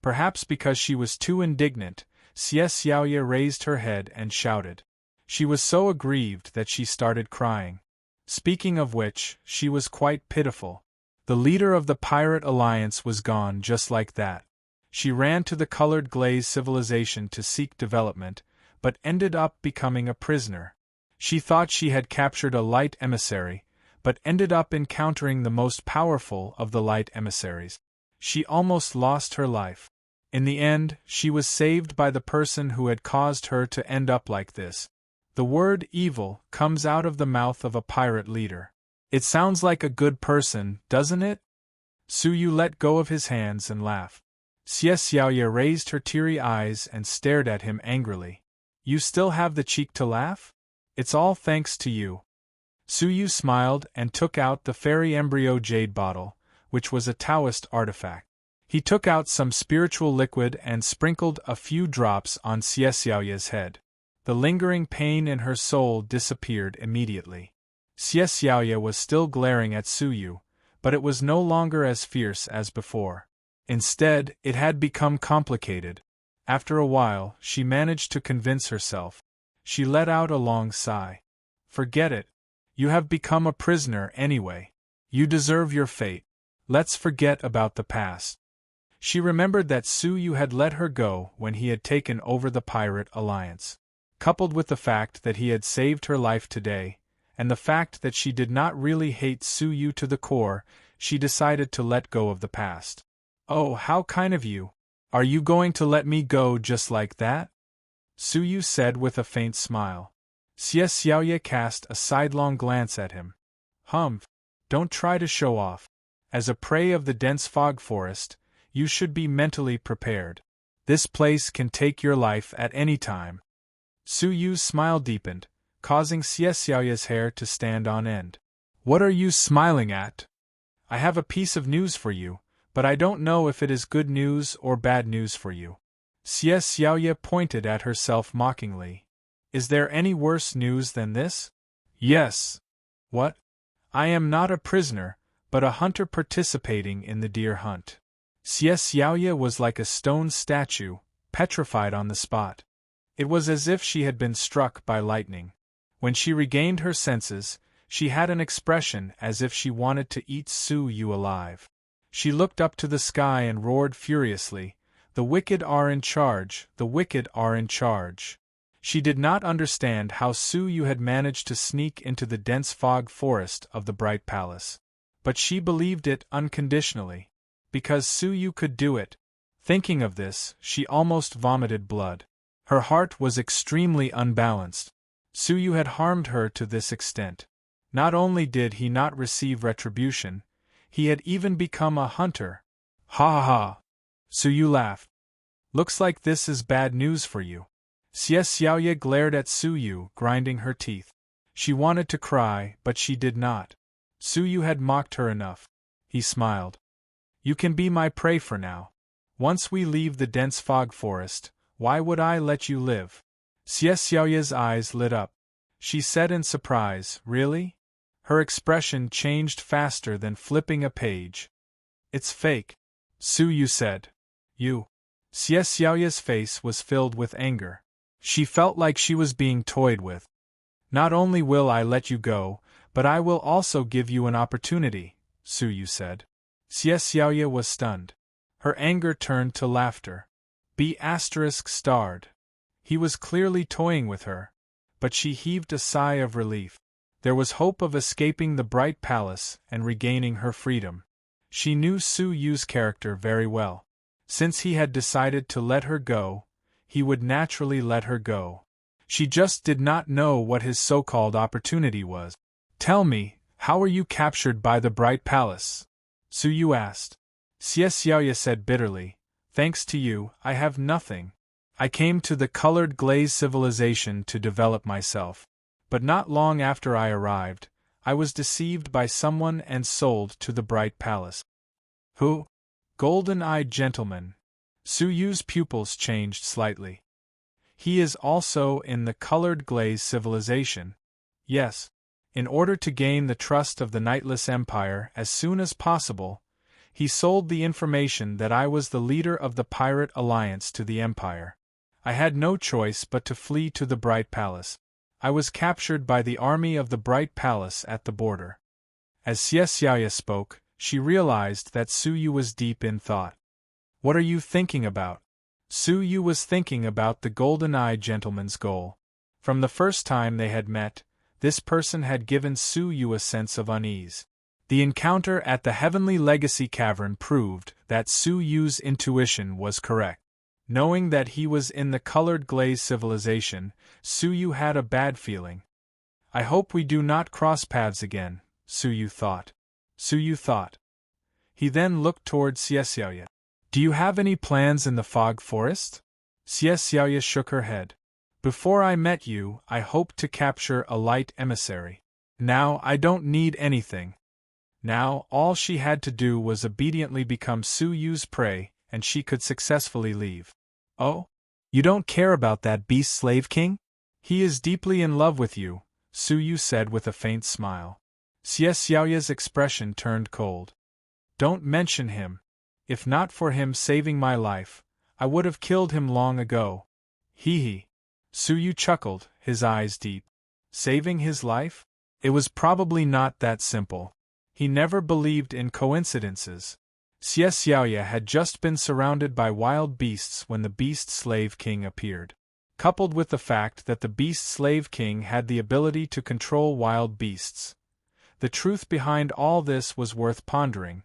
Perhaps because she was too indignant, Xie Xiaoye raised her head and shouted. She was so aggrieved that she started crying. Speaking of which, she was quite pitiful. The leader of the pirate alliance was gone just like that. She ran to the colored glaze civilization to seek development, but ended up becoming a prisoner. She thought she had captured a light emissary, but ended up encountering the most powerful of the light emissaries. She almost lost her life. In the end, she was saved by the person who had caused her to end up like this. The word evil comes out of the mouth of a pirate leader. It sounds like a good person, doesn't it? Su Yu let go of his hands and laughed. Xie Xiaoye raised her teary eyes and stared at him angrily. You still have the cheek to laugh? It's all thanks to you. Su Yu smiled and took out the fairy embryo jade bottle, which was a Taoist artifact. He took out some spiritual liquid and sprinkled a few drops on Xie Xiaoye's head. The lingering pain in her soul disappeared immediately. Xie Xiaoye was still glaring at Su Yu, but it was no longer as fierce as before. Instead, it had become complicated. After a while, she managed to convince herself. She let out a long sigh. Forget it. You have become a prisoner anyway. You deserve your fate. Let's forget about the past. She remembered that Su Yu had let her go when he had taken over the pirate alliance. Coupled with the fact that he had saved her life today, and the fact that she did not really hate Su Yu to the core, she decided to let go of the past. Oh, how kind of you! Are you going to let me go just like that? Su Yu said with a faint smile. Xie Xiaoye cast a sidelong glance at him. Humph! Don't try to show off. As a prey of the dense fog forest, you should be mentally prepared. This place can take your life at any time. Su Yu's smile deepened, causing Xie Xiaoye's hair to stand on end. What are you smiling at? I have a piece of news for you, but I don't know if it is good news or bad news for you. Xie Xiaoye pointed at herself mockingly. Is there any worse news than this? Yes. What? I am not a prisoner, but a hunter participating in the deer hunt. Xie Xiaoye was like a stone statue, petrified on the spot. It was as if she had been struck by lightning. When she regained her senses, she had an expression as if she wanted to eat Su Yu alive. She looked up to the sky and roared furiously, "The wicked are in charge, the wicked are in charge." She did not understand how Su Yu had managed to sneak into the dense fog forest of the Bright Palace. But she believed it unconditionally. Because Su Yu could do it. Thinking of this, she almost vomited blood. Her heart was extremely unbalanced. Su Yu had harmed her to this extent. Not only did he not receive retribution, he had even become a hunter. Ha ha ha! Su Yu laughed. Looks like this is bad news for you. Xie Xiaoye glared at Su Yu, grinding her teeth. She wanted to cry, but she did not. Su Yu had mocked her enough. He smiled. You can be my prey for now. Once we leave the dense fog forest, why would I let you live? Xie Xiaoya's eyes lit up. She said in surprise, Really? Her expression changed faster than flipping a page. It's fake. Su Yu said. You. Xie Xiaoya's face was filled with anger. She felt like she was being toyed with. Not only will I let you go, but I will also give you an opportunity, Su Yu said. Xie Xiaoya was stunned. Her anger turned to laughter. B****. He was clearly toying with her. But she heaved a sigh of relief. There was hope of escaping the bright palace and regaining her freedom. She knew Su Yu's character very well. Since he had decided to let her go, he would naturally let her go. She just did not know what his so-called opportunity was. Tell me, how were you captured by the bright palace? Su Yu asked. Xie Xiaoya said bitterly, Thanks to you, I have nothing. I came to the colored glaze civilization to develop myself. But not long after I arrived, I was deceived by someone and sold to the bright palace. Who? Golden-eyed gentleman. Su Yu's pupils changed slightly. He is also in the colored glaze civilization. Yes. In order to gain the trust of the Nightless Empire as soon as possible, he sold the information that I was the leader of the Pirate Alliance to the Empire. I had no choice but to flee to the Bright Palace. I was captured by the army of the Bright Palace at the border. As Xie Xiaoya spoke, she realized that Su Yu was deep in thought. What are you thinking about? Su Yu was thinking about the golden-eyed gentleman's goal. From the first time they had met, this person had given Su Yu a sense of unease. The encounter at the Heavenly Legacy Cavern proved that Su Yu's intuition was correct. Knowing that he was in the colored glaze civilization, Su Yu had a bad feeling. I hope we do not cross paths again, Su Yu thought. He then looked toward Xie Xiaoya. Do you have any plans in the fog forest? Xie Xiaoya shook her head. Before I met you, I hoped to capture a light emissary. Now I don't need anything. Now all she had to do was obediently become Su Yu's prey, and she could successfully leave. Oh? You don't care about that beast slave king? He is deeply in love with you, Su Yu said with a faint smile. Xie Xiaoya's expression turned cold. Don't mention him. If not for him saving my life, I would have killed him long ago. Hee. Su Yu chuckled, his eyes deep. Saving his life? It was probably not that simple. He never believed in coincidences. Xie Xiaoya had just been surrounded by wild beasts when the Beast Slave King appeared. Coupled with the fact that the Beast Slave King had the ability to control wild beasts, the truth behind all this was worth pondering.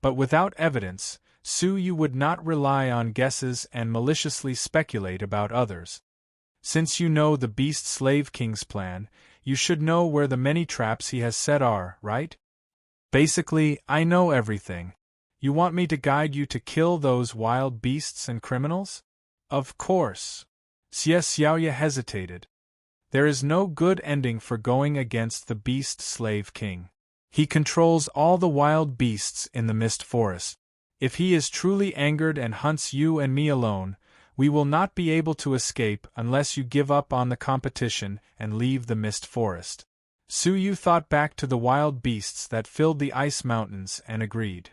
But without evidence, Su Yu would not rely on guesses and maliciously speculate about others. Since you know the Beast Slave King's plan, you should know where the many traps he has set are, right? Basically, I know everything. You want me to guide you to kill those wild beasts and criminals? Of course. Xie Xiaoya hesitated. There is no good ending for going against the Beast Slave King. He controls all the wild beasts in the Mist Forest. If he is truly angered and hunts you and me alone, we will not be able to escape unless you give up on the competition and leave the Mist Forest. Su Yu thought back to the wild beasts that filled the ice mountains and agreed.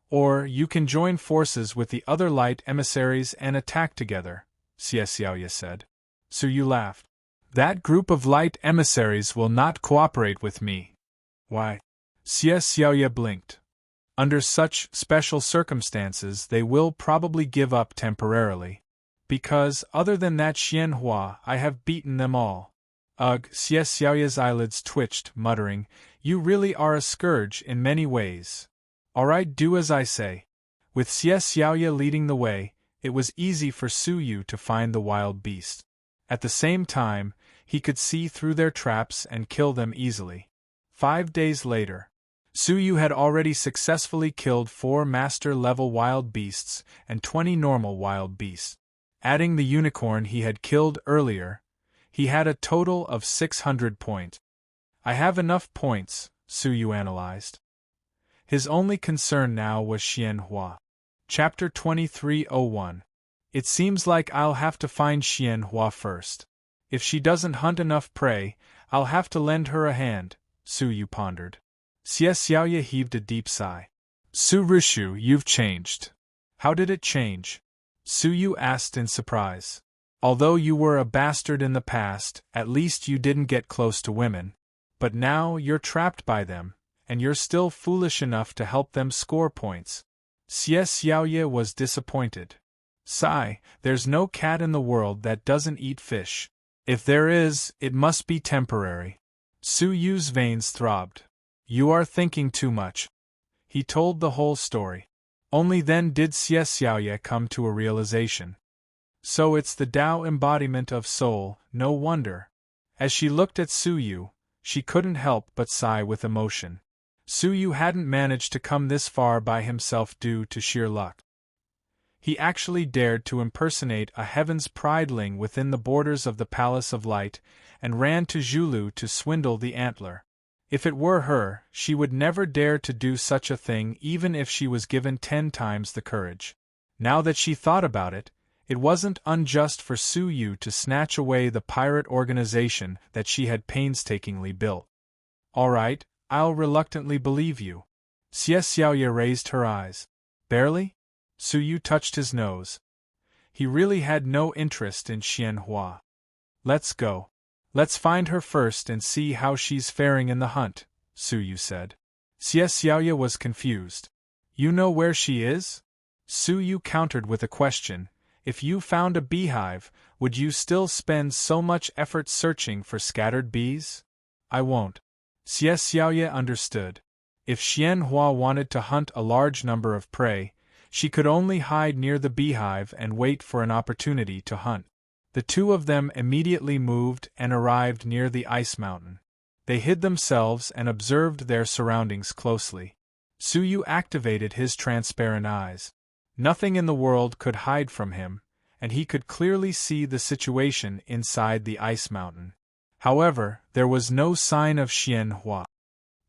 Or you can join forces with the other light emissaries and attack together, Xie Xiaoya said. Su Yu laughed. That group of light emissaries will not cooperate with me. Why? Xie Xiaoya blinked. Under such special circumstances they will probably give up temporarily. Because, other than that Xianhua, I have beaten them all. Ugh, Xie Xiaoya's eyelids twitched, muttering, You really are a scourge in many ways. Alright, do as I say. With Xie Xiaoya leading the way, it was easy for Su Yu to find the wild beast. At the same time, he could see through their traps and kill them easily. 5 days later, Su Yu had already successfully killed 4 master-level wild beasts and 20 normal wild beasts. Adding the unicorn he had killed earlier, he had a total of 600 points. I have enough points, Su Yu analyzed. His only concern now was Xian Hua. Chapter 2301. It seems like I'll have to find Xian Hua first. If she doesn't hunt enough prey, I'll have to lend her a hand, Su Yu pondered. Xie Xiaoye heaved a deep sigh. Su Rishu, you've changed. How did it change? Su Yu asked in surprise. Although you were a bastard in the past, at least you didn't get close to women. But now you're trapped by them, and you're still foolish enough to help them score points. Xie Xiaoye was disappointed. Sigh, there's no cat in the world that doesn't eat fish. If there is, it must be temporary. Su Yu's veins throbbed. You are thinking too much. He told the whole story. Only then did Xie Xiaoye come to a realization. So it's the Tao embodiment of soul, no wonder. As she looked at Su Yu, she couldn't help but sigh with emotion. Su Yu hadn't managed to come this far by himself due to sheer luck. He actually dared to impersonate a Heaven's Prideling within the borders of the Palace of Light, and ran to Zhulu to swindle the antler. If it were her, she would never dare to do such a thing even if she was given 10 times the courage. Now that she thought about it, it wasn't unjust for Su Yu to snatch away the pirate organization that she had painstakingly built. All right, I'll reluctantly believe you. Xie Xiaoye raised her eyes. Barely? Su Yu touched his nose. He really had no interest in Xian Hua. Let's go. Let's find her first and see how she's faring in the hunt, Su Yu said. Xie Xiaoye was confused. You know where she is? Su Yu countered with a question. If you found a beehive, would you still spend so much effort searching for scattered bees? I won't. Xie Xiaoye understood. If Xian Hua wanted to hunt a large number of prey, she could only hide near the beehive and wait for an opportunity to hunt. The two of them immediately moved and arrived near the ice mountain. They hid themselves and observed their surroundings closely. Su Yu activated his transparent eyes. Nothing in the world could hide from him, and he could clearly see the situation inside the ice mountain. However, there was no sign of Xian Hua.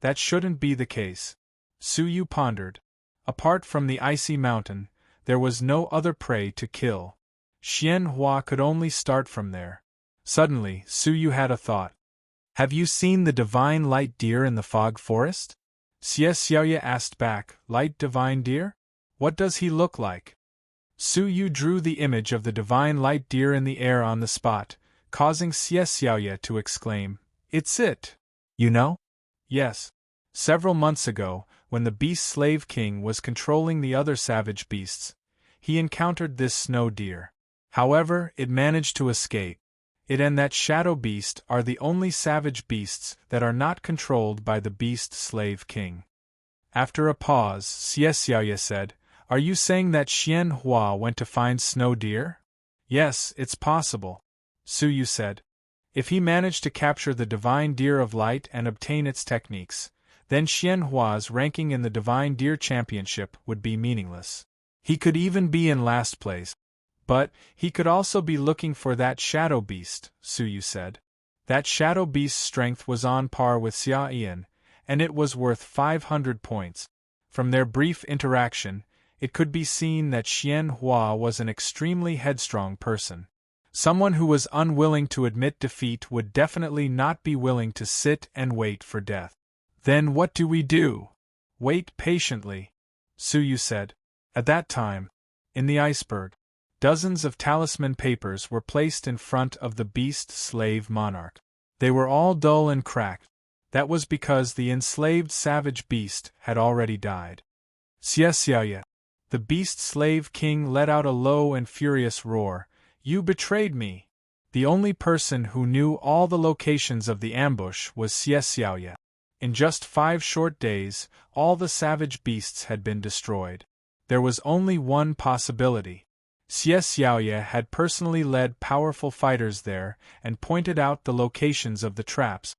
That shouldn't be the case. Su Yu pondered. Apart from the icy mountain, there was no other prey to kill. Xian Hua could only start from there. Suddenly, Su Yu had a thought. Have you seen the divine light deer in the fog forest? Xie Xiaoye asked back. Light divine deer? What does he look like? Su Yu drew the image of the divine light deer in the air on the spot, causing Xie Xiaoye to exclaim, It's it! You know? Yes. Several months ago, when the beast slave king was controlling the other savage beasts, he encountered this snow deer. However, it managed to escape. It and that shadow beast are the only savage beasts that are not controlled by the beast slave king. After a pause, Xie Xiaoye said, Are you saying that Xian Hua went to find snow deer? Yes, it's possible. Su Yu said. If he managed to capture the divine deer of light and obtain its techniques, then Xian Hua's ranking in the divine deer championship would be meaningless. He could even be in last place. But he could also be looking for that shadow beast, Su Yu said. That shadow beast's strength was on par with Xia Ian, and it was worth 500 points. From their brief interaction, it could be seen that Xian Hua was an extremely headstrong person. Someone who was unwilling to admit defeat would definitely not be willing to sit and wait for death. Then what do we do? Wait patiently, Su Yu said. At that time, in the iceberg, dozens of talisman papers were placed in front of the beast slave monarch. They were all dull and cracked. That was because the enslaved savage beast had already died. Xie Xiaoye. The beast slave king let out a low and furious roar. You betrayed me! The only person who knew all the locations of the ambush was Xie Xiaoye. In just 5 short days, all the savage beasts had been destroyed. There was only one possibility. Xie Xiaoye had personally led powerful fighters there and pointed out the locations of the traps.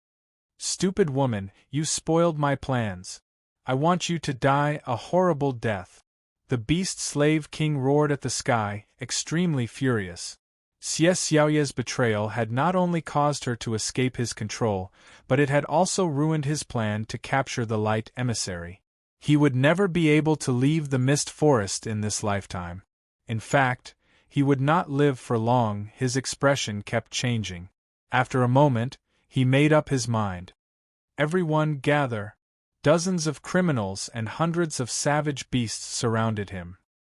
Stupid woman, you spoiled my plans. I want you to die a horrible death. The beast slave king roared at the sky, extremely furious. Xie Xiaoye's betrayal had not only caused her to escape his control, but it had also ruined his plan to capture the light emissary. He would never be able to leave the mist forest in this lifetime. In fact, he would not live for long. His expression kept changing. After a moment, he made up his mind. Everyone gather. Dozens of criminals and hundreds of savage beasts surrounded him.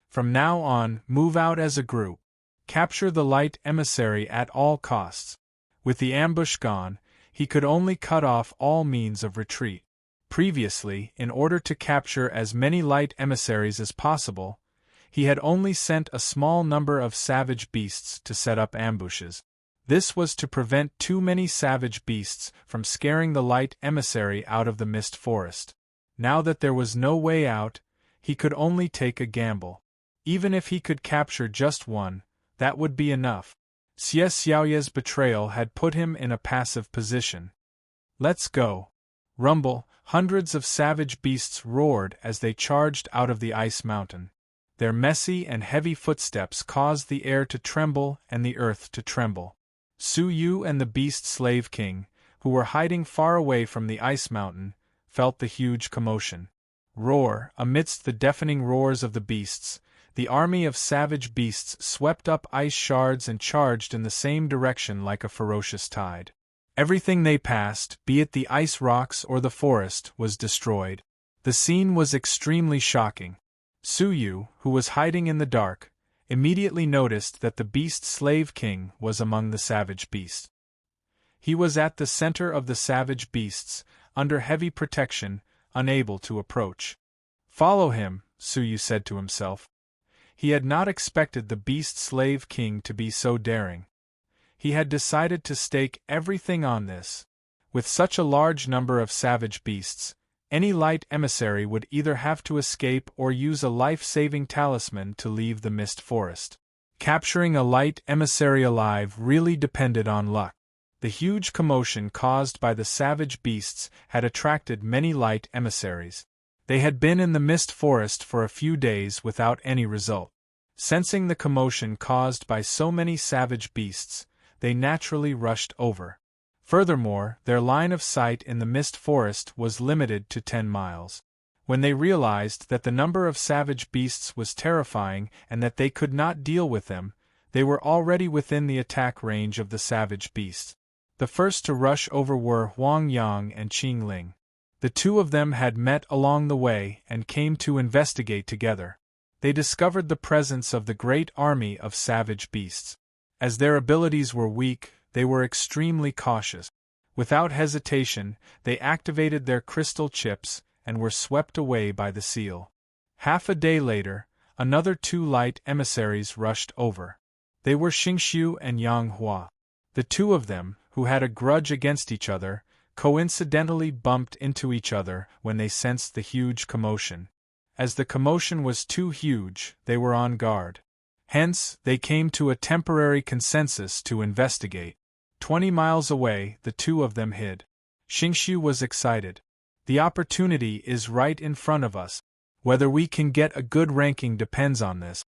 From now on, move out as a group. Capture the light emissary at all costs. With the ambush gone, he could only cut off all means of retreat. Previously, in order to capture as many light emissaries as possible, he had only sent a small number of savage beasts to set up ambushes. This was to prevent too many savage beasts from scaring the light emissary out of the mist forest. Now that there was no way out, he could only take a gamble. Even if he could capture just one, that would be enough. Xie Xiaoye's betrayal had put him in a passive position. Let's go. Rumble, hundreds of savage beasts roared as they charged out of the ice mountain. Their messy and heavy footsteps caused the air to tremble and the earth to tremble. Su Yu and the Beast Slave King, who were hiding far away from the ice mountain, felt the huge commotion. Roar, amidst the deafening roars of the beasts, the army of savage beasts swept up ice shards and charged in the same direction like a ferocious tide. Everything they passed, be it the ice rocks or the forest, was destroyed. The scene was extremely shocking. Su Yu, who was hiding in the dark, immediately noticed that the Beast Slave King was among the savage beasts. He was at the center of the savage beasts, under heavy protection, unable to approach. Follow him, Su Yu said to himself. He had not expected the Beast Slave King to be so daring. He had decided to stake everything on this. With such a large number of savage beasts, any light emissary would either have to escape or use a life-saving talisman to leave the mist forest. Capturing a light emissary alive really depended on luck. The huge commotion caused by the savage beasts had attracted many light emissaries. They had been in the mist forest for a few days without any result. Sensing the commotion caused by so many savage beasts, they naturally rushed over. Furthermore, their line of sight in the mist forest was limited to 10 miles. When they realized that the number of savage beasts was terrifying and that they could not deal with them, they were already within the attack range of the savage beasts. The first to rush over were Huang Yang and Qing Ling. The two of them had met along the way and came to investigate together. They discovered the presence of the great army of savage beasts. As their abilities were weak, they were extremely cautious. Without hesitation, they activated their crystal chips and were swept away by the seal. Half a day later, another 2 light emissaries rushed over. They were Xingxiu and Yang Hua. The two of them, who had a grudge against each other, coincidentally bumped into each other when they sensed the huge commotion. As the commotion was too huge, they were on guard. Hence, they came to a temporary consensus to investigate. 20 miles away, the two of them hid. Xingxiu was excited. The opportunity is right in front of us. Whether we can get a good ranking depends on this.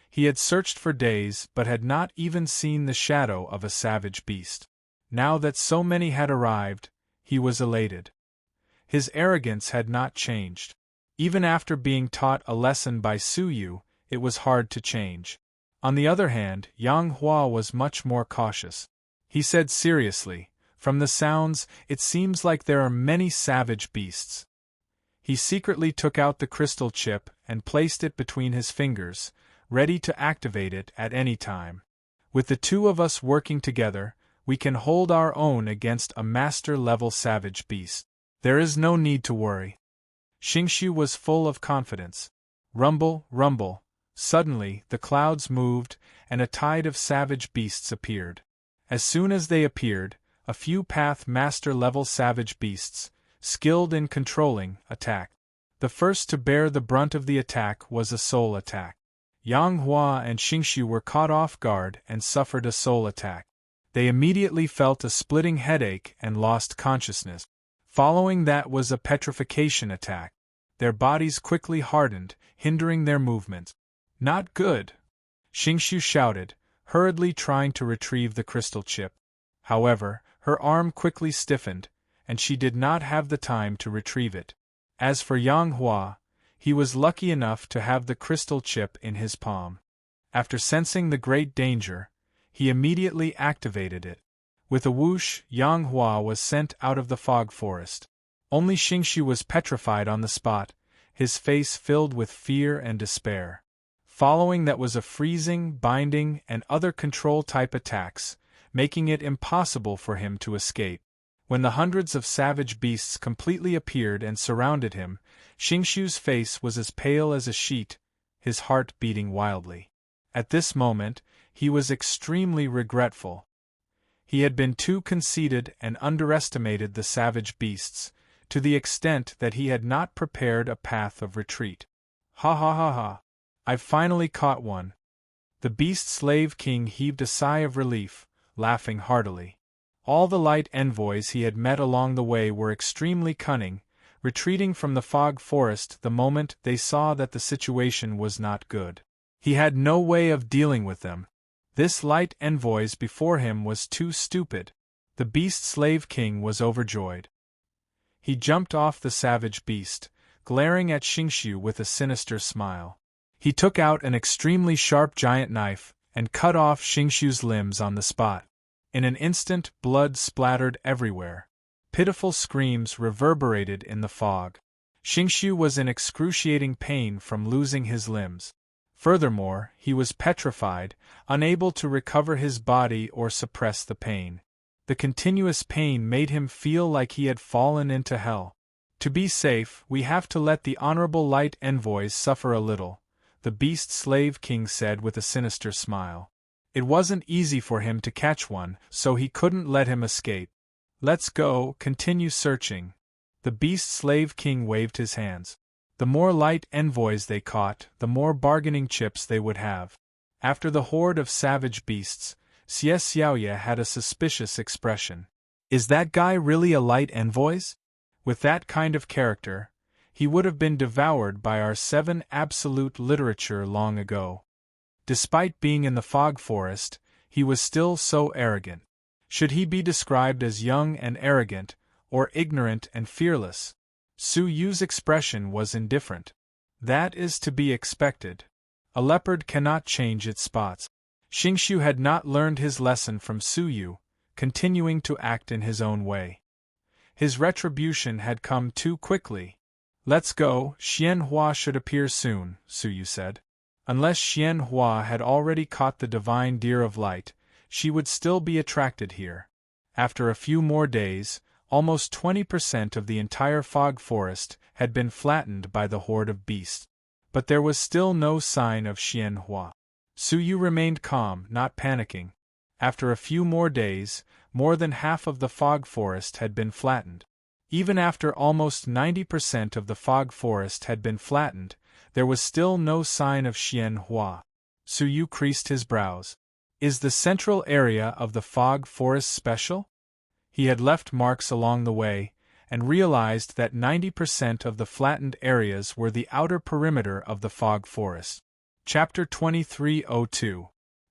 He had searched for days but had not even seen the shadow of a savage beast. Now that so many had arrived, he was elated. His arrogance had not changed. Even after being taught a lesson by Su Yu, it was hard to change. On the other hand, Yang Hua was much more cautious. He said seriously, "From the sounds, it seems like there are many savage beasts." He secretly took out the crystal chip and placed it between his fingers, ready to activate it at any time. With the two of us working together, we can hold our own against a master-level savage beast. There is no need to worry. Xingxiu was full of confidence. Rumble, rumble. Suddenly, the clouds moved, and a tide of savage beasts appeared. As soon as they appeared, a few Path Master-level savage beasts, skilled in controlling, attacked. The first to bear the brunt of the attack was a soul attack. Yang Hua and Xingxiu were caught off guard and suffered a soul attack. They immediately felt a splitting headache and lost consciousness. Following that was a petrification attack. Their bodies quickly hardened, hindering their movements. "Not good!" Xingxiu shouted, hurriedly trying to retrieve the crystal chip. However, her arm quickly stiffened, and she did not have the time to retrieve it. As for Yang Hua, he was lucky enough to have the crystal chip in his palm. After sensing the great danger, he immediately activated it. With a whoosh, Yang Hua was sent out of the fog forest. Only Xingqiu was petrified on the spot, his face filled with fear and despair. Following that was a freezing, binding, and other control-type attacks, making it impossible for him to escape. When the hundreds of savage beasts completely appeared and surrounded him, Xingqiu's face was as pale as a sheet, his heart beating wildly. At this moment, he was extremely regretful. He had been too conceited and underestimated the savage beasts, to the extent that he had not prepared a path of retreat. Ha ha ha ha! I've finally caught one. The beast slave king heaved a sigh of relief, laughing heartily. All the light envoys he had met along the way were extremely cunning, retreating from the fog forest the moment they saw that the situation was not good. He had no way of dealing with them. This light envoys before him was too stupid. The beast slave king was overjoyed. He jumped off the savage beast, glaring at Xingqiu with a sinister smile. He took out an extremely sharp giant knife and cut off Xingqiu's limbs on the spot. In an instant, blood splattered everywhere. Pitiful screams reverberated in the fog. Xingqiu was in excruciating pain from losing his limbs. Furthermore, he was petrified, unable to recover his body or suppress the pain. The continuous pain made him feel like he had fallen into hell. To be safe, we have to let the honorable light envoys suffer a little, the beast slave king said with a sinister smile. It wasn't easy for him to catch one, so he couldn't let him escape. Let's go, continue searching. The beast slave king waved his hands. The more light envoys they caught, the more bargaining chips they would have. After the horde of savage beasts, Xie Xiaoye had a suspicious expression. Is that guy really a light envoy? With that kind of character, he would have been devoured by our 7 absolute literature long ago. Despite being in the fog forest, he was still so arrogant. Should he be described as young and arrogant, or ignorant and fearless? Su Yu's expression was indifferent. That is to be expected. A leopard cannot change its spots. Xingqiu had not learned his lesson from Su Yu, continuing to act in his own way. His retribution had come too quickly. Let's go, Xian Hua should appear soon, Su Yu said. Unless Xian Hua had already caught the divine deer of light, she would still be attracted here. After a few more days, almost 20% of the entire fog forest had been flattened by the horde of beasts. But there was still no sign of Xian Hua. Su Yu remained calm, not panicking. After a few more days, more than half of the fog forest had been flattened. Even after almost 90% of the fog forest had been flattened, there was still no sign of Xian Hua. Su Yu creased his brows. Is the central area of the fog forest special? He had left marks along the way, and realized that 90% of the flattened areas were the outer perimeter of the fog forest. Chapter 2302.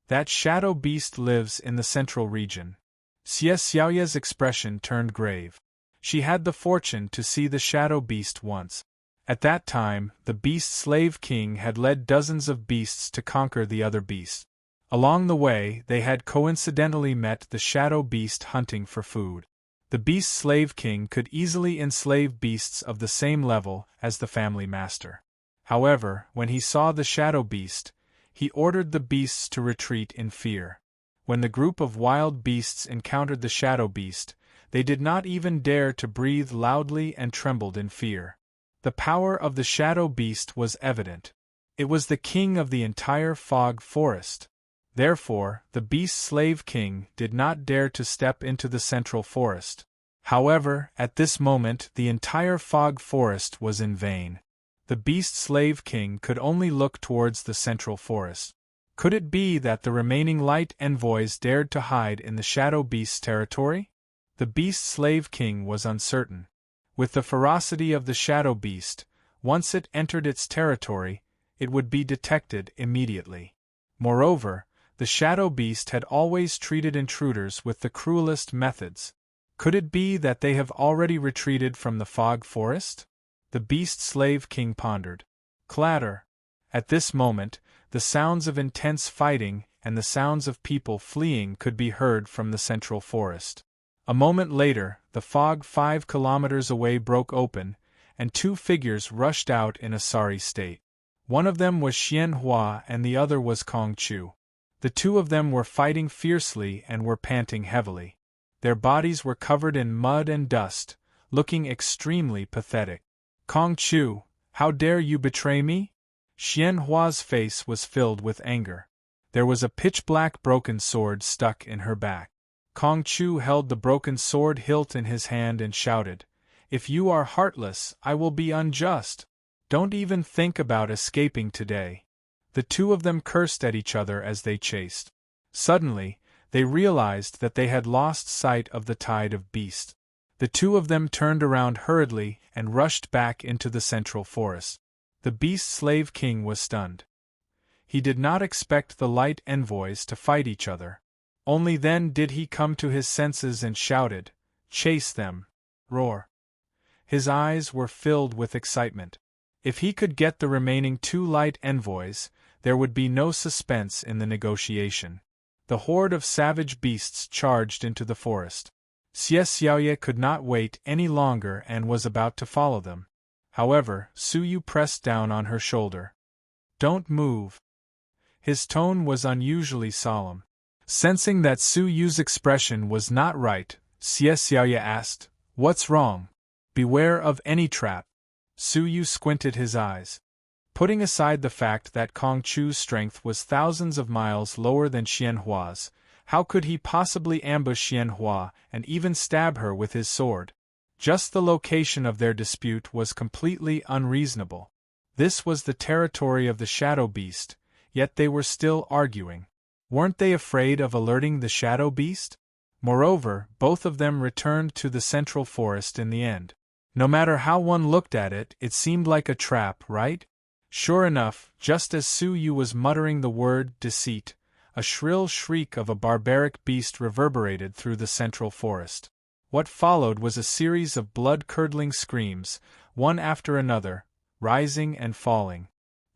That shadow beast lives in the central region. Xie Xiaoye's expression turned grave. She had the fortune to see the shadow beast once. At that time, the beast slave king had led dozens of beasts to conquer the other beasts. Along the way, they had coincidentally met the shadow beast hunting for food. The beast slave king could easily enslave beasts of the same level as the family master. However, when he saw the shadow beast, he ordered the beasts to retreat in fear. When the group of wild beasts encountered the shadow beast, they did not even dare to breathe loudly and trembled in fear. The power of the shadow beast was evident. It was the king of the entire fog forest. Therefore, the beast slave king did not dare to step into the central forest. However, at this moment the entire fog forest was in vain. The beast slave king could only look towards the central forest. Could it be that the remaining light envoys dared to hide in the shadow beast's territory? The beast slave king was uncertain. With the ferocity of the shadow beast, once it entered its territory, it would be detected immediately. Moreover, The shadow beast had always treated intruders with the cruelest methods. Could it be that they have already retreated from the fog forest? The beast slave king pondered. Clatter! At this moment, the sounds of intense fighting and the sounds of people fleeing could be heard from the central forest. A moment later, the fog 5 kilometers away broke open, and 2 figures rushed out in a sorry state. One of them was Xian Hua and the other was Kong Chu. The two of them were fighting fiercely and were panting heavily. Their bodies were covered in mud and dust, looking extremely pathetic. Kong Chu, how dare you betray me? Xian Hua's face was filled with anger. There was a pitch-black broken sword stuck in her back. Kong Chu held the broken sword hilt in his hand and shouted, "If you are heartless, I will be unjust. Don't even think about escaping today." The two of them cursed at each other as they chased. Suddenly, they realized that they had lost sight of the tide of beasts. The two of them turned around hurriedly and rushed back into the central forest. The beast slave king was stunned. He did not expect the light envoys to fight each other. Only then did he come to his senses and shouted, "Chase them! Roar!" His eyes were filled with excitement. If he could get the remaining 2 light envoys, there would be no suspense in the negotiation. The horde of savage beasts charged into the forest. Xie Xiaoye could not wait any longer and was about to follow them. However, Su Yu pressed down on her shoulder. "Don't move." His tone was unusually solemn. Sensing that Su Yu's expression was not right, Xie Xiaoye asked, "What's wrong? Beware of any trap." Su Yu squinted his eyes. Putting aside the fact that Kong Chu's strength was thousands of miles lower than Xian Hua's, how could he possibly ambush Xian Hua and even stab her with his sword? Just the location of their dispute was completely unreasonable. This was the territory of the shadow beast, yet they were still arguing. Weren't they afraid of alerting the shadow beast? Moreover, both of them returned to the central forest in the end. No matter how one looked at it, it seemed like a trap, right? Sure enough, just as Su Yu was muttering the word deceit, a shrill shriek of a barbaric beast reverberated through the central forest. What followed was a series of blood-curdling screams, one after another, rising and falling.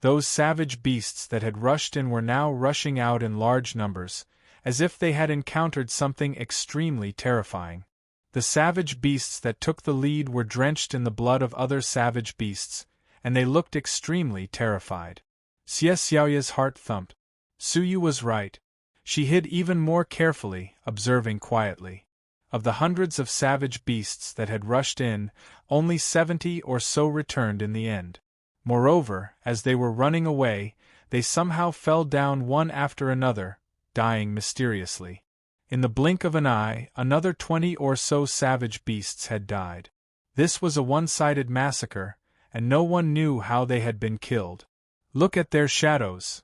Those savage beasts that had rushed in were now rushing out in large numbers, as if they had encountered something extremely terrifying. The savage beasts that took the lead were drenched in the blood of other savage beasts, and they looked extremely terrified. Xie Xiaoye's heart thumped. Su Yu was right. She hid even more carefully, observing quietly. Of the hundreds of savage beasts that had rushed in, only 70 or so returned in the end. Moreover, as they were running away, they somehow fell down one after another, dying mysteriously. In the blink of an eye, another 20 or so savage beasts had died. This was a one-sided massacre, and no one knew how they had been killed. "Look at their shadows."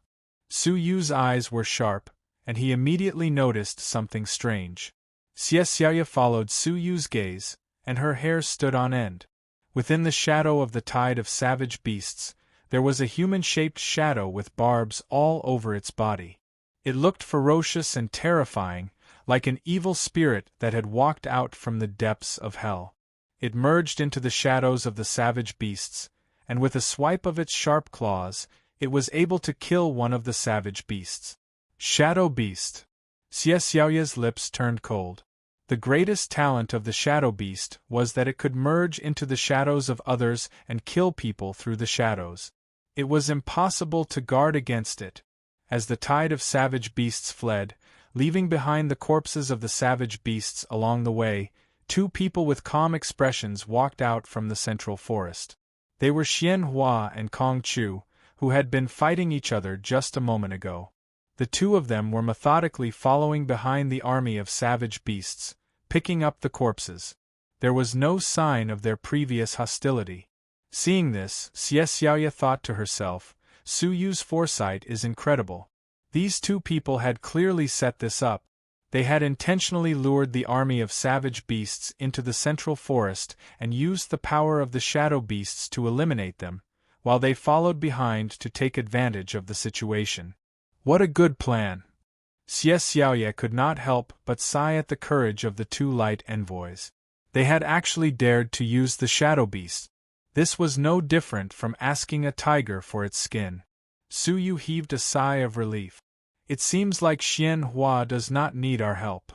Su Yu's eyes were sharp, and he immediately noticed something strange. Xie Xiaoye followed Su Yu's gaze, and her hair stood on end. Within the shadow of the tide of savage beasts, there was a human-shaped shadow with barbs all over its body. It looked ferocious and terrifying, like an evil spirit that had walked out from the depths of hell. It merged into the shadows of the savage beasts, and with a swipe of its sharp claws, it was able to kill one of the savage beasts. Shadow beast. Xie Xiaoye's lips turned cold. The greatest talent of the shadow beast was that it could merge into the shadows of others and kill people through the shadows. It was impossible to guard against it. As the tide of savage beasts fled, leaving behind the corpses of the savage beasts along the way, 2 people with calm expressions walked out from the central forest. They were Xian Hua and Kong Chu, who had been fighting each other just a moment ago. The two of them were methodically following behind the army of savage beasts, picking up the corpses. There was no sign of their previous hostility. Seeing this, Xie Xiaoye thought to herself, Su Yu's foresight is incredible. These 2 people had clearly set this up. They had intentionally lured the army of savage beasts into the central forest and used the power of the shadow beasts to eliminate them, while they followed behind to take advantage of the situation. What a good plan! Xie Xiaoye could not help but sigh at the courage of the two light envoys. They had actually dared to use the shadow beast. This was no different from asking a tiger for its skin. Su Yu heaved a sigh of relief. It seems like Xian Hua does not need our help.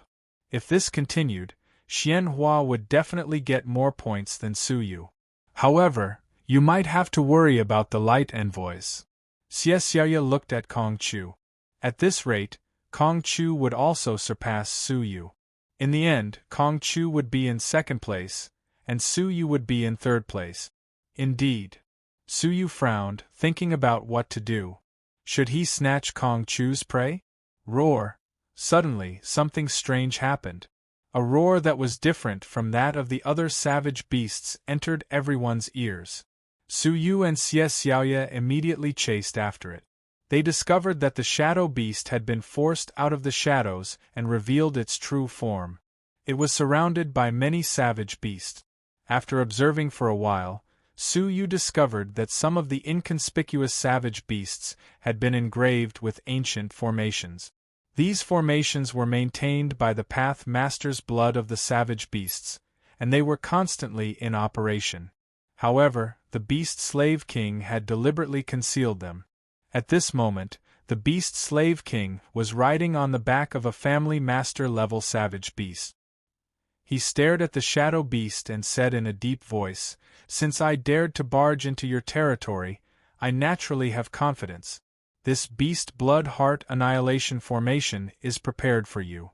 If this continued, Xian Hua would definitely get more points than Su Yu. However, you might have to worry about the light envoys. Xie Xiaoye looked at Kong Chu. At this rate, Kong Chu would also surpass Su Yu. In the end, Kong Chu would be in second place, and Su Yu would be in third place. Indeed. Su Yu frowned, thinking about what to do. Should he snatch Kong Chu's prey? Roar! Suddenly, something strange happened. A roar that was different from that of the other savage beasts entered everyone's ears. Su Yu and Xie Xiaoye immediately chased after it. They discovered that the shadow beast had been forced out of the shadows and revealed its true form. It was surrounded by many savage beasts. After observing for a while, Su Yu discovered that some of the inconspicuous savage beasts had been engraved with ancient formations. These formations were maintained by the Path Master's blood of the savage beasts, and they were constantly in operation. However, the Beast Slave King had deliberately concealed them. At this moment, the Beast Slave King was riding on the back of a family master-level savage beast. He stared at the shadow beast and said in a deep voice, "Since I dared to barge into your territory, I naturally have confidence. This Beast Blood Heart Annihilation formation is prepared for you."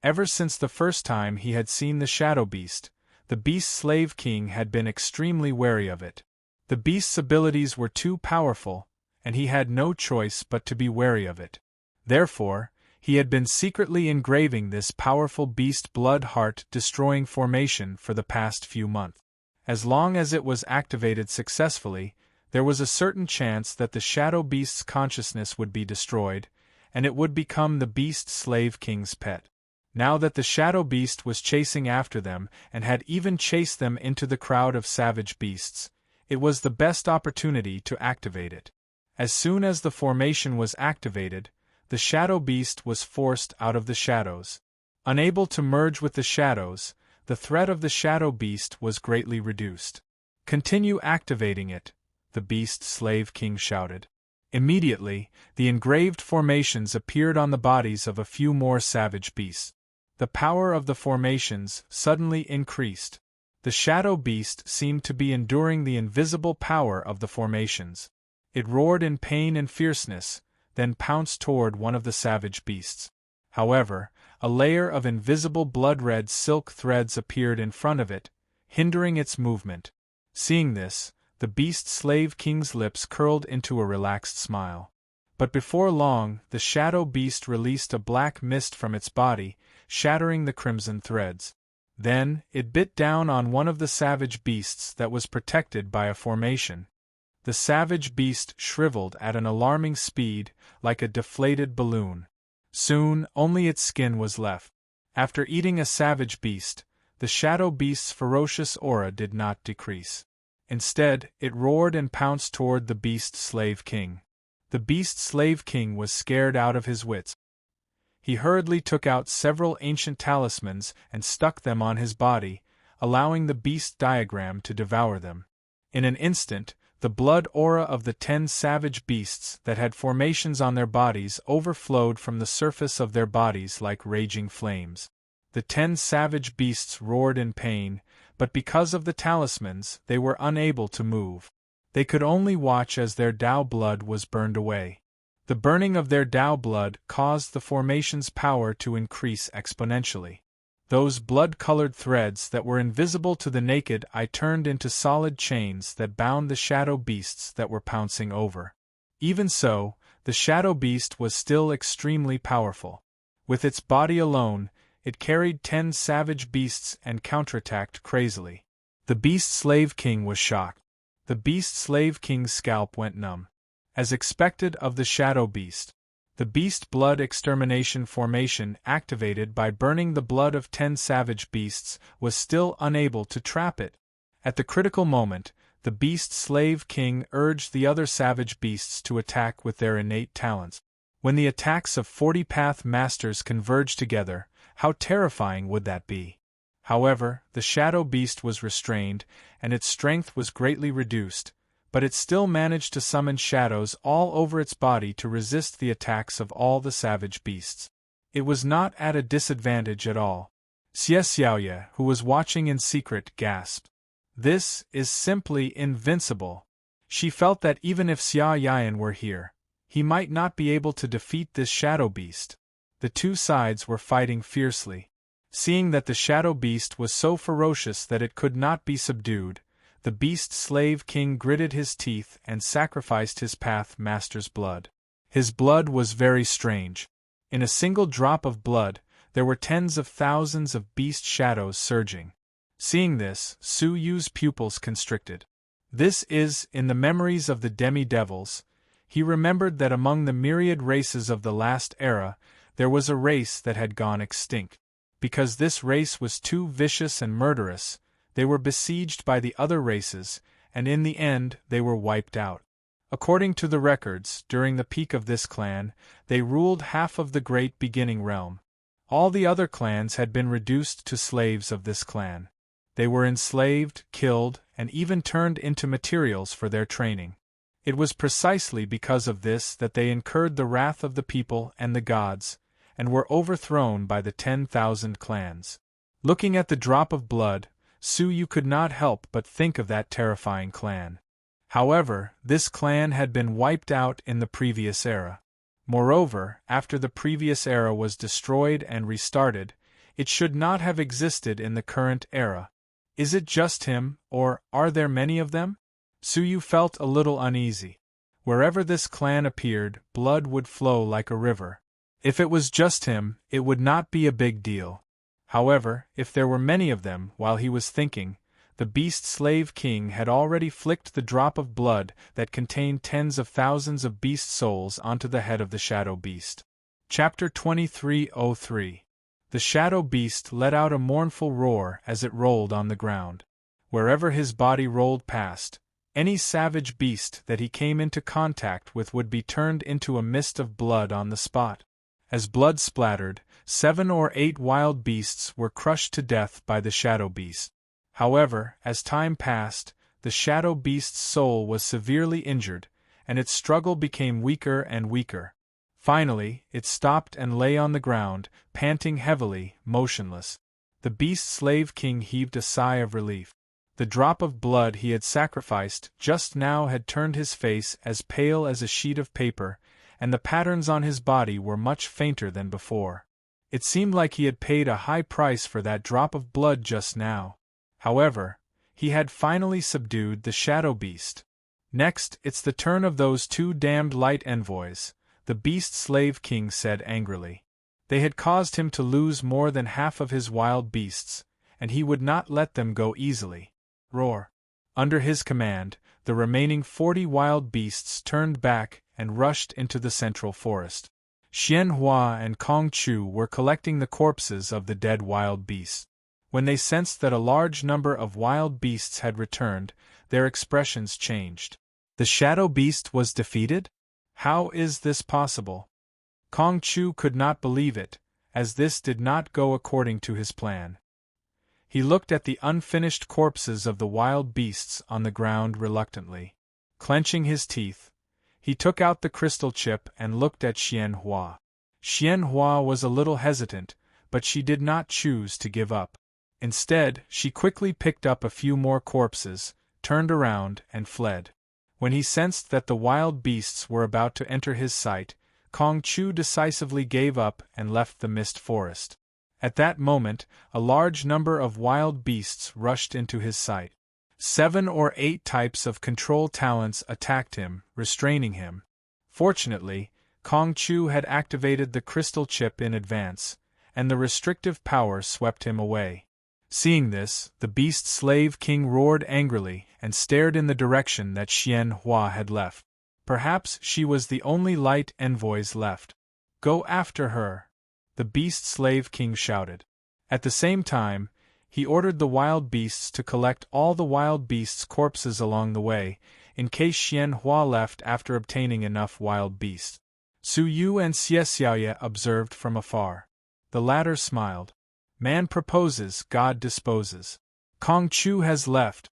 Ever since the first time he had seen the shadow beast, the Beast Slave King had been extremely wary of it. The beast's abilities were too powerful, and he had no choice but to be wary of it. Therefore, he had been secretly engraving this powerful Beast Blood Heart destroying formation for the past few months. As long as it was activated successfully, there was a certain chance that the Shadow Beast's consciousness would be destroyed, and it would become the Beast Slave King's pet. Now that the Shadow Beast was chasing after them and had even chased them into the crowd of savage beasts, it was the best opportunity to activate it. As soon as the formation was activated, the Shadow Beast was forced out of the shadows. Unable to merge with the shadows, the threat of the Shadow Beast was greatly reduced. "Continue activating it," the Beast Slave King shouted. Immediately, the engraved formations appeared on the bodies of a few more savage beasts. The power of the formations suddenly increased. The Shadow Beast seemed to be enduring the invisible power of the formations. It roared in pain and fierceness, then pounced toward one of the savage beasts. However, a layer of invisible blood-red silk threads appeared in front of it, hindering its movement. Seeing this, the Beast Slave King's lips curled into a relaxed smile. But before long, the Shadow Beast released a black mist from its body, shattering the crimson threads. Then, it bit down on one of the savage beasts that was protected by a formation. The savage beast shriveled at an alarming speed, like a deflated balloon. Soon, only its skin was left. After eating a savage beast, the Shadow Beast's ferocious aura did not decrease. Instead, it roared and pounced toward the Beast Slave King. The Beast Slave King was scared out of his wits. He hurriedly took out several ancient talismans and stuck them on his body, allowing the beast diagram to devour them. In an instant, the blood aura of the 10 savage beasts that had formations on their bodies overflowed from the surface of their bodies like raging flames. The 10 savage beasts roared in pain, but because of the talismans, they were unable to move. They could only watch as their Tao blood was burned away. The burning of their Tao blood caused the formation's power to increase exponentially. Those blood-colored threads that were invisible to the naked eye turned into solid chains that bound the shadow beasts that were pouncing over. Even so, the shadow beast was still extremely powerful. With its body alone, it carried 10 savage beasts and counterattacked crazily. The Beast Slave King was shocked. The Beast Slave King's scalp went numb. As expected of the shadow beast, the Beast Blood Extermination formation activated by burning the blood of 10 savage beasts was still unable to trap it. At the critical moment, the Beast Slave King urged the other savage beasts to attack with their innate talents. When the attacks of 40 Path Masters converged together, how terrifying would that be? However, the shadow beast was restrained, and its strength was greatly reduced, but it still managed to summon shadows all over its body to resist the attacks of all the savage beasts. It was not at a disadvantage at all. Xie Xiaoye, who was watching in secret, gasped. This is simply invincible. She felt that even if Xia Yan were here, he might not be able to defeat this shadow beast. The two sides were fighting fiercely. Seeing that the shadow beast was so ferocious that it could not be subdued, the beast slave king gritted his teeth and sacrificed his path master's blood. His blood was very strange. In a single drop of blood, there were tens of thousands of beast shadows surging. Seeing this, Su Yu's pupils constricted. This is, in the memories of the demi-devils, he remembered that among the myriad races of the last era, there was a race that had gone extinct. Because this race was too vicious and murderous, they were besieged by the other races, and in the end they were wiped out. According to the records, during the peak of this clan, they ruled half of the great beginning realm. All the other clans had been reduced to slaves of this clan. They were enslaved, killed, and even turned into materials for their training. It was precisely because of this that they incurred the wrath of the people and the gods, and were overthrown by the 10,000 clans. Looking at the drop of blood, Su Yu could not help but think of that terrifying clan. However, this clan had been wiped out in the previous era. Moreover, after the previous era was destroyed and restarted, it should not have existed in the current era. Is it just him, or are there many of them? Su Yu felt a little uneasy. Wherever this clan appeared, blood would flow like a river. If it was just him, it would not be a big deal. However, if there were many of them, while he was thinking, the beast slave king had already flicked the drop of blood that contained tens of thousands of beast souls onto the head of the shadow beast. Chapter 2303. The shadow beast let out a mournful roar as it rolled on the ground. Wherever his body rolled past, any savage beast that he came into contact with would be turned into a mist of blood on the spot. As blood splattered, 7 or 8 wild beasts were crushed to death by the shadow beast. However, as time passed, the shadow beast's soul was severely injured, and its struggle became weaker and weaker. Finally, it stopped and lay on the ground, panting heavily, motionless. The beast slave king heaved a sigh of relief. The drop of blood he had sacrificed just now had turned his face as pale as a sheet of paper, and the patterns on his body were much fainter than before. It seemed like he had paid a high price for that drop of blood just now. However, he had finally subdued the shadow beast. Next, it's the turn of those 2 damned light envoys, the beast slave king said angrily. They had caused him to lose more than half of his wild beasts, and he would not let them go easily. Roar! Under his command, the remaining 40 wild beasts turned back and rushed into the central forest. Xian Hua and Kong Chu were collecting the corpses of the dead wild beasts. When they sensed that a large number of wild beasts had returned, their expressions changed. The shadow beast was defeated? How is this possible? Kong Chu could not believe it, as this did not go according to his plan. He looked at the unfinished corpses of the wild beasts on the ground reluctantly. Clenching his teeth, he took out the crystal chip and looked at Xian Hua. Xian Hua was a little hesitant, but she did not choose to give up. Instead, she quickly picked up a few more corpses, turned around, and fled. When he sensed that the wild beasts were about to enter his sight, Kong Chu decisively gave up and left the mist forest. At that moment, a large number of wild beasts rushed into his sight. 7 or 8 types of control talents attacked him, restraining him. Fortunately, Kong Chu had activated the crystal chip in advance, and the restrictive power swept him away. Seeing this, the beast slave king roared angrily and stared in the direction that Xian Hua had left. Perhaps she was the only light envoys left. Go after her! The beast slave king shouted. At the same time, he ordered the wild beasts to collect all the wild beasts' corpses along the way, in case Xian Hua left after obtaining enough wild beasts. Su Yu and Xie Xiaoye observed from afar. The latter smiled. Man proposes, God disposes. Kong Chu has left.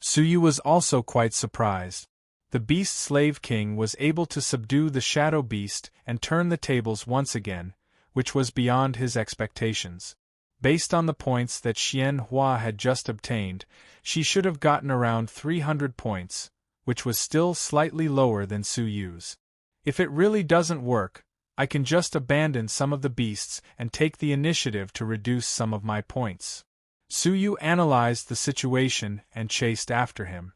Su Yu was also quite surprised. The Beast Slave King was able to subdue the Shadow Beast and turn the tables once again, which was beyond his expectations. Based on the points that Xian Hua had just obtained, she should have gotten around 300 points, which was still slightly lower than Su Yu's. If it really doesn't work, I can just abandon some of the beasts and take the initiative to reduce some of my points. Su Yu analyzed the situation and chased after him.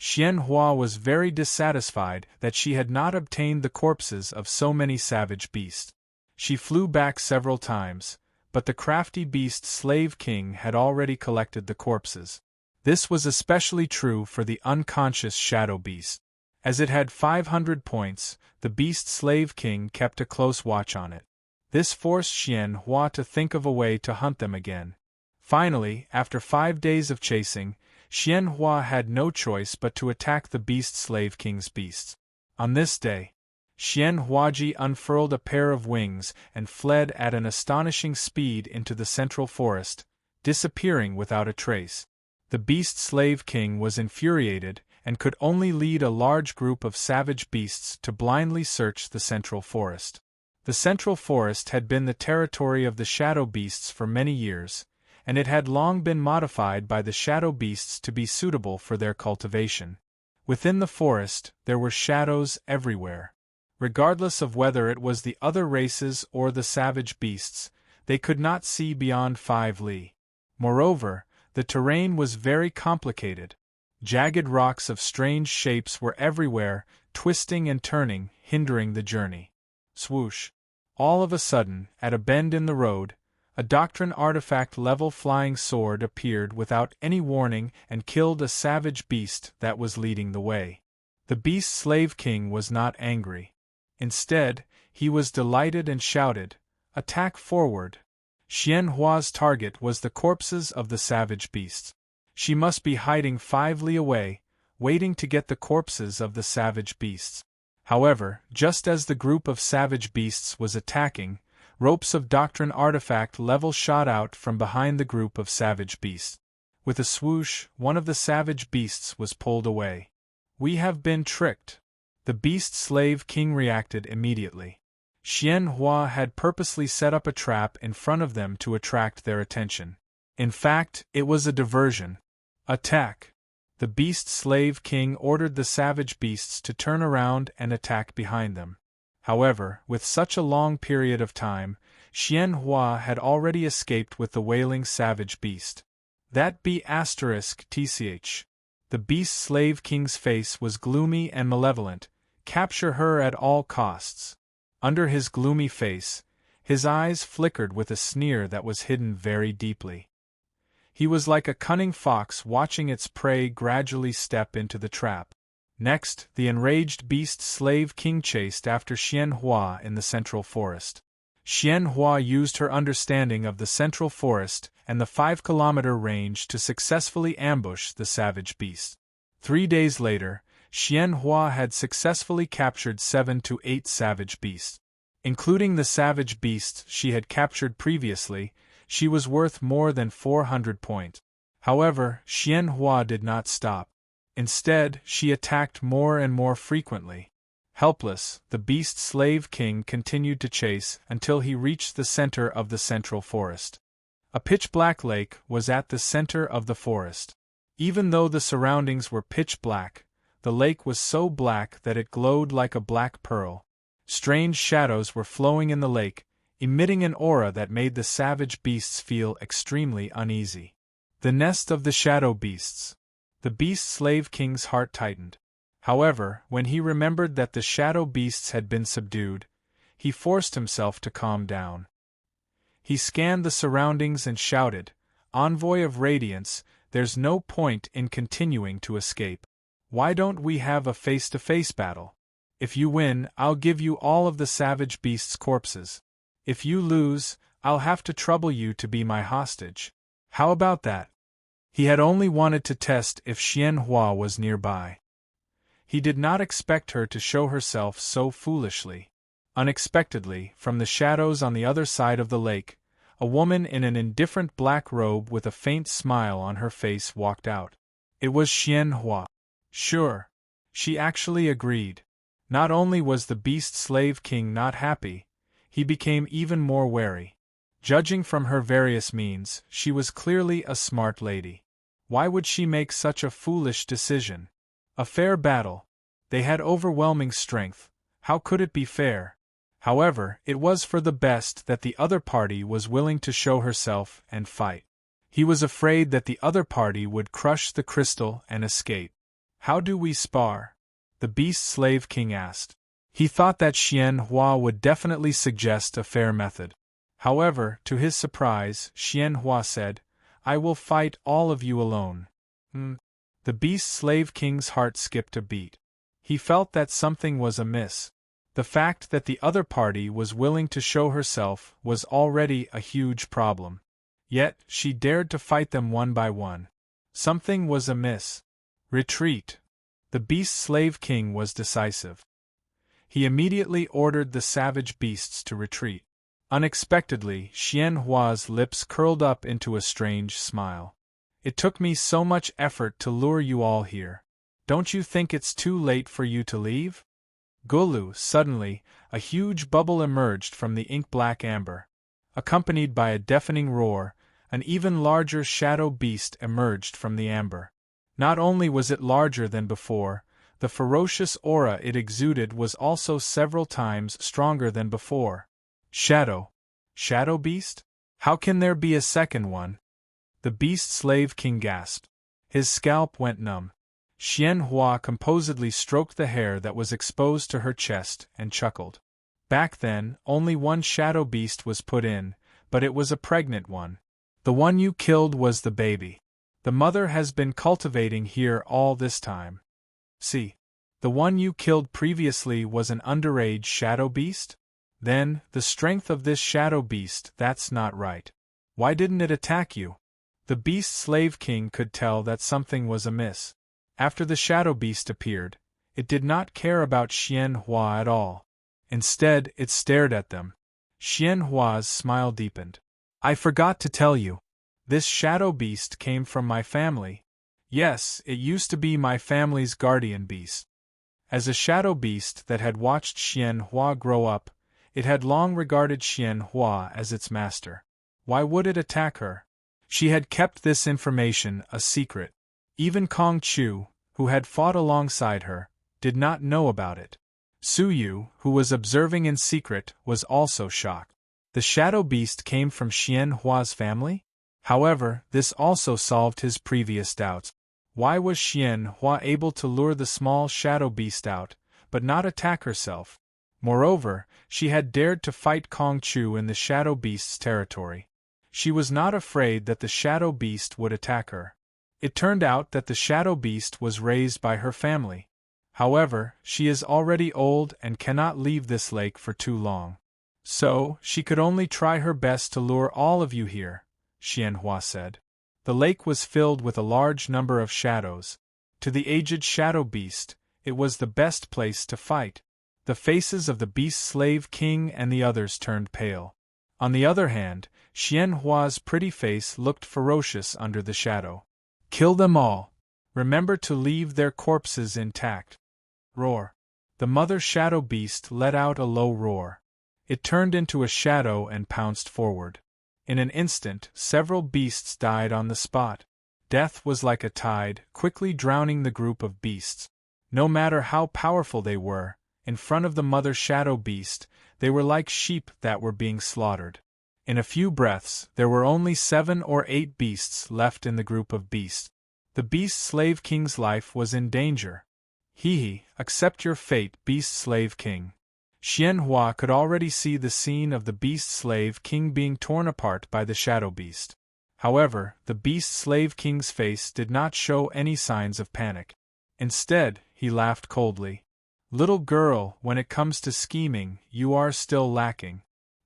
Xian Hua was very dissatisfied that she had not obtained the corpses of so many savage beasts. She flew back several times, but the crafty Beast Slave King had already collected the corpses. This was especially true for the unconscious Shadow Beast. As it had 500 points, the Beast Slave King kept a close watch on it. This forced Xian Hua to think of a way to hunt them again. Finally, after 5 days of chasing, Xian Hua had no choice but to attack the Beast Slave King's beasts. On this day, Xian Huaji unfurled a pair of wings and fled at an astonishing speed into the central forest, disappearing without a trace. The Beast Slave King was infuriated and could only lead a large group of savage beasts to blindly search the central forest. The central forest had been the territory of the shadow beasts for many years, and it had long been modified by the shadow beasts to be suitable for their cultivation. Within the forest, there were shadows everywhere. Regardless of whether it was the other races or the savage beasts, they could not see beyond 5 li. Moreover, the terrain was very complicated. Jagged rocks of strange shapes were everywhere, twisting and turning, hindering the journey. Swoosh! All of a sudden, at a bend in the road, a Doctrine artifact-level flying sword appeared without any warning and killed a savage beast that was leading the way. The Beast Slave King was not angry. Instead, he was delighted and shouted, "Attack forward!" Xian Hua's target was the corpses of the savage beasts. She must be hiding 5 li away, waiting to get the corpses of the savage beasts. However, just as the group of savage beasts was attacking, ropes of Doctrine artifact level shot out from behind the group of savage beasts. With a swoosh, one of the savage beasts was pulled away. "We have been tricked." The Beast Slave King reacted immediately. Xian Hua had purposely set up a trap in front of them to attract their attention. In fact, it was a diversion. "Attack!" The Beast Slave King ordered the savage beasts to turn around and attack behind them. However, with such a long period of time, Xian Hua had already escaped with the wailing savage beast. That *TCH. The Beast Slave King's face was gloomy and malevolent. Capture her at all costs. Under his gloomy face, his eyes flickered with a sneer that was hidden very deeply. He was like a cunning fox watching its prey gradually step into the trap. Next, the enraged Beast Slave King chased after Xian Hua in the central forest. Xian Hua used her understanding of the central forest and the 5-kilometer range to successfully ambush the savage beast. 3 days later, Xian Hua had successfully captured 7 to 8 savage beasts. Including the savage beasts she had captured previously, she was worth more than 400 points. However, Xian Hua did not stop. Instead, she attacked more and more frequently. Helpless, the Beast Slave King continued to chase until he reached the center of the central forest. A pitch-black lake was at the center of the forest. Even though the surroundings were pitch black, the lake was so black that it glowed like a black pearl. Strange shadows were flowing in the lake, emitting an aura that made the savage beasts feel extremely uneasy. The nest of the shadow beasts. The Beast Slave King's heart tightened. However, when he remembered that the shadow beasts had been subdued, he forced himself to calm down. He scanned the surroundings and shouted, "Envoy of Radiance, there's no point in continuing to escape. Why don't we have a face-to-face battle? If you win, I'll give you all of the savage beasts' corpses. If you lose, I'll have to trouble you to be my hostage. How about that?" He had only wanted to test if Xian Hua was nearby. He did not expect her to show herself so foolishly. Unexpectedly, from the shadows on the other side of the lake, a woman in an indifferent black robe with a faint smile on her face walked out. It was Xian Hua. Sure. She actually agreed. Not only was the beast slave king not happy, he became even more wary. Judging from her various means, she was clearly a smart lady. Why would she make such a foolish decision? A fair battle. They had overwhelming strength. How could it be fair? However, it was for the best that the other party was willing to show herself and fight. He was afraid that the other party would crush the crystal and escape. How do we spar? The beast slave king asked. He thought that Xian Hua would definitely suggest a fair method. However, to his surprise, Xian Hua said, I will fight all of you alone. The beast slave king's heart skipped a beat. He felt that something was amiss. The fact that the other party was willing to show herself was already a huge problem. Yet, she dared to fight them one by one. Something was amiss. Retreat. The beast slave king was decisive. He immediately ordered the savage beasts to retreat. Unexpectedly, Xian Hua's lips curled up into a strange smile. It took me so much effort to lure you all here. Don't you think it's too late for you to leave? Gulu, suddenly, a huge bubble emerged from the ink-black amber. Accompanied by a deafening roar, an even larger shadow beast emerged from the amber. Not only was it larger than before, the ferocious aura it exuded was also several times stronger than before. Shadow beast? How can there be a second one? The beast slave king gasped. His scalp went numb. Xian Hua composedly stroked the hair that was exposed to her chest and chuckled. Back then, only one shadow beast was put in, but it was a pregnant one. The one you killed was the baby. The mother has been cultivating here all this time. See, the one you killed previously was an underage shadow beast? Then, the strength of this shadow beast, that's not right. Why didn't it attack you? The beast slave king could tell that something was amiss. After the shadow beast appeared, it did not care about Xian Hua at all. Instead, it stared at them. Xian Hua's smile deepened. I forgot to tell you. This shadow beast came from my family. Yes, it used to be my family's guardian beast. As a shadow beast that had watched Xian Hua grow up, it had long regarded Xian Hua as its master. Why would it attack her? She had kept this information a secret. Even Kong Chu, who had fought alongside her, did not know about it. Su Yu, who was observing in secret, was also shocked. The shadow beast came from Xian Hua's family? However, this also solved his previous doubts. Why was Xian Hua able to lure the small shadow beast out, but not attack herself? Moreover, she had dared to fight Kong Chu in the shadow beast's territory. She was not afraid that the shadow beast would attack her. It turned out that the shadow beast was raised by her family. However, she is already old and cannot leave this lake for too long. So, she could only try her best to lure all of you here, Xian Hua said. The lake was filled with a large number of shadows. To the aged shadow beast, it was the best place to fight. The faces of the beast slave king and the others turned pale. On the other hand, Xian Hua's pretty face looked ferocious under the shadow. Kill them all. Remember to leave their corpses intact. Roar. The mother shadow beast let out a low roar. It turned into a shadow and pounced forward. In an instant, several beasts died on the spot. Death was like a tide, quickly drowning the group of beasts. No matter how powerful they were, in front of the mother shadow beast, they were like sheep that were being slaughtered. In a few breaths, there were only 7 or 8 beasts left in the group of beasts. The beast slave king's life was in danger. He, accept your fate, beast slave king. Xian Hua could already see the scene of the beast slave king being torn apart by the shadow beast. However, the beast slave king's face did not show any signs of panic. Instead, he laughed coldly. Little girl, when it comes to scheming, you are still lacking.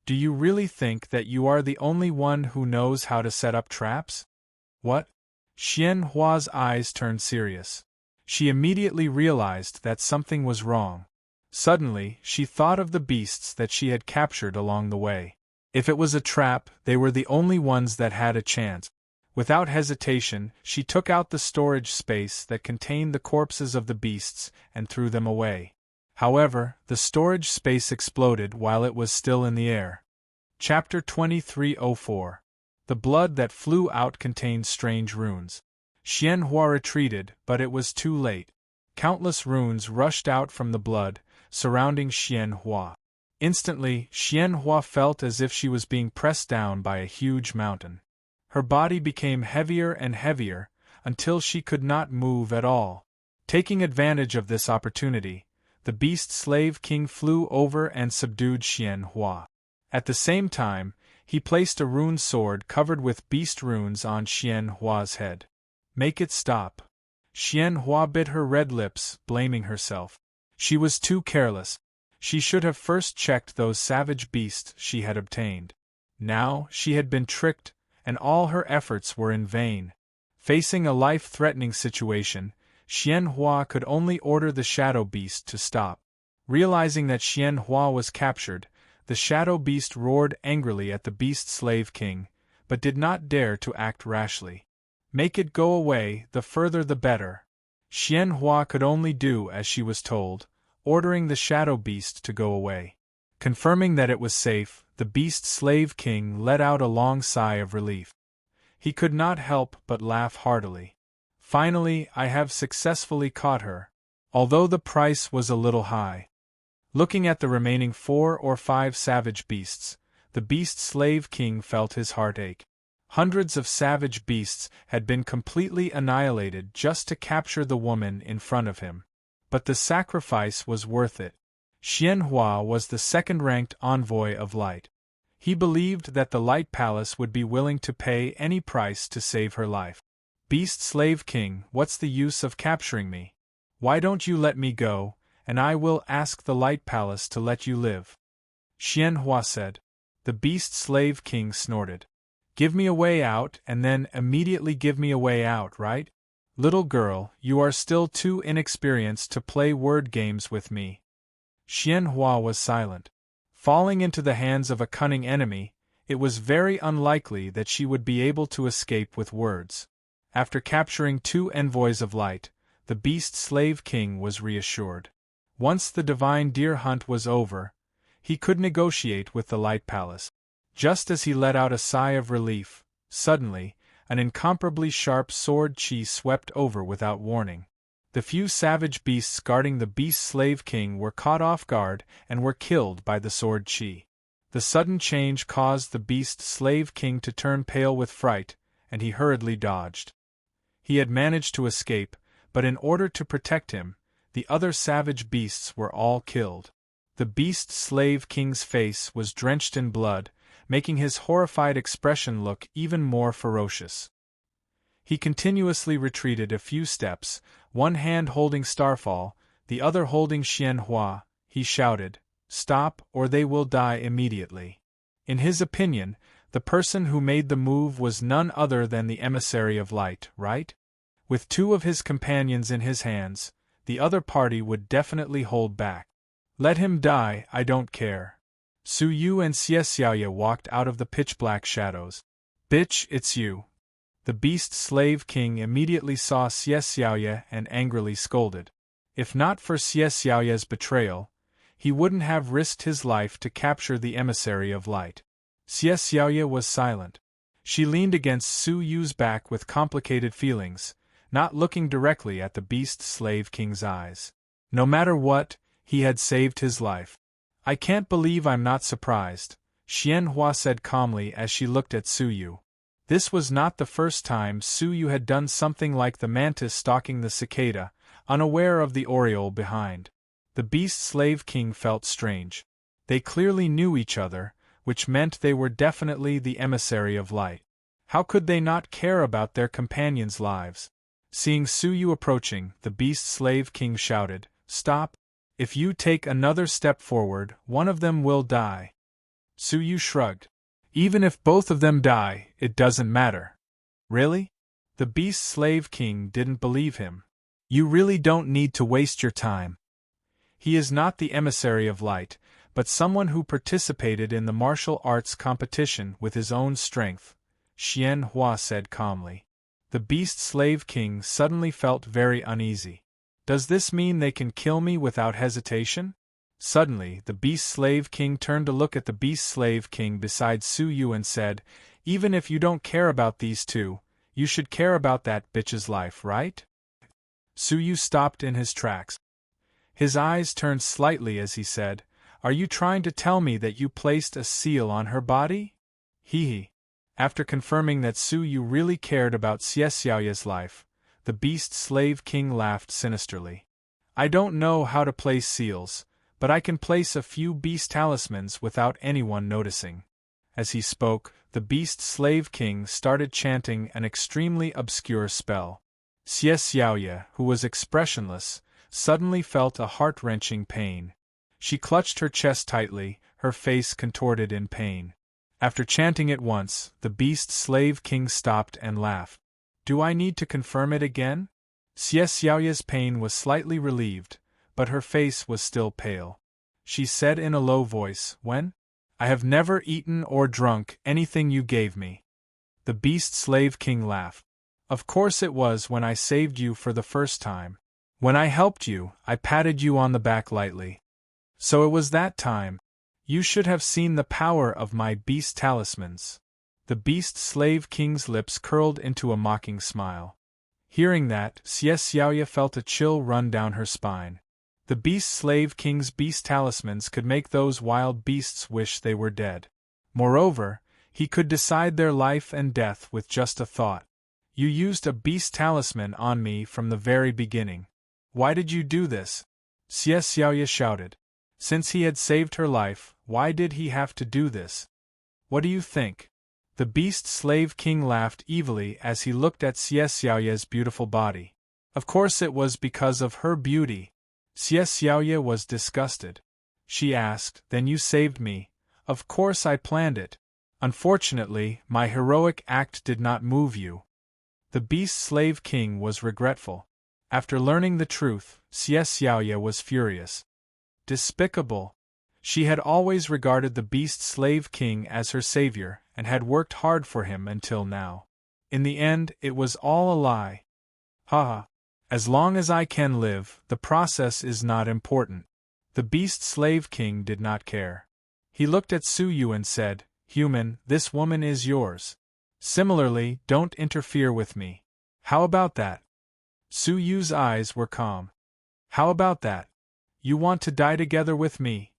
Do you really think that you are the only one who knows how to set up traps? What? Xian Hua's eyes turned serious. She immediately realized that something was wrong. Suddenly, she thought of the beasts that she had captured along the way. If it was a trap, they were the only ones that had a chance. Without hesitation, she took out the storage space that contained the corpses of the beasts and threw them away. However, the storage space exploded while it was still in the air. Chapter 2304. The blood that flew out contained strange runes. Xianhua retreated, but it was too late. Countless runes rushed out from the blood, surrounding Xianhua. Instantly, Xianhua felt as if she was being pressed down by a huge mountain. Her body became heavier and heavier, until she could not move at all. Taking advantage of this opportunity, the Beast Slave King flew over and subdued Xianhua. At the same time, he placed a rune sword covered with beast runes on Xianhua's head. Make it stop. Xianhua bit her red lips, blaming herself. She was too careless. She should have first checked those savage beasts she had obtained. Now, she had been tricked, and all her efforts were in vain. Facing a life-threatening situation, Xianhua could only order the shadow beast to stop. Realizing that Xianhua was captured, the shadow beast roared angrily at the Beast Slave King, but did not dare to act rashly. Make it go away, the further the better. Xianhua could only do as she was told, ordering the shadow beast to go away. Confirming that it was safe, the Beast Slave King let out a long sigh of relief. He could not help but laugh heartily. Finally, I have successfully caught her, although the price was a little high. Looking at the remaining 4 or 5 savage beasts, the Beast Slave King felt his heart ache. Hundreds of savage beasts had been completely annihilated just to capture the woman in front of him. But the sacrifice was worth it. Xianhua was the second-ranked envoy of light. He believed that the Light Palace would be willing to pay any price to save her life. Beast Slave King, what's the use of capturing me? Why don't you let me go, and I will ask the Light Palace to let you live? Xianhua said. The Beast Slave King snorted. Give me a way out and then immediately give me a way out, right? Little girl, you are still too inexperienced to play word games with me. Xianhua was silent. Falling into the hands of a cunning enemy, it was very unlikely that she would be able to escape with words. After capturing 2 envoys of light, the Beast Slave King was reassured. Once the divine deer hunt was over, he could negotiate with the Light Palace. Just as he let out a sigh of relief, suddenly, an incomparably sharp sword chi swept over without warning. The few savage beasts guarding the Beast Slave King were caught off guard and were killed by the sword chi. The sudden change caused the Beast Slave King to turn pale with fright, and he hurriedly dodged. He had managed to escape, but in order to protect him, the other savage beasts were all killed. The Beast Slave King's face was drenched in blood, making his horrified expression look even more ferocious. He continuously retreated a few steps, one hand holding Starfall, the other holding Xianhua. He shouted, "Stop, or they will die immediately." In his opinion, the person who made the move was none other than the emissary of light, right? With 2 of his companions in his hands, the other party would definitely hold back. Let him die, I don't care. Su Yu and Xiaoya walked out of the pitch-black shadows. Bitch, it's you. The Beast Slave King immediately saw Xiaoya and angrily scolded. If not for Xiaoya's betrayal, he wouldn't have risked his life to capture the emissary of light. Xiaoya was silent. She leaned against Su Yu's back with complicated feelings, not looking directly at the Beast Slave King's eyes. No matter what, he had saved his life. I can't believe I'm not surprised, Xianhua said calmly as she looked at Su Yu. This was not the first time Su Yu had done something like the mantis stalking the cicada, unaware of the oriole behind. The Beast Slave King felt strange. They clearly knew each other, which meant they were definitely the emissary of light. How could they not care about their companions' lives? Seeing Su Yu approaching, the Beast Slave King shouted, "Stop! If you take another step forward, one of them will die." Su Yu shrugged. Even if both of them die, it doesn't matter. Really? The Beast Slave King didn't believe him. You really don't need to waste your time. He is not the emissary of light, but someone who participated in the martial arts competition with his own strength, Xian Hua said calmly. The Beast Slave King suddenly felt very uneasy. Does this mean they can kill me without hesitation? Suddenly, the Beast Slave King turned to look at the Beast Slave King beside Su Yu and said, "Even if you don't care about these two, you should care about that bitch's life, right?" Su Yu stopped in his tracks. His eyes turned slightly as he said, "Are you trying to tell me that you placed a seal on her body?" He. After confirming that Su Yu really cared about Xie Xiaoya's life, the Beast Slave King laughed sinisterly. "I don't know how to place seals, but I can place a few beast talismans without anyone noticing." As he spoke, the Beast Slave King started chanting an extremely obscure spell. Xie Xiaoya, who was expressionless, suddenly felt a heart-wrenching pain. She clutched her chest tightly, her face contorted in pain. After chanting it once, the Beast Slave King stopped and laughed. "Do I need to confirm it again?" Xie Xiaoya's pain was slightly relieved, but her face was still pale. She said in a low voice, "When? I have never eaten or drunk anything you gave me." The Beast Slave King laughed. "Of course it was when I saved you for the first time. When I helped you, I patted you on the back lightly. So it was that time. You should have seen the power of my beast talismans." The Beast Slave King's lips curled into a mocking smile. Hearing that, Xie Xiaoya felt a chill run down her spine. The Beast Slave King's beast talismans could make those wild beasts wish they were dead. Moreover, he could decide their life and death with just a thought. "You used a beast talisman on me from the very beginning. Why did you do this?" Xie Xiaoya shouted. Since he had saved her life, why did he have to do this? "What do you think?" The Beast Slave King laughed evilly as he looked at Xie Xiaoya's beautiful body. Of course it was because of her beauty. Xie Xiaoya was disgusted. She asked, "Then you saved me?" "Of course I planned it. Unfortunately, my heroic act did not move you." The Beast Slave King was regretful. After learning the truth, Xie Xiaoya was furious. Despicable. She had always regarded the Beast Slave King as her savior, and had worked hard for him until now. In the end, it was all a lie. Ha! As long as I can live, the process is not important. The Beast Slave King did not care. He looked at Su Yu and said, "Human, this woman is yours. Similarly, don't interfere with me. How about that?" Su Yu's eyes were calm. "How about that? You want to die together with me?"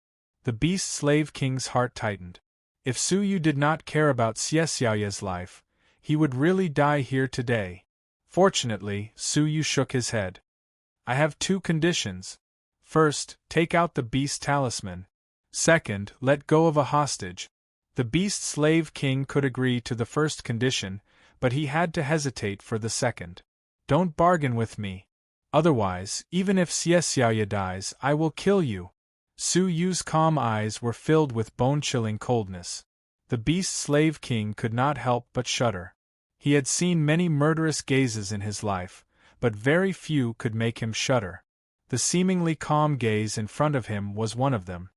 The Beast Slave King's heart tightened. If Su Yu did not care about Xie Xiaoya's life, he would really die here today. Fortunately, Su Yu shook his head. "I have two conditions. First, take out the beast talisman. Second, let go of a hostage." The Beast Slave King could agree to the first condition, but he had to hesitate for the second. "Don't bargain with me. Otherwise, even if Xie Xiaoya dies, I will kill you." Su Yu's calm eyes were filled with bone-chilling coldness. The Beast Slave King could not help but shudder. He had seen many murderous gazes in his life, but very few could make him shudder. The seemingly calm gaze in front of him was one of them.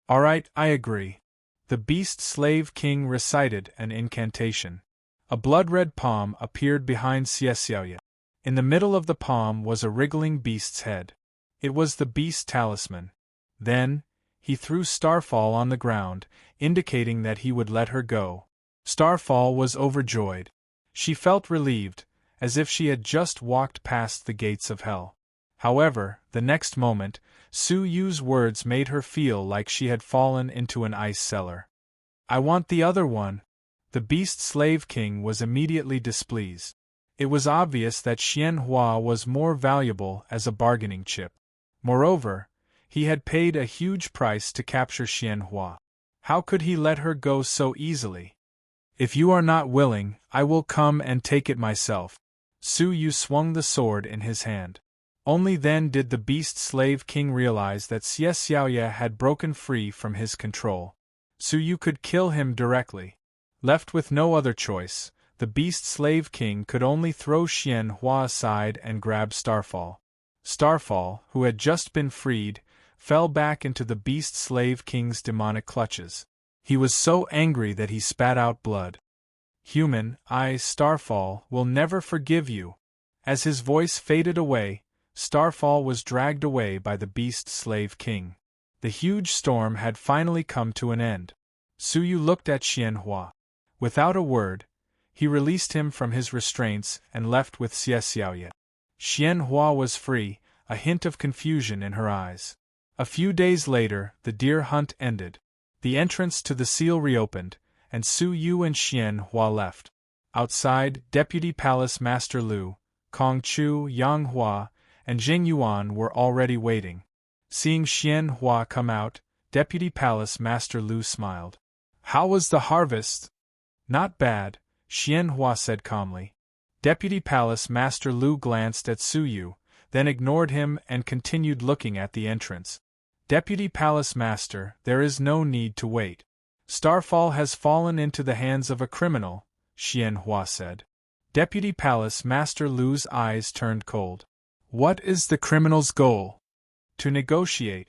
"All right, I agree." The Beast Slave King recited an incantation. A blood-red palm appeared behind Xie Xiaoya. In the middle of the palm was a wriggling beast's head. It was the beast talisman. Then, he threw Starfall on the ground, indicating that he would let her go. Starfall was overjoyed. She felt relieved, as if she had just walked past the gates of hell. However, the next moment, Su Yu's words made her feel like she had fallen into an ice cellar. "I want the other one." The Beast Slave King was immediately displeased. It was obvious that Xian Hua was more valuable as a bargaining chip. Moreover, he had paid a huge price to capture Xian Hua. How could he let her go so easily? "If you are not willing, I will come and take it myself." Su Yu swung the sword in his hand. Only then did the Beast Slave King realize that Xie Xiaoya had broken free from his control. Su Yu could kill him directly. Left with no other choice, the Beast Slave King could only throw Xian Hua aside and grab Starfall. Starfall, who had just been freed, fell back into the beast slave king's demonic clutches. He was so angry that he spat out blood. Human, I, Starfall, will never forgive you. As his voice faded away, Starfall was dragged away by the beast slave king. The huge storm had finally come to an end. Suyu looked at Xianhua. Without a word, he released him from his restraints and left with Xie Xiaoye. Xianhua was free, a hint of confusion in her eyes. A few days later, the deer hunt ended. The entrance to the seal reopened, and Suyu and Xianhua left. Outside, Deputy Palace Master Lu, Kong Chu, Yang Hua, and Jing Yuan were already waiting. Seeing Xianhua come out, Deputy Palace Master Lu smiled. How was the harvest? Not bad, Xianhua said calmly. Deputy Palace Master Lu glanced at Suyu, then ignored him and continued looking at the entrance. Deputy Palace Master, there is no need to wait. Starfall has fallen into the hands of a criminal, Xianhua said. Deputy Palace Master Lu's eyes turned cold. What is the criminal's goal? To negotiate.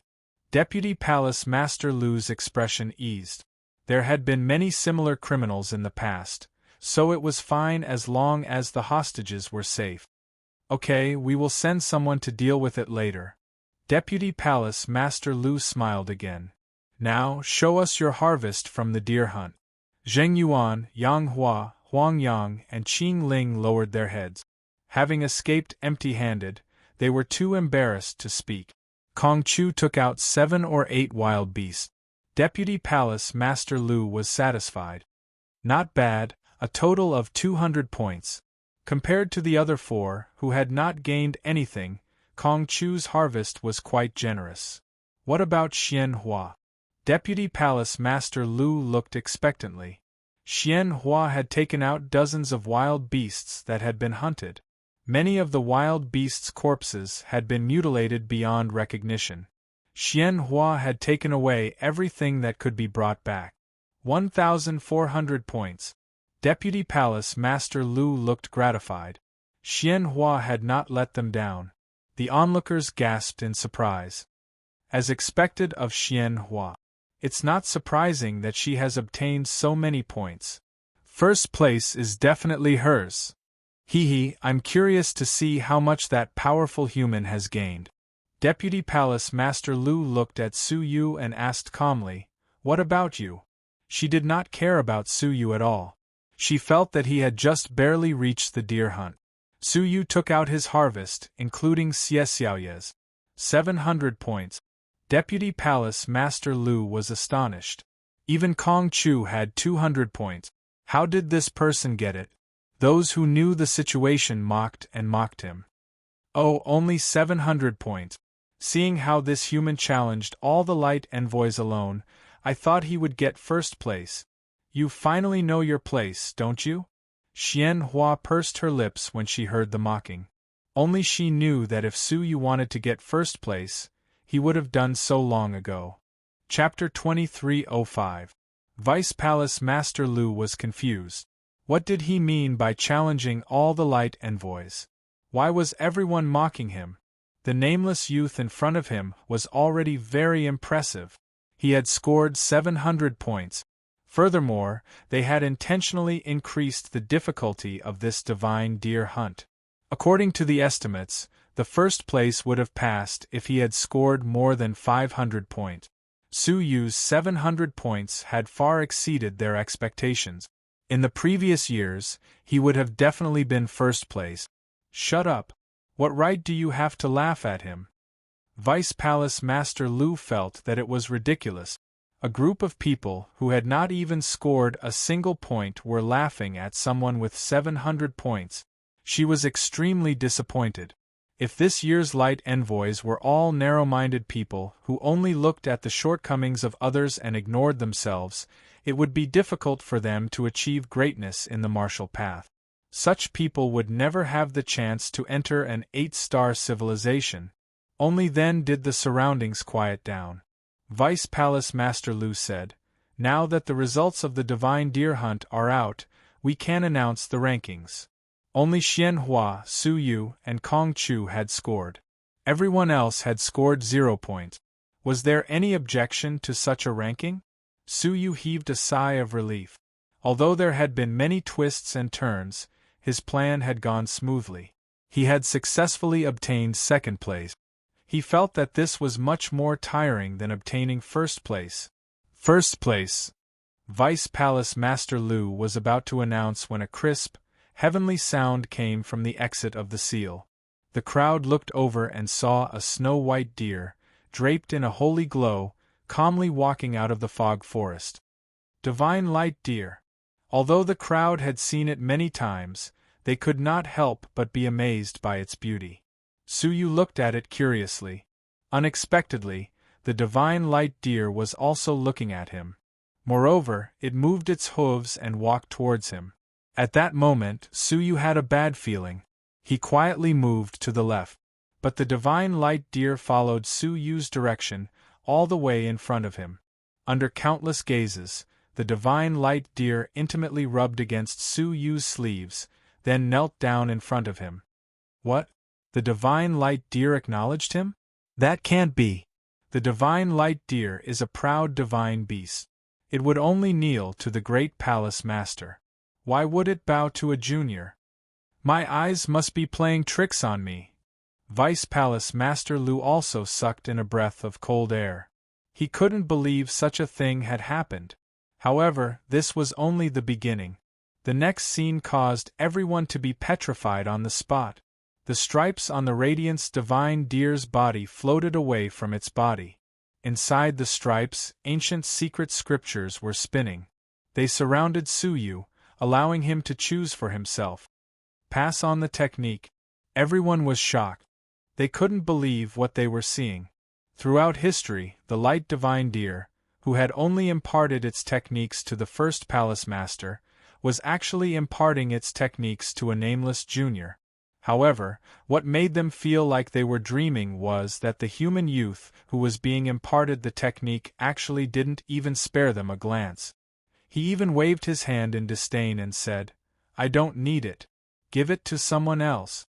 Deputy Palace Master Lu's expression eased. There had been many similar criminals in the past, so it was fine as long as the hostages were safe. Okay, we will send someone to deal with it later. Deputy Palace Master Lu smiled again. Now, show us your harvest from the deer hunt. Zheng Yuan, Yang Hua, Huang Yang, and Qing Ling lowered their heads. Having escaped empty-handed, they were too embarrassed to speak. Kong Chu took out 7 or 8 wild beasts. Deputy Palace Master Lu was satisfied. Not bad, a total of 200 points. Compared to the other 4, who had not gained anything, Kong Chu's harvest was quite generous. What about Xianhua? Deputy Palace Master Lu looked expectantly. Xianhua had taken out dozens of wild beasts that had been hunted. Many of the wild beasts' corpses had been mutilated beyond recognition. Xianhua had taken away everything that could be brought back. 1,400 points. Deputy Palace Master Lu looked gratified. Xianhua had not let them down. The onlookers gasped in surprise. As expected of Xianhua. It's not surprising that she has obtained so many points. First place is definitely hers. Hee, I'm curious to see how much that powerful human has gained. Deputy Palace Master Lu looked at Suyu and asked calmly, What about you? She did not care about Suyu at all. She felt that he had just barely reached the deer hunt. Suyu took out his harvest, including Xie Xiaoye's. 700 points. Deputy Palace Master Lu was astonished. Even Kong Chu had 200 points. How did this person get it? Those who knew the situation mocked and mocked him. Oh, only 700 points. Seeing how this human challenged all the light envoys alone, I thought he would get first place. You finally know your place, don't you? Xianhua pursed her lips when she heard the mocking. Only she knew that if Suyu wanted to get first place, he would have done so long ago. Chapter 2305. Vice Palace Master Lu was confused. What did he mean by challenging all the light envoys? Why was everyone mocking him? The nameless youth in front of him was already very impressive. He had scored 700 points. Furthermore, they had intentionally increased the difficulty of this divine deer hunt. According to the estimates, the first place would have passed if he had scored more than 500 points. Suyu's 700 points had far exceeded their expectations. In the previous years, he would have definitely been first place. Shut up. What right do you have to laugh at him? Vice Palace Master Lu felt that it was ridiculous. A group of people who had not even scored a single point were laughing at someone with 700 points. She was extremely disappointed. If this year's light envoys were all narrow-minded people who only looked at the shortcomings of others and ignored themselves, it would be difficult for them to achieve greatness in the martial path. Such people would never have the chance to enter an 8-star civilization. Only then did the surroundings quiet down. Vice Palace Master Lu said, Now that the results of the Divine Deer Hunt are out, we can announce the rankings. Only Xianhua, Suyu, and Kong Chu had scored. Everyone else had scored 0 points. Was there any objection to such a ranking? Suyu heaved a sigh of relief. Although there had been many twists and turns, his plan had gone smoothly. He had successfully obtained second place. He felt that this was much more tiring than obtaining first place. First place! Vice Palace Master Lu was about to announce when a crisp, heavenly sound came from the exit of the seal. The crowd looked over and saw a snow-white deer, draped in a holy glow, calmly walking out of the fog forest. Divine Light Deer! Although the crowd had seen it many times, they could not help but be amazed by its beauty. Suyu looked at it curiously. Unexpectedly, the Divine Light Deer was also looking at him. Moreover, it moved its hooves and walked towards him. At that moment, Suyu had a bad feeling. He quietly moved to the left. But the Divine Light Deer followed Suyu's direction, all the way in front of him. Under countless gazes, the Divine Light Deer intimately rubbed against Suyu's sleeves, then knelt down in front of him. What? The Divine Light Deer acknowledged him? That can't be. The Divine Light Deer is a proud divine beast. It would only kneel to the great palace master. Why would it bow to a junior? My eyes must be playing tricks on me. Vice Palace Master Lu also sucked in a breath of cold air. He couldn't believe such a thing had happened. However, this was only the beginning. The next scene caused everyone to be petrified on the spot. The stripes on the Radiant's Divine Deer's body floated away from its body. Inside the stripes, ancient secret scriptures were spinning. They surrounded Suyu, allowing him to choose for himself. Pass on the technique. Everyone was shocked. They couldn't believe what they were seeing. Throughout history, the Light Divine Deer, who had only imparted its techniques to the first palace master, was actually imparting its techniques to a nameless junior. However, what made them feel like they were dreaming was that the human youth who was being imparted the technique actually didn't even spare them a glance. He even waved his hand in disdain and said, "I don't need it. Give it to someone else."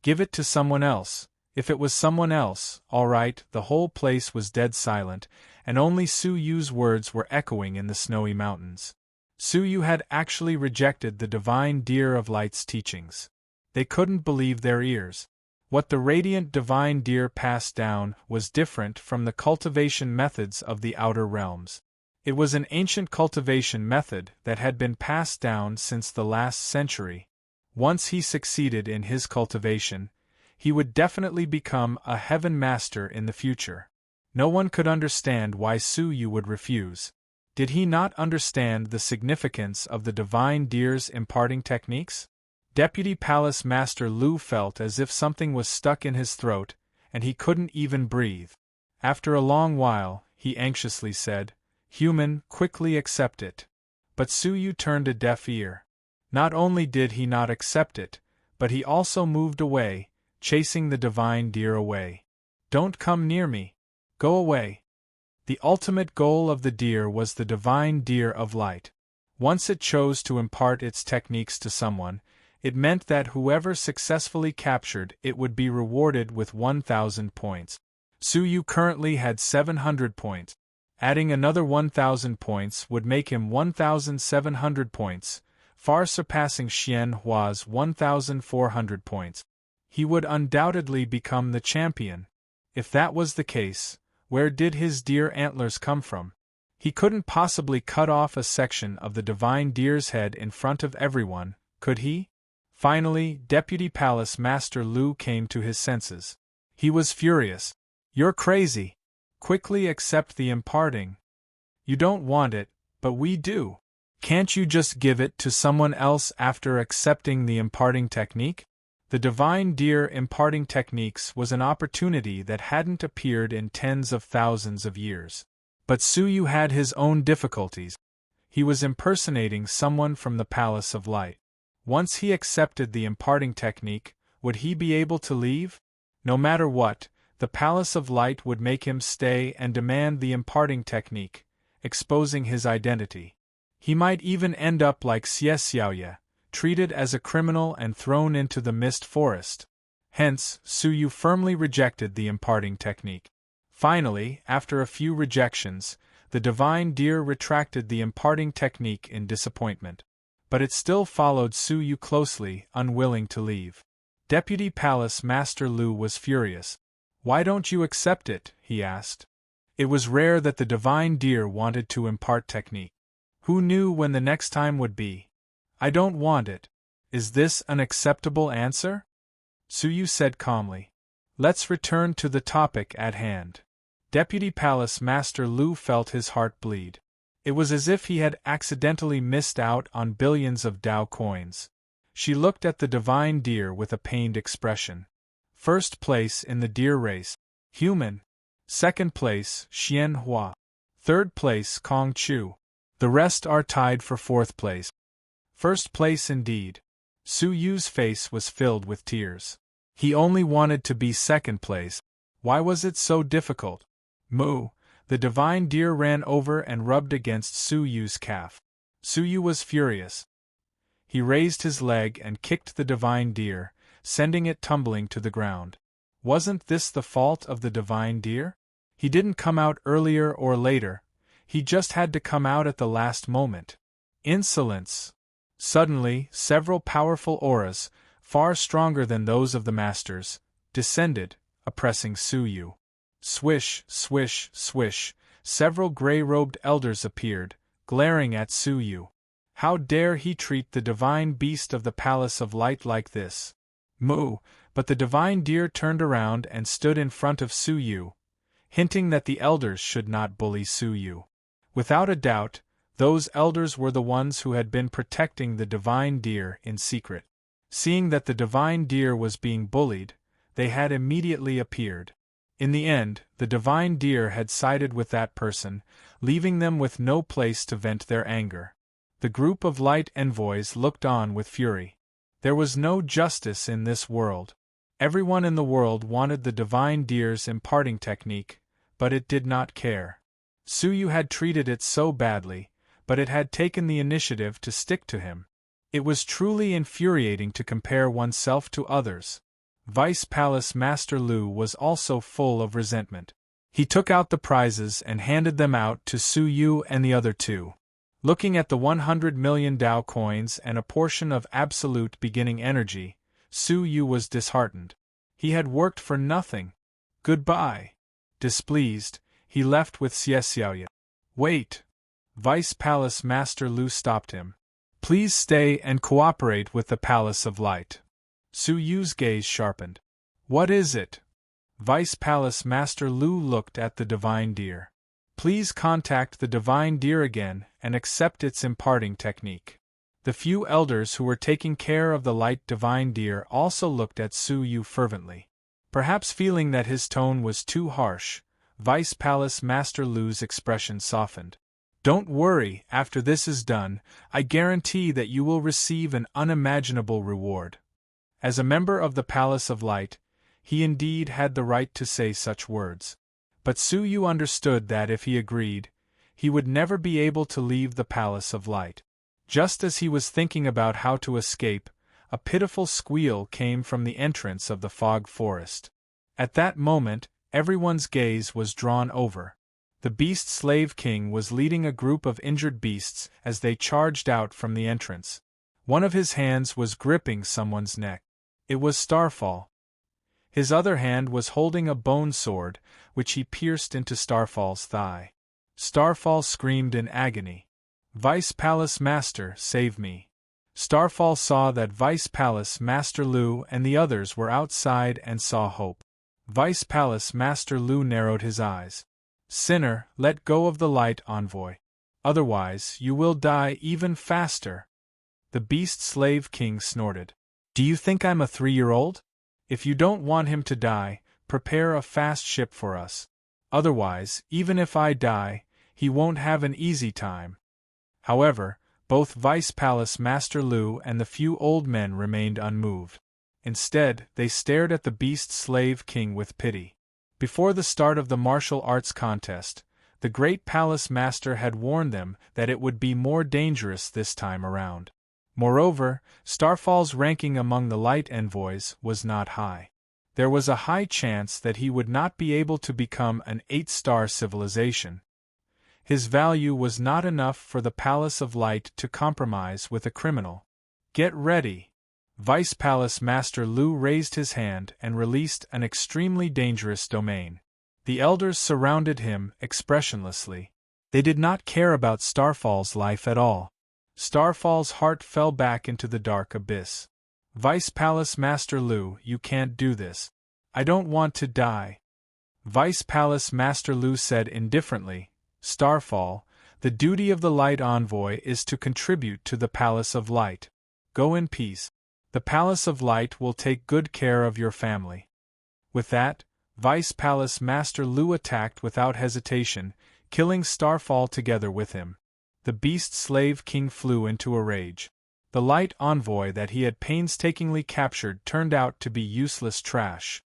Give it to someone else. If it was someone else, all right. The whole place was dead silent, and only Suyu's words were echoing in the snowy mountains. Suyu had actually rejected the Divine Deer of Light's teachings. They couldn't believe their ears. What the Radiant Divine Deer passed down was different from the cultivation methods of the outer realms. It was an ancient cultivation method that had been passed down since the last century. Once he succeeded in his cultivation, he would definitely become a heaven master in the future. No one could understand why Suyu would refuse. Did he not understand the significance of the Divine Deer's imparting techniques? Deputy Palace Master Lu felt as if something was stuck in his throat, and he couldn't even breathe. After a long while, he anxiously said, "Human, quickly accept it." But Suyu turned a deaf ear. Not only did he not accept it, but he also moved away, chasing the Divine Deer away. "Don't come near me. Go away." The ultimate goal of the deer was the Divine Deer of Light. Once it chose to impart its techniques to someone, it meant that whoever successfully captured it would be rewarded with 1,000 points. Suyu currently had 700 points. Adding another 1,000 points would make him 1,700 points, far surpassing Xian Hua's 1,400 points. He would undoubtedly become the champion. If that was the case, where did his deer antlers come from? He couldn't possibly cut off a section of the Divine Deer's head in front of everyone, could he? Finally, Deputy Palace Master Lu came to his senses. He was furious. "You're crazy. Quickly accept the imparting. You don't want it, but we do. Can't you just give it to someone else after accepting the imparting technique?" The Divine Deer imparting techniques was an opportunity that hadn't appeared in tens of thousands of years. But Suyu had his own difficulties. He was impersonating someone from the Palace of Light. Once he accepted the imparting technique, would he be able to leave? No matter what, the Palace of Light would make him stay and demand the imparting technique, exposing his identity. He might even end up like Xie Xiaoye, treated as a criminal and thrown into the mist forest. Hence, Suyu firmly rejected the imparting technique. Finally, after a few rejections, the divine deer retracted the imparting technique in disappointment. But it still followed Su Yu closely, unwilling to leave. Deputy Palace Master Lu was furious. "Why don't you accept it?" he asked. It was rare that the divine deer wanted to impart technique. Who knew when the next time would be? "I don't want it. Is this an acceptable answer?" Su Yu said calmly. "Let's return to the topic at hand." Deputy Palace Master Lu felt his heart bleed. It was as if he had accidentally missed out on billions of Dao coins. She looked at the divine deer with a pained expression. First place in the deer race, human. Second place, Xian Hua. Third place, Kong Chu. The rest are tied for fourth place. First place indeed. Su Yu's face was filled with tears. He only wanted to be second place. Why was it so difficult? Moo! The divine deer ran over and rubbed against Su Yu's calf. Su Yu was furious. He raised his leg and kicked the divine deer, sending it tumbling to the ground. Wasn't this the fault of the divine deer? He didn't come out earlier or later, he just had to come out at the last moment. Insolence! Suddenly, several powerful auras, far stronger than those of the masters, descended, oppressing Su Yu. Swish, swish, swish, several gray-robed elders appeared, glaring at Su Yu. How dare he treat the divine beast of the Palace of Light like this? Moo! But the divine deer turned around and stood in front of Su Yu, hinting that the elders should not bully Su Yu. Without a doubt, those elders were the ones who had been protecting the divine deer in secret. Seeing that the divine deer was being bullied, they had immediately appeared. In the end, the divine deer had sided with that person, leaving them with no place to vent their anger. The group of light envoys looked on with fury. There was no justice in this world. Everyone in the world wanted the divine deer's imparting technique, but it did not care. Su Yu had treated it so badly, but it had taken the initiative to stick to him. It was truly infuriating to compare oneself to others. Vice Palace Master Lu was also full of resentment. He took out the prizes and handed them out to Su Yu and the other two. Looking at the 100 million Dao coins and a portion of absolute beginning energy, Su Yu was disheartened. He had worked for nothing. Goodbye. Displeased, he left with Xie Xiaoyan. Wait! Vice Palace Master Lu stopped him. Please stay and cooperate with the Palace of Light. Su Yu's gaze sharpened. What is it? Vice Palace Master Lu looked at the divine deer. Please contact the divine deer again and accept its imparting technique. The few elders who were taking care of the light divine deer also looked at Su Yu fervently. Perhaps feeling that his tone was too harsh, Vice Palace Master Lu's expression softened. Don't worry, after this is done, I guarantee that you will receive an unimaginable reward. As a member of the Palace of Light, he indeed had the right to say such words. But Su Yu understood that if he agreed, he would never be able to leave the Palace of Light. Just as he was thinking about how to escape, a pitiful squeal came from the entrance of the fog forest. At that moment, everyone's gaze was drawn over. The Beast Slave King was leading a group of injured beasts as they charged out from the entrance. One of his hands was gripping someone's neck. It was Starfall. His other hand was holding a bone sword, which he pierced into Starfall's thigh. Starfall screamed in agony. Vice Palace Master, save me. Starfall saw that Vice Palace Master Lu and the others were outside and saw hope. Vice Palace Master Lu narrowed his eyes. Sinner, let go of the light envoy. Otherwise, you will die even faster. The Beast Slave King snorted. Do you think I'm a 3-year-old? If you don't want him to die, prepare a fast ship for us. Otherwise, even if I die, he won't have an easy time. However, both Vice Palace Master Lu and the few old men remained unmoved. Instead, they stared at the Beast Slave King with pity. Before the start of the martial arts contest, the great palace master had warned them that it would be more dangerous this time around. Moreover, Starfall's ranking among the light envoys was not high. there was a high chance that he would not be able to become an 8-star civilization. His value was not enough for the Palace of Light to compromise with a criminal. Get ready! Vice Palace Master Lu raised his hand and released an extremely dangerous domain. The elders surrounded him expressionlessly. They did not care about Starfall's life at all. Starfall's heart fell back into the dark abyss. Vice Palace Master Lu, you can't do this. I don't want to die. Vice Palace Master Lu said indifferently, Starfall, the duty of the Light Envoy is to contribute to the Palace of Light. Go in peace. The Palace of Light will take good care of your family. With that, Vice Palace Master Lu attacked without hesitation, killing Starfall together with him. The Beast Slave King flew into a rage. The Light Envoy that he had painstakingly captured turned out to be useless trash.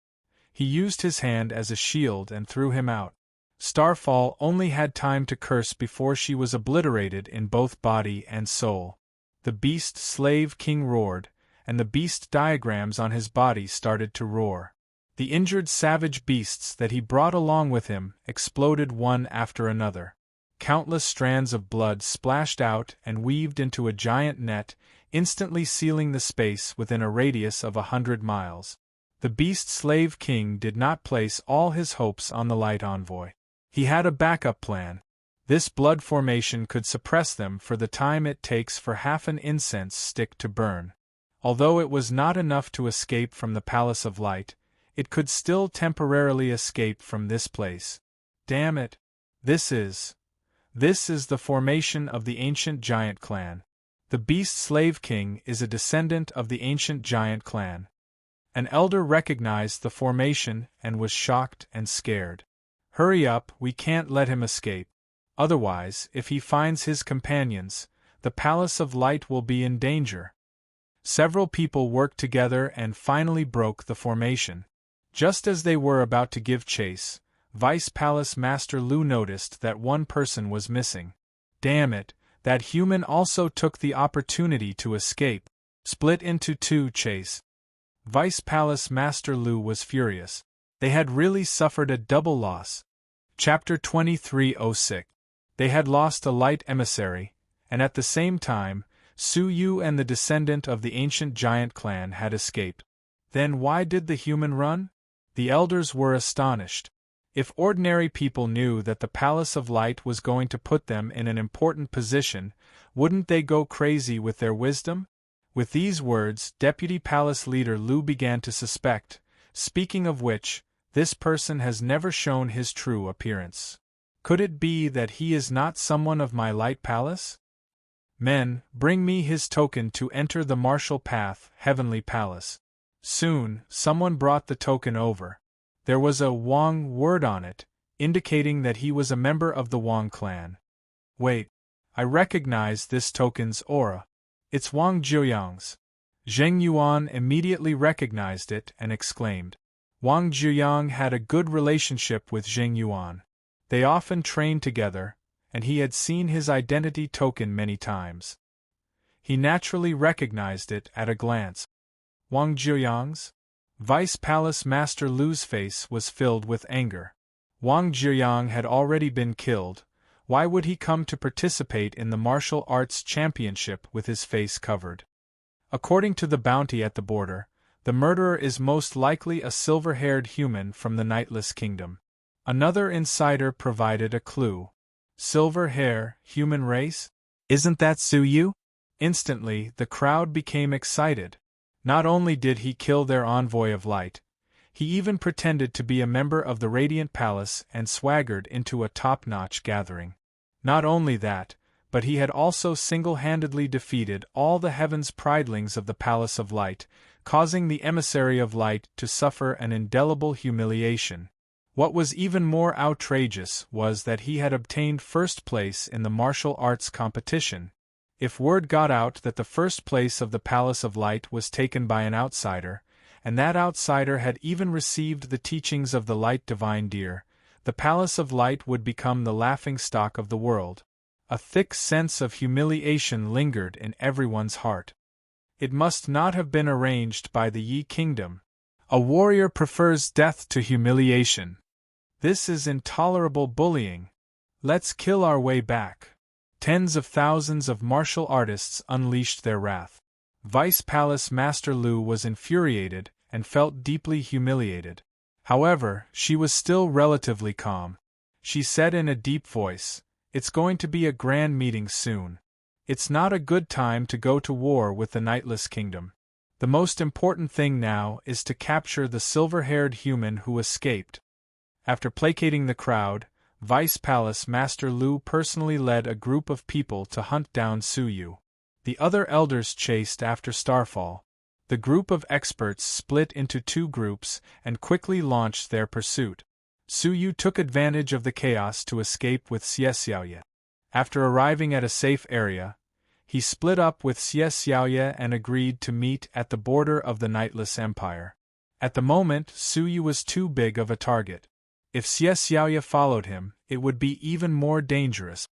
He used his hand as a shield and threw him out. Starfall only had time to curse before she was obliterated in both body and soul. The Beast Slave King roared, and the beast diagrams on his body started to roar. The injured savage beasts that he brought along with him exploded one after another. Countless strands of blood splashed out and weaved into a giant net, instantly sealing the space within a radius of 100 miles. The Beast Slave King did not place all his hopes on the Light Envoy. He had a backup plan. This blood formation could suppress them for the time it takes for half an incense stick to burn. Although it was not enough to escape from the Palace of Light, it could still temporarily escape from this place. Damn it! This is the formation of the ancient giant clan. The Beast Slave King is a descendant of the ancient giant clan. An elder recognized the formation and was shocked and scared. Hurry up, we can't let him escape. Otherwise, if he finds his companions, the Palace of Light will be in danger. Several people worked together and finally broke the formation. Just as they were about to give chase, Vice Palace Master Lu noticed that one person was missing. Damn it, that human also took the opportunity to escape. Split into two chase. Vice Palace Master Lu was furious. They had really suffered a double loss. Chapter 2306. They had lost a light emissary, and at the same time, Su Yu and the descendant of the ancient giant clan had escaped. Then why did the human run? The elders were astonished. If ordinary people knew that the Palace of Light was going to put them in an important position, wouldn't they go crazy with their wisdom? With these words, Deputy Palace Leader Lu began to suspect, speaking of which, this person has never shown his true appearance. Could it be that he is not someone of my Light Palace? Men, bring me his token to enter the martial path, Heavenly Palace. Soon, someone brought the token over. There was a Wang word on it, indicating that he was a member of the Wang clan. Wait, I recognize this token's aura. It's Wang Jiuyang's. Zheng Yuan immediately recognized it and exclaimed. Wang Jiyang had a good relationship with Zheng Yuan. They often trained together, and he had seen his identity token many times. He naturally recognized it at a glance. Wang Jiyang's? Vice Palace Master Lu's face was filled with anger. Wang Jiyang had already been killed. Why would he come to participate in the martial arts championship with his face covered? According to the bounty at the border, the murderer is most likely a silver-haired human from the Nightless Kingdom. Another insider provided a clue. Silver hair, human race? Isn't that Su Yu? Instantly, the crowd became excited. Not only did he kill their envoy of light, he even pretended to be a member of the Radiant Palace and swaggered into a top-notch gathering. Not only that, but he had also single-handedly defeated all the Heaven's Pridelings of the Palace of Light, causing the Emissary of Light to suffer an indelible humiliation. What was even more outrageous was that he had obtained first place in the martial arts competition. If word got out that the first place of the Palace of Light was taken by an outsider, and that outsider had even received the teachings of the Light Divine Deer, the Palace of Light would become the laughingstock of the world. A thick sense of humiliation lingered in everyone's heart. It must not have been arranged by the Yi Kingdom. A warrior prefers death to humiliation. This is intolerable bullying. Let's kill our way back. Tens of thousands of martial artists unleashed their wrath. Vice Palace Master Lu was infuriated and felt deeply humiliated. However, she was still relatively calm. She said in a deep voice, "It's going to be a grand meeting soon. It's not a good time to go to war with the Nightless Kingdom. The most important thing now is to capture the silver-haired human who escaped." After placating the crowd, Vice Palace Master Lu personally led a group of people to hunt down Su Yu. The other elders chased after Starfall. The group of experts split into two groups and quickly launched their pursuit. Su Yu took advantage of the chaos to escape with Xie Xiaoye. After arriving at a safe area, he split up with Xie Xiaoye and agreed to meet at the border of the Nightless Empire. At the moment, Su Yu was too big of a target. If Xie Xiaoye followed him, it would be even more dangerous.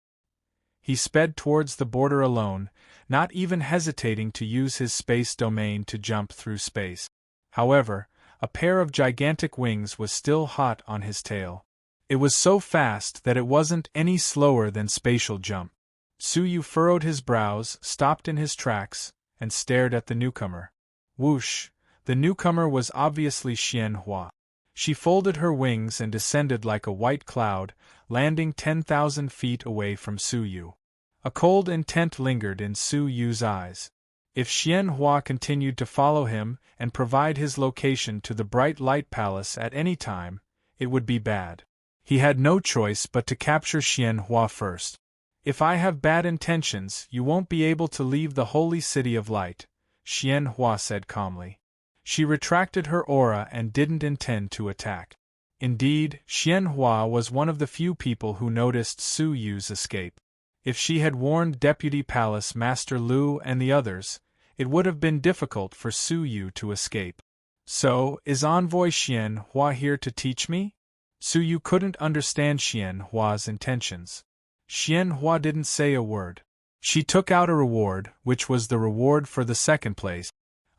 He sped towards the border alone, not even hesitating to use his space domain to jump through space. However, a pair of gigantic wings was still hot on his tail. It was so fast that it wasn't any slower than spatial jump. Su Yu furrowed his brows, stopped in his tracks, and stared at the newcomer. Whoosh! The newcomer was obviously Xian Hua. She folded her wings and descended like a white cloud, landing 10,000 feet away from Su Yu. A cold intent lingered in Su Yu's eyes. If Xian Hua continued to follow him and provide his location to the Bright Light Palace at any time, it would be bad. He had no choice but to capture Xian Hua first. "If I have bad intentions, you won't be able to leave the Holy City of Light," Xian Hua said calmly. She retracted her aura and didn't intend to attack. Indeed, Xian Hua was one of the few people who noticed Su Yu's escape. If she had warned Deputy Palace Master Lu and the others, it would have been difficult for Su Yu to escape. "So, is Envoy Xian Hua here to teach me?" Su Yu couldn't understand Xian Hua's intentions. Xian Hua didn't say a word. She took out a reward, which was the reward for the second place.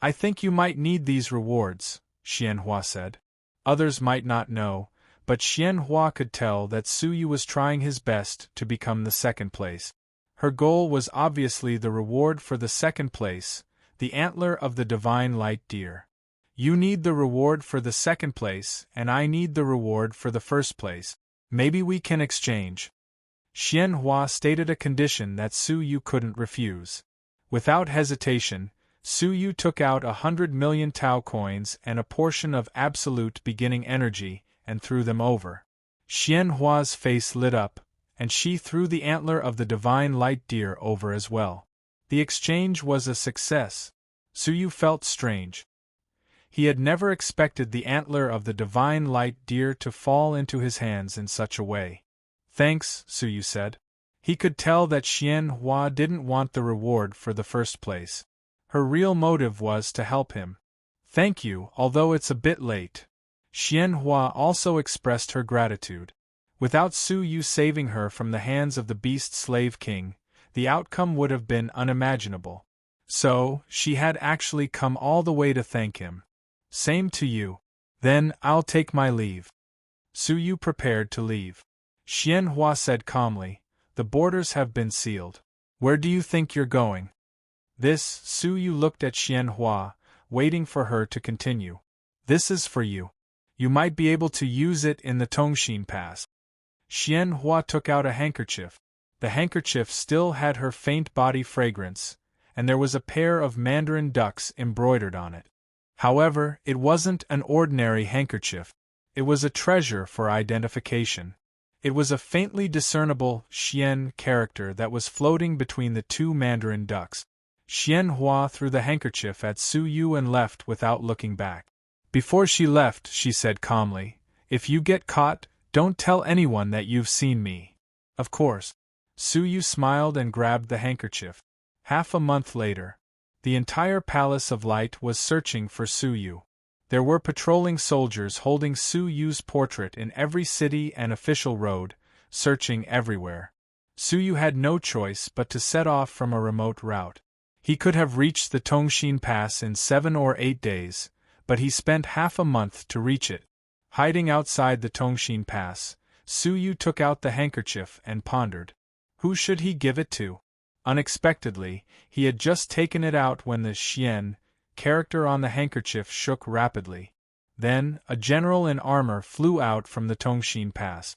"I think you might need these rewards," Xian Hua said. Others might not know, but Xian Hua could tell that Su Yu was trying his best to become the second place. Her goal was obviously the reward for the second place, the antler of the divine light deer. "You need the reward for the second place, and I need the reward for the first place. Maybe we can exchange." Xian Hua stated a condition that Su Yu couldn't refuse. Without hesitation, Su Yu took out 100 million Tao coins and a portion of absolute beginning energy, and threw them over. Xian Hua's face lit up, and she threw the antler of the divine light deer over as well. The exchange was a success. Su Yu felt strange. He had never expected the antler of the divine light deer to fall into his hands in such a way. "Thanks," Su Yu said. He could tell that Xian Hua didn't want the reward for the first place. Her real motive was to help him. "Thank you, although it's a bit late." Xian Hua also expressed her gratitude. Without Su Yu saving her from the hands of the Beast Slave King, the outcome would have been unimaginable. So, she had actually come all the way to thank him. "Same to you. Then, I'll take my leave." Su Yu prepared to leave. Xian Hua said calmly, "The borders have been sealed. Where do you think you're going?" This, Su Yu looked at Xian Hua, waiting for her to continue. "This is for you. You might be able to use it in the Tongshin Pass." Xian Hua took out a handkerchief. The handkerchief still had her faint body fragrance, and there was a pair of mandarin ducks embroidered on it. However, it wasn't an ordinary handkerchief. It was a treasure for identification. It was a faintly discernible Xian character that was floating between the two mandarin ducks. Xian Hua threw the handkerchief at Su Yu and left without looking back. Before she left, she said calmly, "If you get caught, don't tell anyone that you've seen me." "Of course." Su Yu smiled and grabbed the handkerchief. Half a month later, the entire Palace of Light was searching for Su Yu. There were patrolling soldiers holding Su Yu's portrait in every city and official road, searching everywhere. Su Yu had no choice but to set off from a remote route. He could have reached the Tongshin Pass in 7 or 8 days, but he spent half a month to reach it. Hiding outside the Tongshin Pass, Su Yu took out the handkerchief and pondered. Who should he give it to? Unexpectedly, he had just taken it out when the Xian character on the handkerchief shook rapidly. Then, a general in armor flew out from the Tongshin Pass.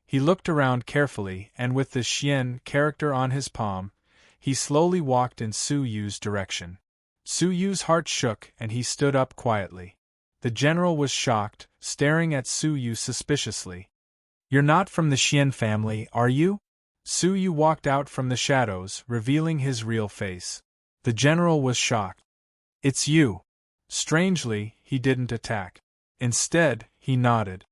He looked around carefully, and with the Xian character on his palm, he slowly walked in Su Yu's direction. Su Yu's heart shook and he stood up quietly. The general was shocked, staring at Su Yu suspiciously. "You're not from the Xian family, are you?" Su Yu walked out from the shadows, revealing his real face. The general was shocked. "It's you." Strangely, he didn't attack. Instead, he nodded.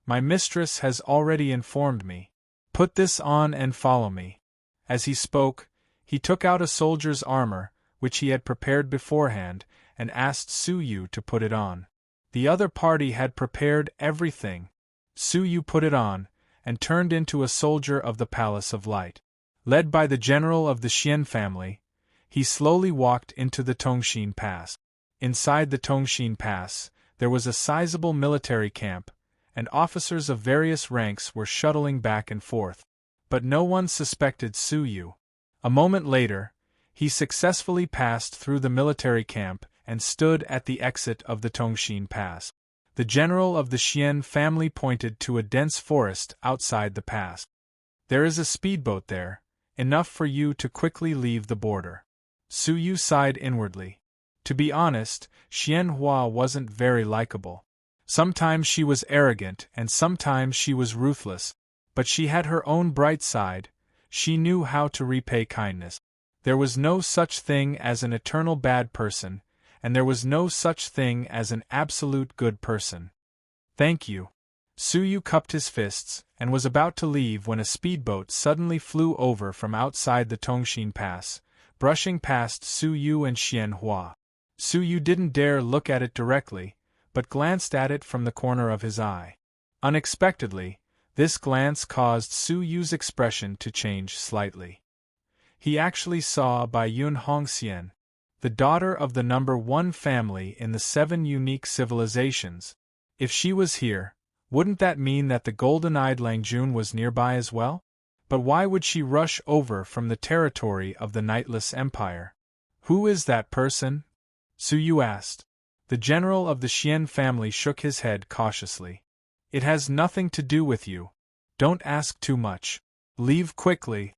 "My mistress has already informed me. Put this on and follow me." As he spoke, he took out a soldier's armor, which he had prepared beforehand, and asked Su Yu to put it on. The other party had prepared everything. Su Yu put it on, and turned into a soldier of the Palace of Light. Led by the general of the Xian family, he slowly walked into the Tongshin Pass. Inside the Tongshin Pass, there was a sizable military camp, and officers of various ranks were shuttling back and forth. But no one suspected Su Yu. A moment later, he successfully passed through the military camp and stood at the exit of the Tongshin Pass. The general of the Xian family pointed to a dense forest outside the pass. "There is a speedboat there, enough for you to quickly leave the border." Su Yu sighed inwardly. To be honest, Xian Hua wasn't very likable. Sometimes she was arrogant and sometimes she was ruthless, but she had her own bright side. She knew how to repay kindness. There was no such thing as an eternal bad person, and there was no such thing as an absolute good person. "Thank you." Su Yu cupped his fists and was about to leave when a speedboat suddenly flew over from outside the Tongshin Pass, brushing past Su Yu and Xian Hua. Su Yu didn't dare look at it directly, but glanced at it from the corner of his eye. Unexpectedly, this glance caused Su Yu's expression to change slightly. He actually saw Bai Yun Hongxian, the daughter of the number 1 family in the 7 unique civilizations. If she was here, wouldn't that mean that the golden-eyed Langjun was nearby as well? But why would she rush over from the territory of the Nightless Empire? "Who is that person?" Su Yu asked. The general of the Xian family shook his head cautiously. "It has nothing to do with you. Don't ask too much. Leave quickly."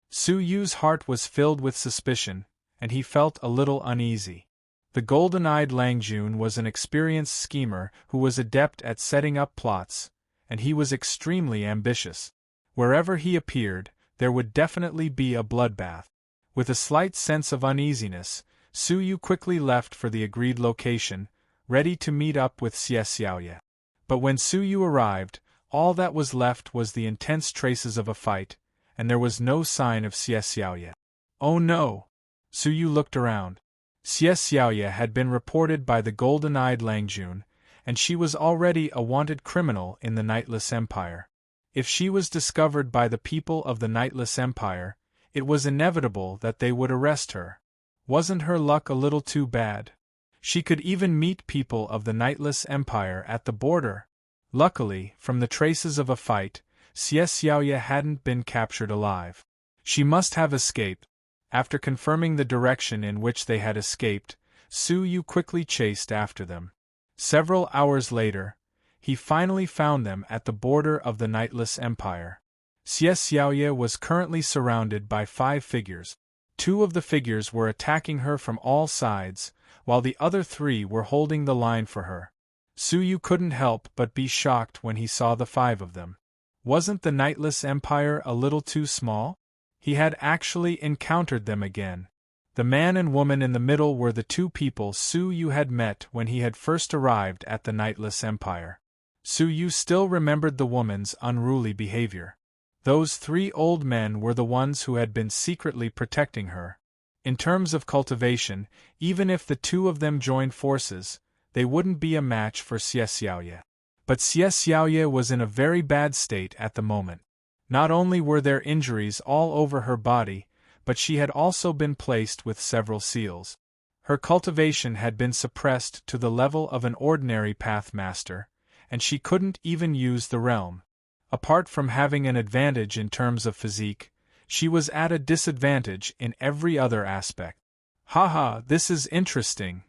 Su Yu's heart was filled with suspicion, and he felt a little uneasy. The golden-eyed Langjun was an experienced schemer who was adept at setting up plots, and he was extremely ambitious. Wherever he appeared, there would definitely be a bloodbath. With a slight sense of uneasiness, Su Yu quickly left for the agreed location, ready to meet up with Xie Xiaoye. But when Su Yu arrived, all that was left was the intense traces of a fight, and there was no sign of Xie Xiaoye. "Oh no!" Su Yu looked around. Xie Xiaoye had been reported by the golden-eyed Langjun, and she was already a wanted criminal in the Nightless Empire. If she was discovered by the people of the Nightless Empire, it was inevitable that they would arrest her. Wasn't her luck a little too bad? She could even meet people of the Nightless Empire at the border. Luckily, from the traces of a fight, Xie Xiaoye hadn't been captured alive. She must have escaped. After confirming the direction in which they had escaped, Su Yu quickly chased after them. Several hours later, he finally found them at the border of the Nightless Empire. Xie Xiaoye was currently surrounded by 5 figures. 2 of the figures were attacking her from all sides, while the other 3 were holding the line for her. Su Yu couldn't help but be shocked when he saw the 5 of them. Wasn't the Nightless Empire a little too small? He had actually encountered them again. The man and woman in the middle were the 2 people Su Yu had met when he had first arrived at the Nightless Empire. Su Yu still remembered the woman's unruly behavior. Those 3 old men were the ones who had been secretly protecting her. In terms of cultivation, even if the 2 of them joined forces, they wouldn't be a match for Xie Xiaoye. But Xie Xiaoye was in a very bad state at the moment. Not only were there injuries all over her body, but she had also been placed with several seals. Her cultivation had been suppressed to the level of an ordinary pathmaster, and she couldn't even use the realm. Apart from having an advantage in terms of physique, she was at a disadvantage in every other aspect. "Ha, this is interesting."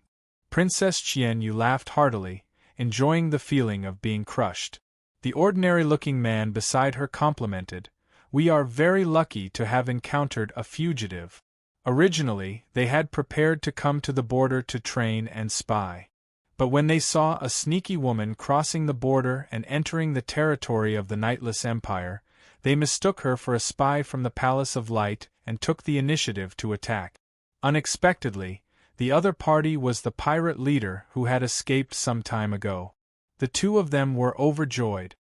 Princess Qianyu laughed heartily, enjoying the feeling of being crushed. The ordinary-looking man beside her complimented, "We are very lucky to have encountered a fugitive." Originally, they had prepared to come to the border to train and spy. But when they saw a sneaky woman crossing the border and entering the territory of the Nightless Empire, they mistook her for a spy from the Palace of Light and took the initiative to attack. Unexpectedly, the other party was the pirate leader who had escaped some time ago. The two of them were overjoyed,